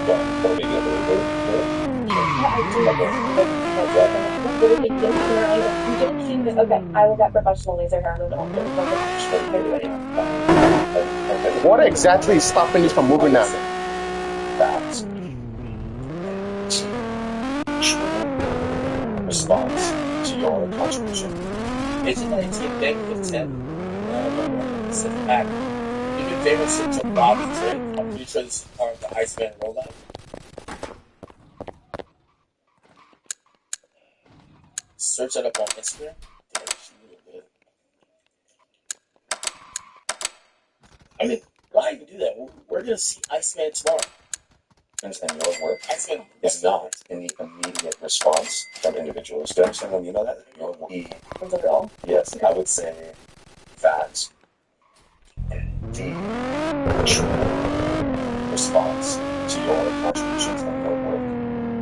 Yeah, or maybe a little bit. Okay, I will get professional laser hair removal. What exactly is stopping this from moving now? That true response to your contribution. It's a 19 thing with 10. Sit back. Do me a favor, search up Bobby Trick. I'm pretty sure this is part of the Iceman rollout. Search it up on Instagram. Damn, she's really good. I mean, why even do that? We're gonna see Iceman tomorrow. And your work Iceman is not in the immediate response from individuals. Do you understand when you know that? Your work. Yes, I would say that the true response to your contributions and your work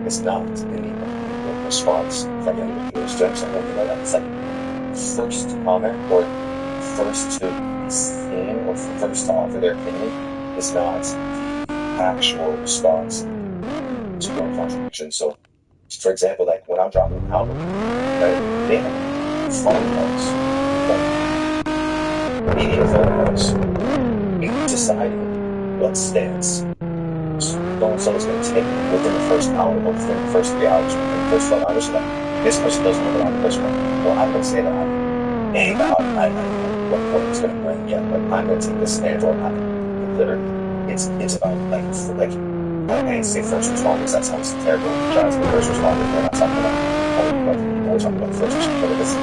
is not in the immediate response from individuals. Do you understand when you know that? It's like first to comment or first to be seen or first to offer their opinion is not the actual response to your contribution. So, for example, like when I'm dropping an album, right, they have phone calls, like media phone calls, deciding what stance so-and-so is going to take within the first hour, or within the first 3 hours, within the first 12 hours. So like, this person doesn't know about this one. Well, I'm going to say that I know what it's going to bring yet, but I'm going to take this stance, or I'm literally. It's about like I say first responders. That sounds terrible. Guys, the first responders. We're not talking about people. We're talking about first responders.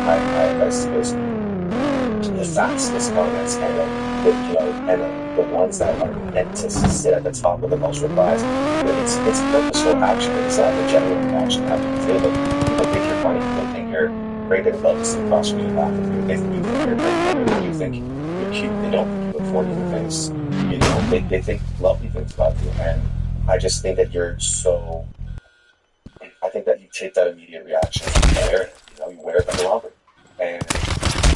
My advice is the fastest comments and the ones that are meant to sit at the top with the most replies. It's purposeful action. It's not the genuine action. How you feel that people think you're funny. People think you're great. They love to sit across from you, laugh with you. They think you think you're great. You think you're cute. They don't think you look funny in the face. You know, they think lovely things about you, and I just think that you're so. I think that you take that immediate reaction and you wear it. You know, you wear it like a romper, and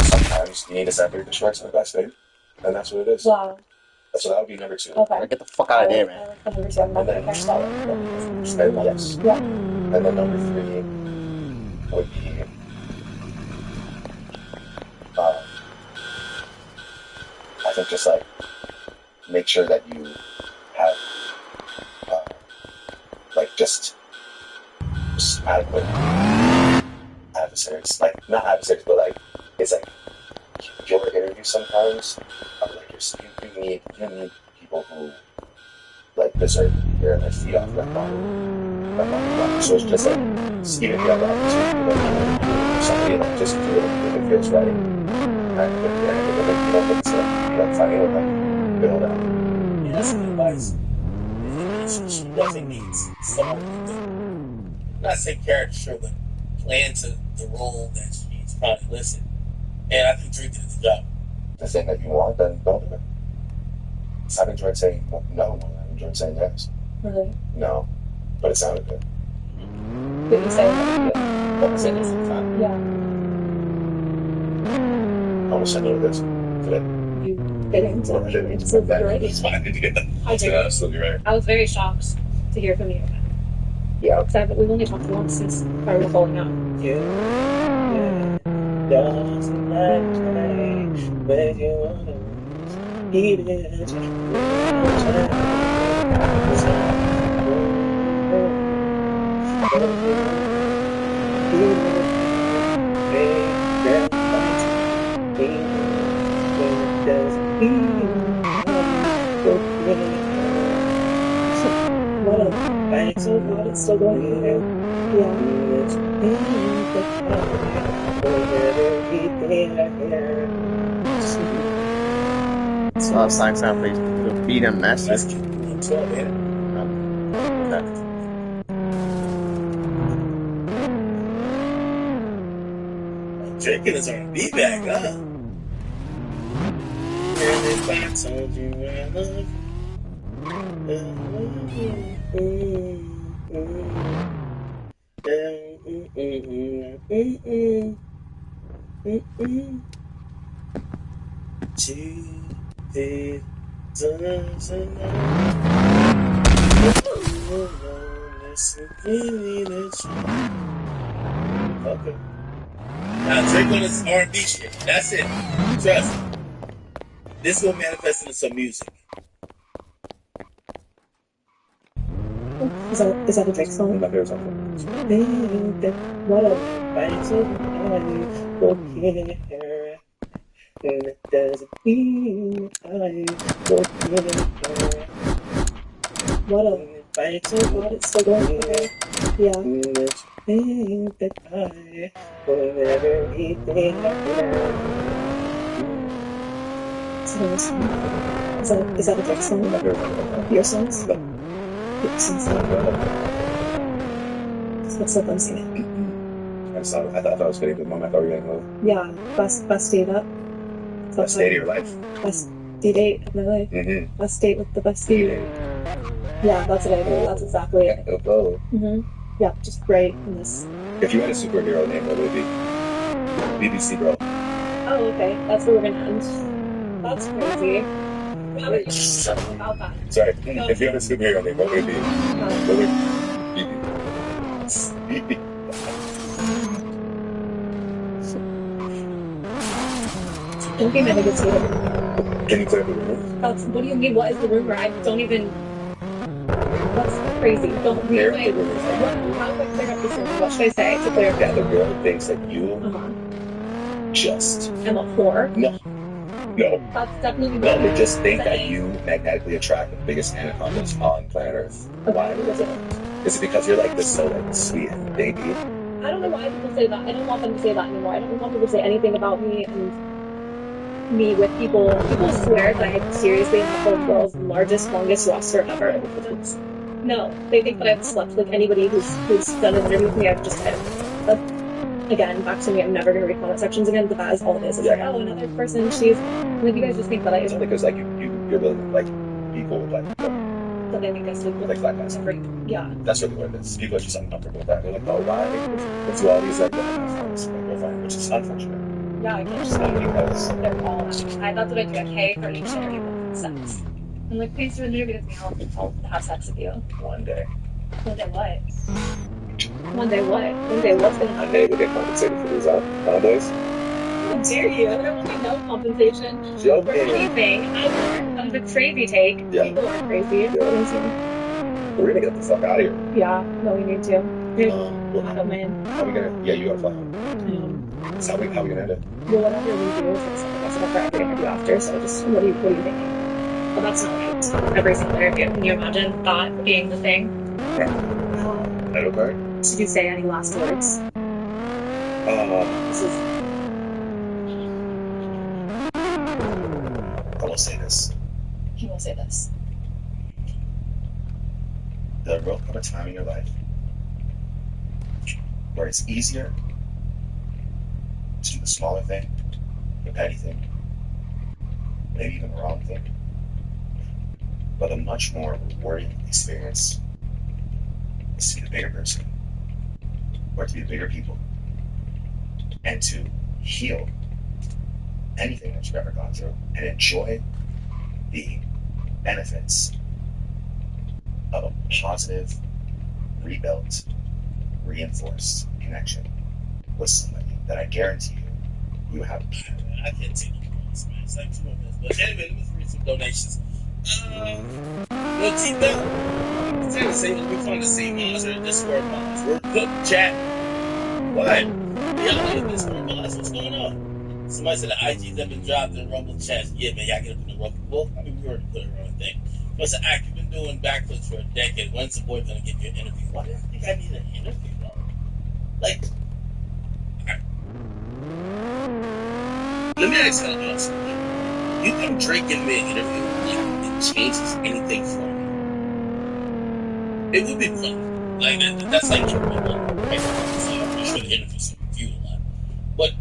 sometimes you need to separate the shorts and the best thing, and that's what it is. Wow. So that would be number 2. Okay. Get the fuck out of there, man. I'm number 2. I'm not going to catch that one. Yes. Yeah. And then number 3 would be I think just like make sure that you have like just adequate adversaries, like not adversaries, but like it's like your interview sometimes like you need people who like deserve their feet off that bottom. So it's just like even if you have the opportunity to somebody like just do it if it feels right. And it's finding it like build up. Yeah, that's good advice. She definitely needs someone to not say caricature, but play into the role that she's probably listening. And I think Drake did the job. the thing that you want, then don't do it. I've enjoyed saying no more than I've enjoyed saying yes. Really? No, but it sounded good. Did you say that? What was it? Yeah. I want to say no to this today. You didn't. Well, I didn't. It's so great. It's fine. I did. I did. You're absolutely right. I was very shocked to hear from you. Yeah. Because we've only talked once since I was falling out. Doesn't matter where you wanna be, Thanks so much. It's still going here. So signs out for the beat and master. Drinking is on B back, huh? And if I told you I love Okay. Now Drake on this R&B shit. That's it. Trust me. This will manifest into some music. Is that a Drake song? My favorite song. What a fight so okay. And it doesn't mean I forget. What a fight so what it's still going here. Yeah. Think that I will never be there. Is that a Drake song? Your songs? Let's let them sing it. I thought that was fitting to the moment. I thought we were going to move. Yeah, best date up. Best date of your life. Best date of my life. Mm-hmm. Best date with the best date. Yeah, that's what I do. That's exactly it. Oh. Yeah, just great in this. If you had a superhero name, what would it be? BBC Bro. Oh, okay. That's where we're gonna end. That's crazy. How about you just something about that? Sorry. If you had a superhero name, what would it be? What would BB? Don't be mad against me. Can you clear the room? What do you mean? What is the rumor? I don't even. That's crazy. Don't read Clear my. the rumor. How do I clear up this rumor? What should I say to clear up Yeah, the girl thinks that you just. I'm a whore. No. That's definitely No, what they I'm just think that saying. you magnetically attract the biggest anacondas on planet Earth. Okay, because Is it because you're like this so like sweet and baby? I don't know why people say that. I don't want them to say that anymore. I don't want people to say anything about me and me with people. People swear that I seriously have the world's largest, longest roster ever. No, they think that I've slept like anybody who's done an interview with me. Again, back to me. I'm never gonna read comment sections again. But that is all it is. It's like, oh, another person. She's like, you guys just think that It's only because like you're willing to like people with like that they think I sleep with like black guys. Yeah. That's really what it is. People are just uncomfortable with that. They're like, oh, why? Let's do all these like which is unfortunate. Yeah, I can't just Because they're all. That's what I do. I pay for each interview with sex. I'm like, please do an interview with me. I'll have sex with you. One day. One day what? One day what? One day what's gonna One happen? day we get compensated for these holidays. How dare you? There will be no compensation for Joking. anything ever. That was a crazy take. Yeah. People are crazy. Yeah. We're gonna get the fuck out of here. Yeah, no, we need to. I don't mind. How we gonna? Yeah, you gotta fly home. So how we gonna end it? Well, whatever we do is it's something that's for every interview after. So just what are you thinking? Well, that's not right. Every single interview. Can you imagine that being the thing? I don't know. Did you say any last words? This is. I will say this. He will say this. There will come a time in your life where it's easier to do the smaller thing, the petty thing, maybe even the wrong thing. But a much more rewarding experience is to be the bigger person, or to be the bigger people, and to heal anything that you've ever gone through and enjoy the benefits of a positive, rebuilt, reinforced connection with somebody that I guarantee you have. I can't take no more this, man. It's like 2 more minutes. But anyway, let me read some donations. T-Bell. It's the same. We found the same mods or Discord mods. We're cooked, chat. What? Y'all in Discord mods? What's going on? Somebody said the IGs have been dropped in Rumble chats. Yeah, man, y'all get up in the Rumble. Well, I mean, we already put it on a thing. But it's an act. You've been doing backflips for a decade. When's the boy gonna give you an interview? Why do you think I need an interview, bro? Like, let me ask y'all something. You think Drake giving me an interview like it changes anything for me? It would be fun. Like that's like it would be fun. Right? So I'm pretty sure the interviews are viewed a lot. But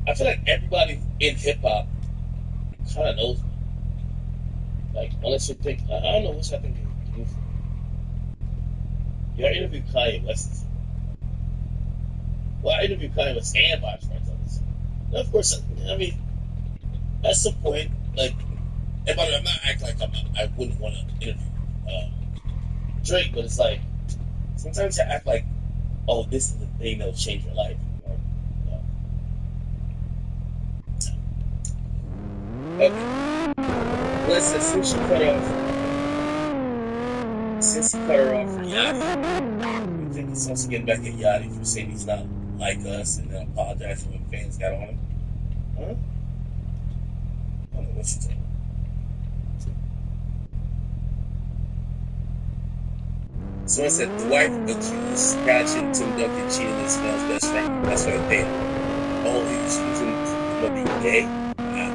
I feel like everybody in hip hop kind of knows me. Like unless you think I don't know what I think you do. Yeah, I interviewed Kanye West. Well, I interviewed Kanye West and Vibes Friends on this. And of course, I mean, at some point, like, and by the way, I'm not acting like I wouldn't want to interview Drake, but it's like, sometimes you act like, oh, this is the thing that'll change your life. Okay. Listen, since you cut her off for Yachty, you think it's also getting back at Yachty for saying he's not like us and then apologizing when fans got on him? Huh? I don't know what you're talking about. Someone said the wife accused catching Tim Duncan cheating his male's best friend. That's why they paid him. Oh, he was using him to be gay? Wow.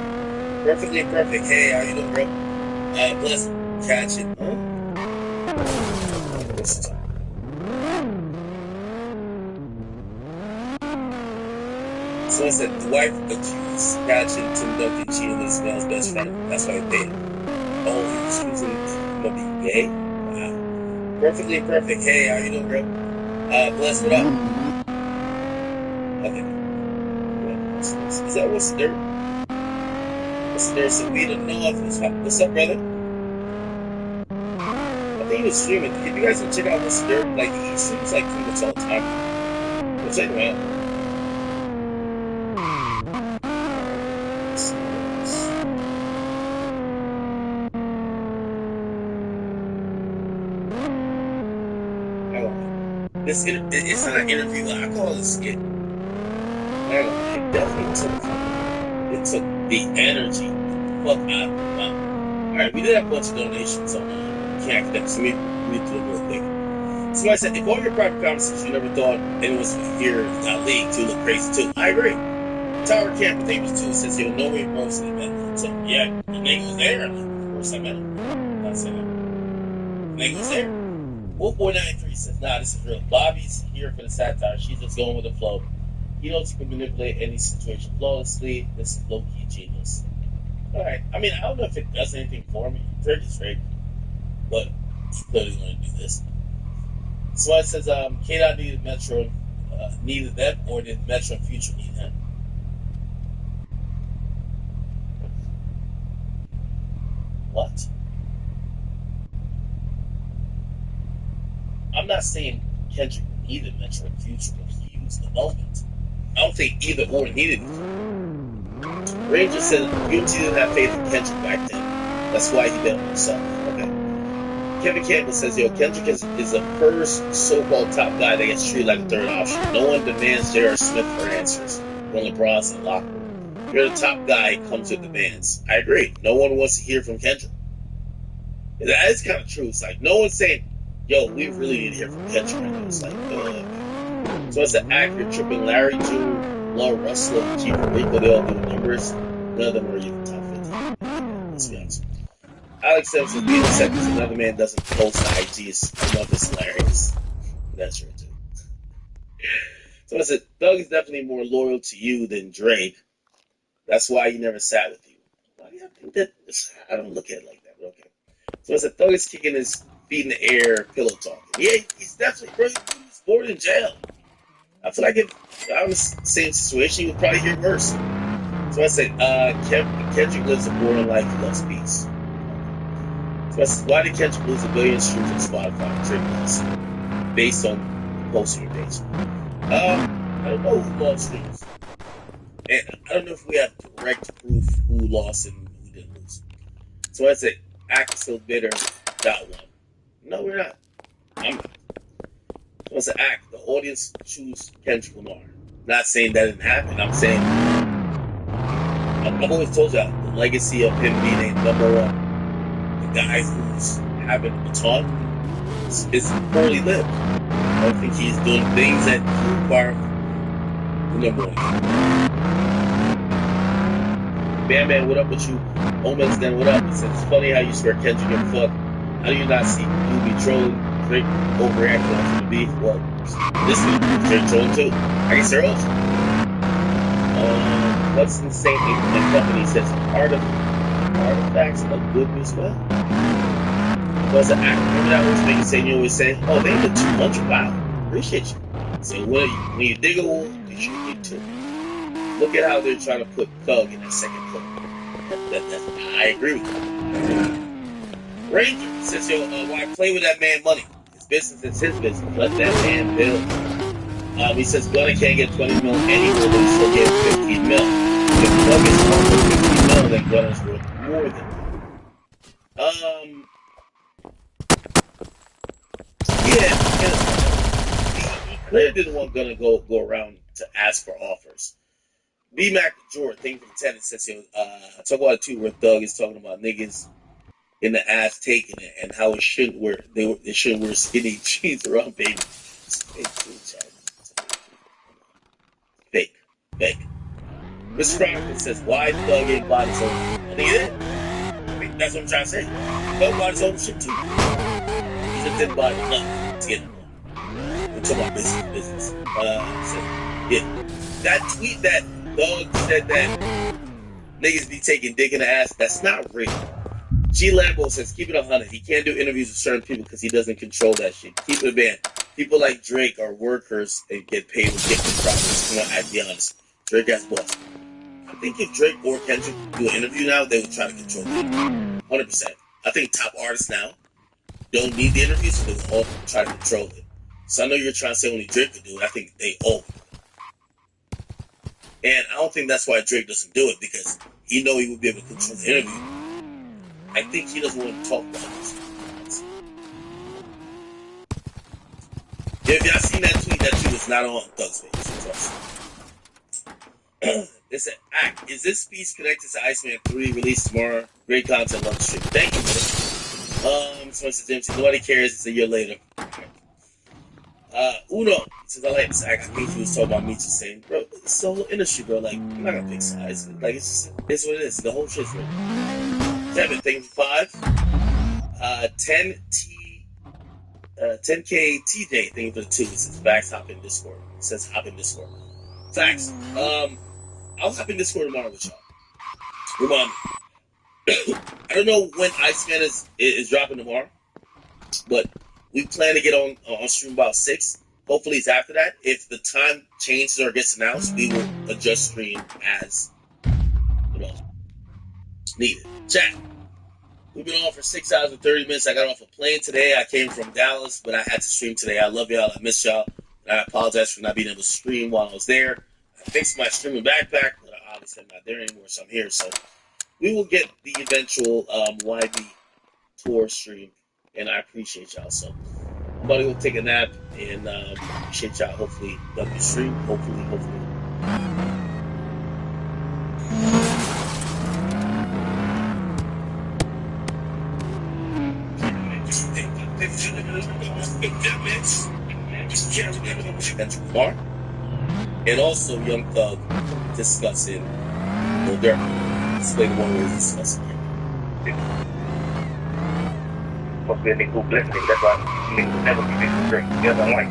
Perfectly perfect. Hey, how you doing, bro? Bless catch it. Huh? What's the time? Someone said the wife accused catching Tim Duncan cheating his male's best friend. That's why they paid him. Oh, he was using him to be gay? Wow. Perfectly perfect. Hey, how you doing, bro? Bless it up. Okay. Is that what's the dirt? What's the dirt? So we don't know of this. What's up, brother? I think he was streaming. If you guys can check out what's the dirt, like he streams like pretty much all the time. Go check him out. It's not an interview. I call it a skit. It definitely took the energy. Fuck out. Alright, we did have a bunch of donations on King Academics. So we do it real quick. Somebody said, if all your private conversations you never thought anyone would hear that league to look crazy too. I agree. Tower Camp, I think it was too, says he'll know where he broke it, man. So, yeah, the nigga was there. Of course I met him. That's it. The nigga was there. Wolfboy93 says, nah, this is real. Bobby's here for the satire. She's just going with the flow. He knows he can manipulate any situation flawlessly. This is low-key genius. Alright. I mean, I don't know if it does anything for me. Drake is Drake. But he's clearly going to do this. So it says, K-Dot needed Metro, needed them, or did Metro and Future need him? What? I'm not saying Kendrick needed Metro and Future, but he used the moment. I don't think either or needed it. Ranger said Gucci didn't have faith in Kendrick back then. That's why he bet on himself. Okay. Kevin Campbell says, yo, Kendrick is the first so-called top guy that gets treated like a third option. No one demands J.R. Smith for answers when LeBron's in the locker room. You're the top guy, it comes with demands. I agree. No one wants to hear from Kendrick. That is kind of true. It's like, no one's saying, yo, we really need to hear from Kendrick right now. It's like, so it's an actor tripping Larry June, Laura Russell, and Chief Rico. They all do numbers. None of them are even top 50. Let's be honest. Alex says, in being seconds, another man doesn't post the IGs. I love this hilarious. That's true, too. So I said, Doug is definitely more loyal to you than Drake. That's why he never sat with you. why do you think that? I don't look at it like that, but okay. So it's a Thug is kicking his feet in the air, pillow talking. Yeah, he's definitely, bro, he's bored in jail. I feel like if I was in the same situation, he would probably hear worse. So I said, Kendrick lives a boring life, he loves peace. So I said, why did Kendrick lose 1 billion streams on Spotify and based on posting page? I don't know who lost streams. And I don't know if we have direct proof who lost and who didn't lose. So I said, Act is still bitter, got one. No, we're not. I'm not. So I said, Act, the audience choose Kendrick Lamar. Not saying that didn't happen. I'm saying, I've always told y'all, the legacy of him being a number one, the guy who's having a baton, is poorly lived. I don't think he's doing things that require the number one. Man, what up with you? Omens, then what up? He said, it's funny how you swear Kendrick give a fuck. How do you not see you be trolling Drake overreacting off the beef? Well, this is Drake trolling too. I guess they're also. What's insane in company says artifacts look good as well. Was an act. Remember that always make you say, you always say, oh, they did 200. Wow, appreciate you. So when you dig a hole, you should get two. Look at how they're trying to put Thug in that second clip. I agree with you. Ranger says, yo, why play with that man money? His business is his business. Let that man build. He says, Gunna can't get 20 mil anywhere, but he's still getting 15 mil. If Thug is worth 15 mil, then Gunna's worth more than that. He clearly didn't want Gunna go around to ask for offers. B-Mac Jordan, thing from Tennis says, talk about it too, where Thug is talking about niggas in the ass taking it and how it shouldn't wear, they shouldn't wear skinny jeans around baby. It's fake, fake. Mr. Chronicle says, why Thug ain't bought his own? I think it is. I mean, that's what I'm trying to say. Thug bought his own shit too. He just didn't buy enough to get it. We're talking about business. So, yeah. That tweet that Thug said that niggas be taking dick in the ass, that's not real. G Lambo says, keep it 100. He can't do interviews with certain people because he doesn't control that shit. Keep it a band. People like Drake are workers and get paid with gifted profits. Come on, I'd be honest. Drake has boss. I think if Drake or Kendrick do an interview now, they would try to control it. 100%. I think top artists now don't need the interviews, so they will all try to control it. So I know you're trying to say only Drake could do it. I think they all would. And I don't think that's why Drake doesn't do it, because he know he would be able to control the interview. I think he doesn't want to talk about this. If y'all seen that tweet was not on Thug's page. It said, Act, is this piece connected to Iceman 3 released tomorrow? Great content, love the stream. Thank you, man. Someone says, MC, nobody cares, it's a year later. Uno says, I like this act. I think he was talking about me just saying, bro, it's the whole industry, bro. Like, I'm not gonna pick sides. Like, it's what it is. The whole shit's real. 7, thank you for 5. 10K TJ, thank you for the 2. It says, Facts, hop in Discord. It says, hop in Discord. Facts. I'll hop in Discord tomorrow with y'all. Remind me. I don't know when Iceman is dropping tomorrow, but we plan to get on stream about 6. Hopefully it's after that. If the time changes or gets announced, we will adjust stream as needed. Chat. We've been on for 6 hours and 30 minutes. I got off a plane today. I came from Dallas, but I had to stream today. I love y'all. I miss y'all. And I apologize for not being able to stream while I was there. I fixed my streaming backpack, but obviously I'm not there anymore, so I'm here. So we will get the eventual YB tour stream, and I appreciate y'all. So I'm about to go take a nap, and appreciate y'all. Hopefully love the stream. Hopefully. Bar. And also Young Thug discussing Lil Durk. Explain the one where he's discussing it. Supposed to be a nigga who blessed nigga. That's why niggas will never be niggas drink. You know what I'm like?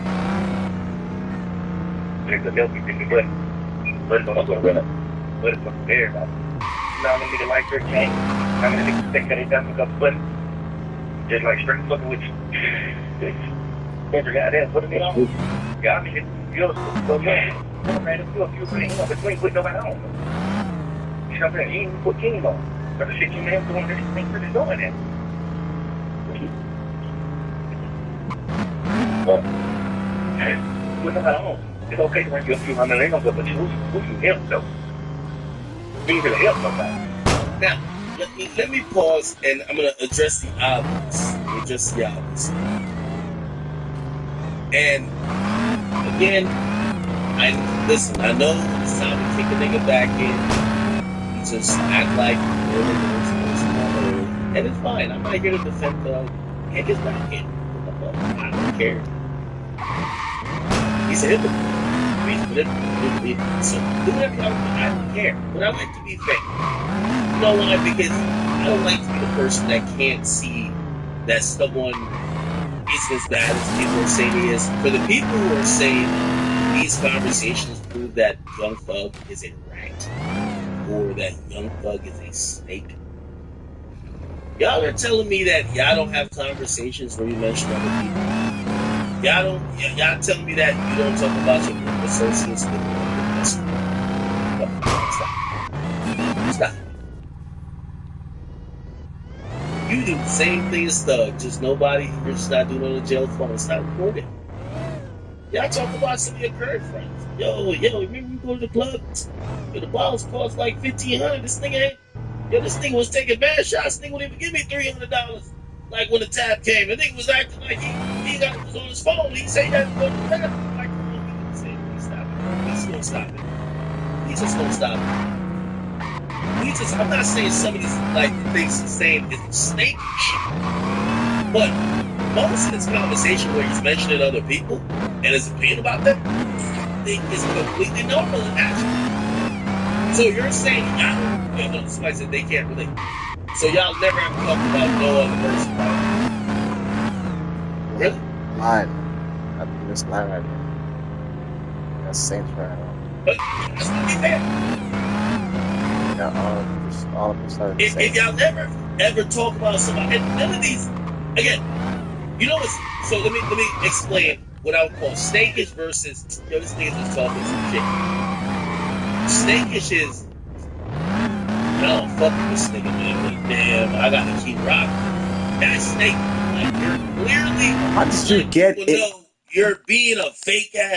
Niggas will never be niggas blessed. But it's gonna run up. But it's gonna be everybody. now the nigga like their gang. I mean, the niggas think that they done with a flip. Just like straight fucking with you. Every goddamn put it on. Yeah, I mean, you know, so man, man, if you bring up between put nobody on. You know what I'm saying? He ain't put King on. But the shit you man doing, they ain't really doing that. But, put nobody on. It's okay to bring you a few hundred ain't gonna go, but who you help though? We need to help somebody. Now, let me pause and I'm gonna address the obvious. And again, I know it's time to kick a nigga back in. You just act like and it's fine. I'm not here to defend kick his back in. I don't care. He's a hypocrite. So do whatever I don't care. But I like to be fair. You know why? Because I don't like to be the person that can't see that someone isn't as bad as people are saying he is. For the people who are saying these conversations prove that Young Thug is a rat or that Young Thug is a snake, y'all are telling me that y'all don't have conversations where you mention other people. Y'all telling me that you don't talk about your group associates with Stop. You do the same thing as Thug, just nobody, you're just not doing it on the jail phone. It's not recorded. Y'all talk about some of your current friends. Yo, remember you go to the clubs? Yo, the bottles cost like $1,500. This nigga was taking bad shots. This nigga wouldn't even give me $300. Like when the tab came, the nigga was acting like he was on his phone. He said he had to go to the bathroom. Like, come on, please stop it. He's gonna stop it. He's just gonna stop it. I'm not saying some of these like things he's saying is snake shit, but most of this conversation where he's mentioning other people and his opinion about them, I think is completely normal and natural. So you're saying somebody said they can't relate. So y'all never have to talk about no other person, right? Really? Line. I think this line right here. That's Saints right now. But that's not be fair. All of us are the If y'all never ever talk about somebody, and none of these, again, you know what's, so let me explain what I would call snakish versus, this nigga's just talking some shit. Snakish is, no, fuck this nigga, man, but damn, I gotta keep rocking. That's snake. Like, you're clearly, how did you get it? You're being a fake ass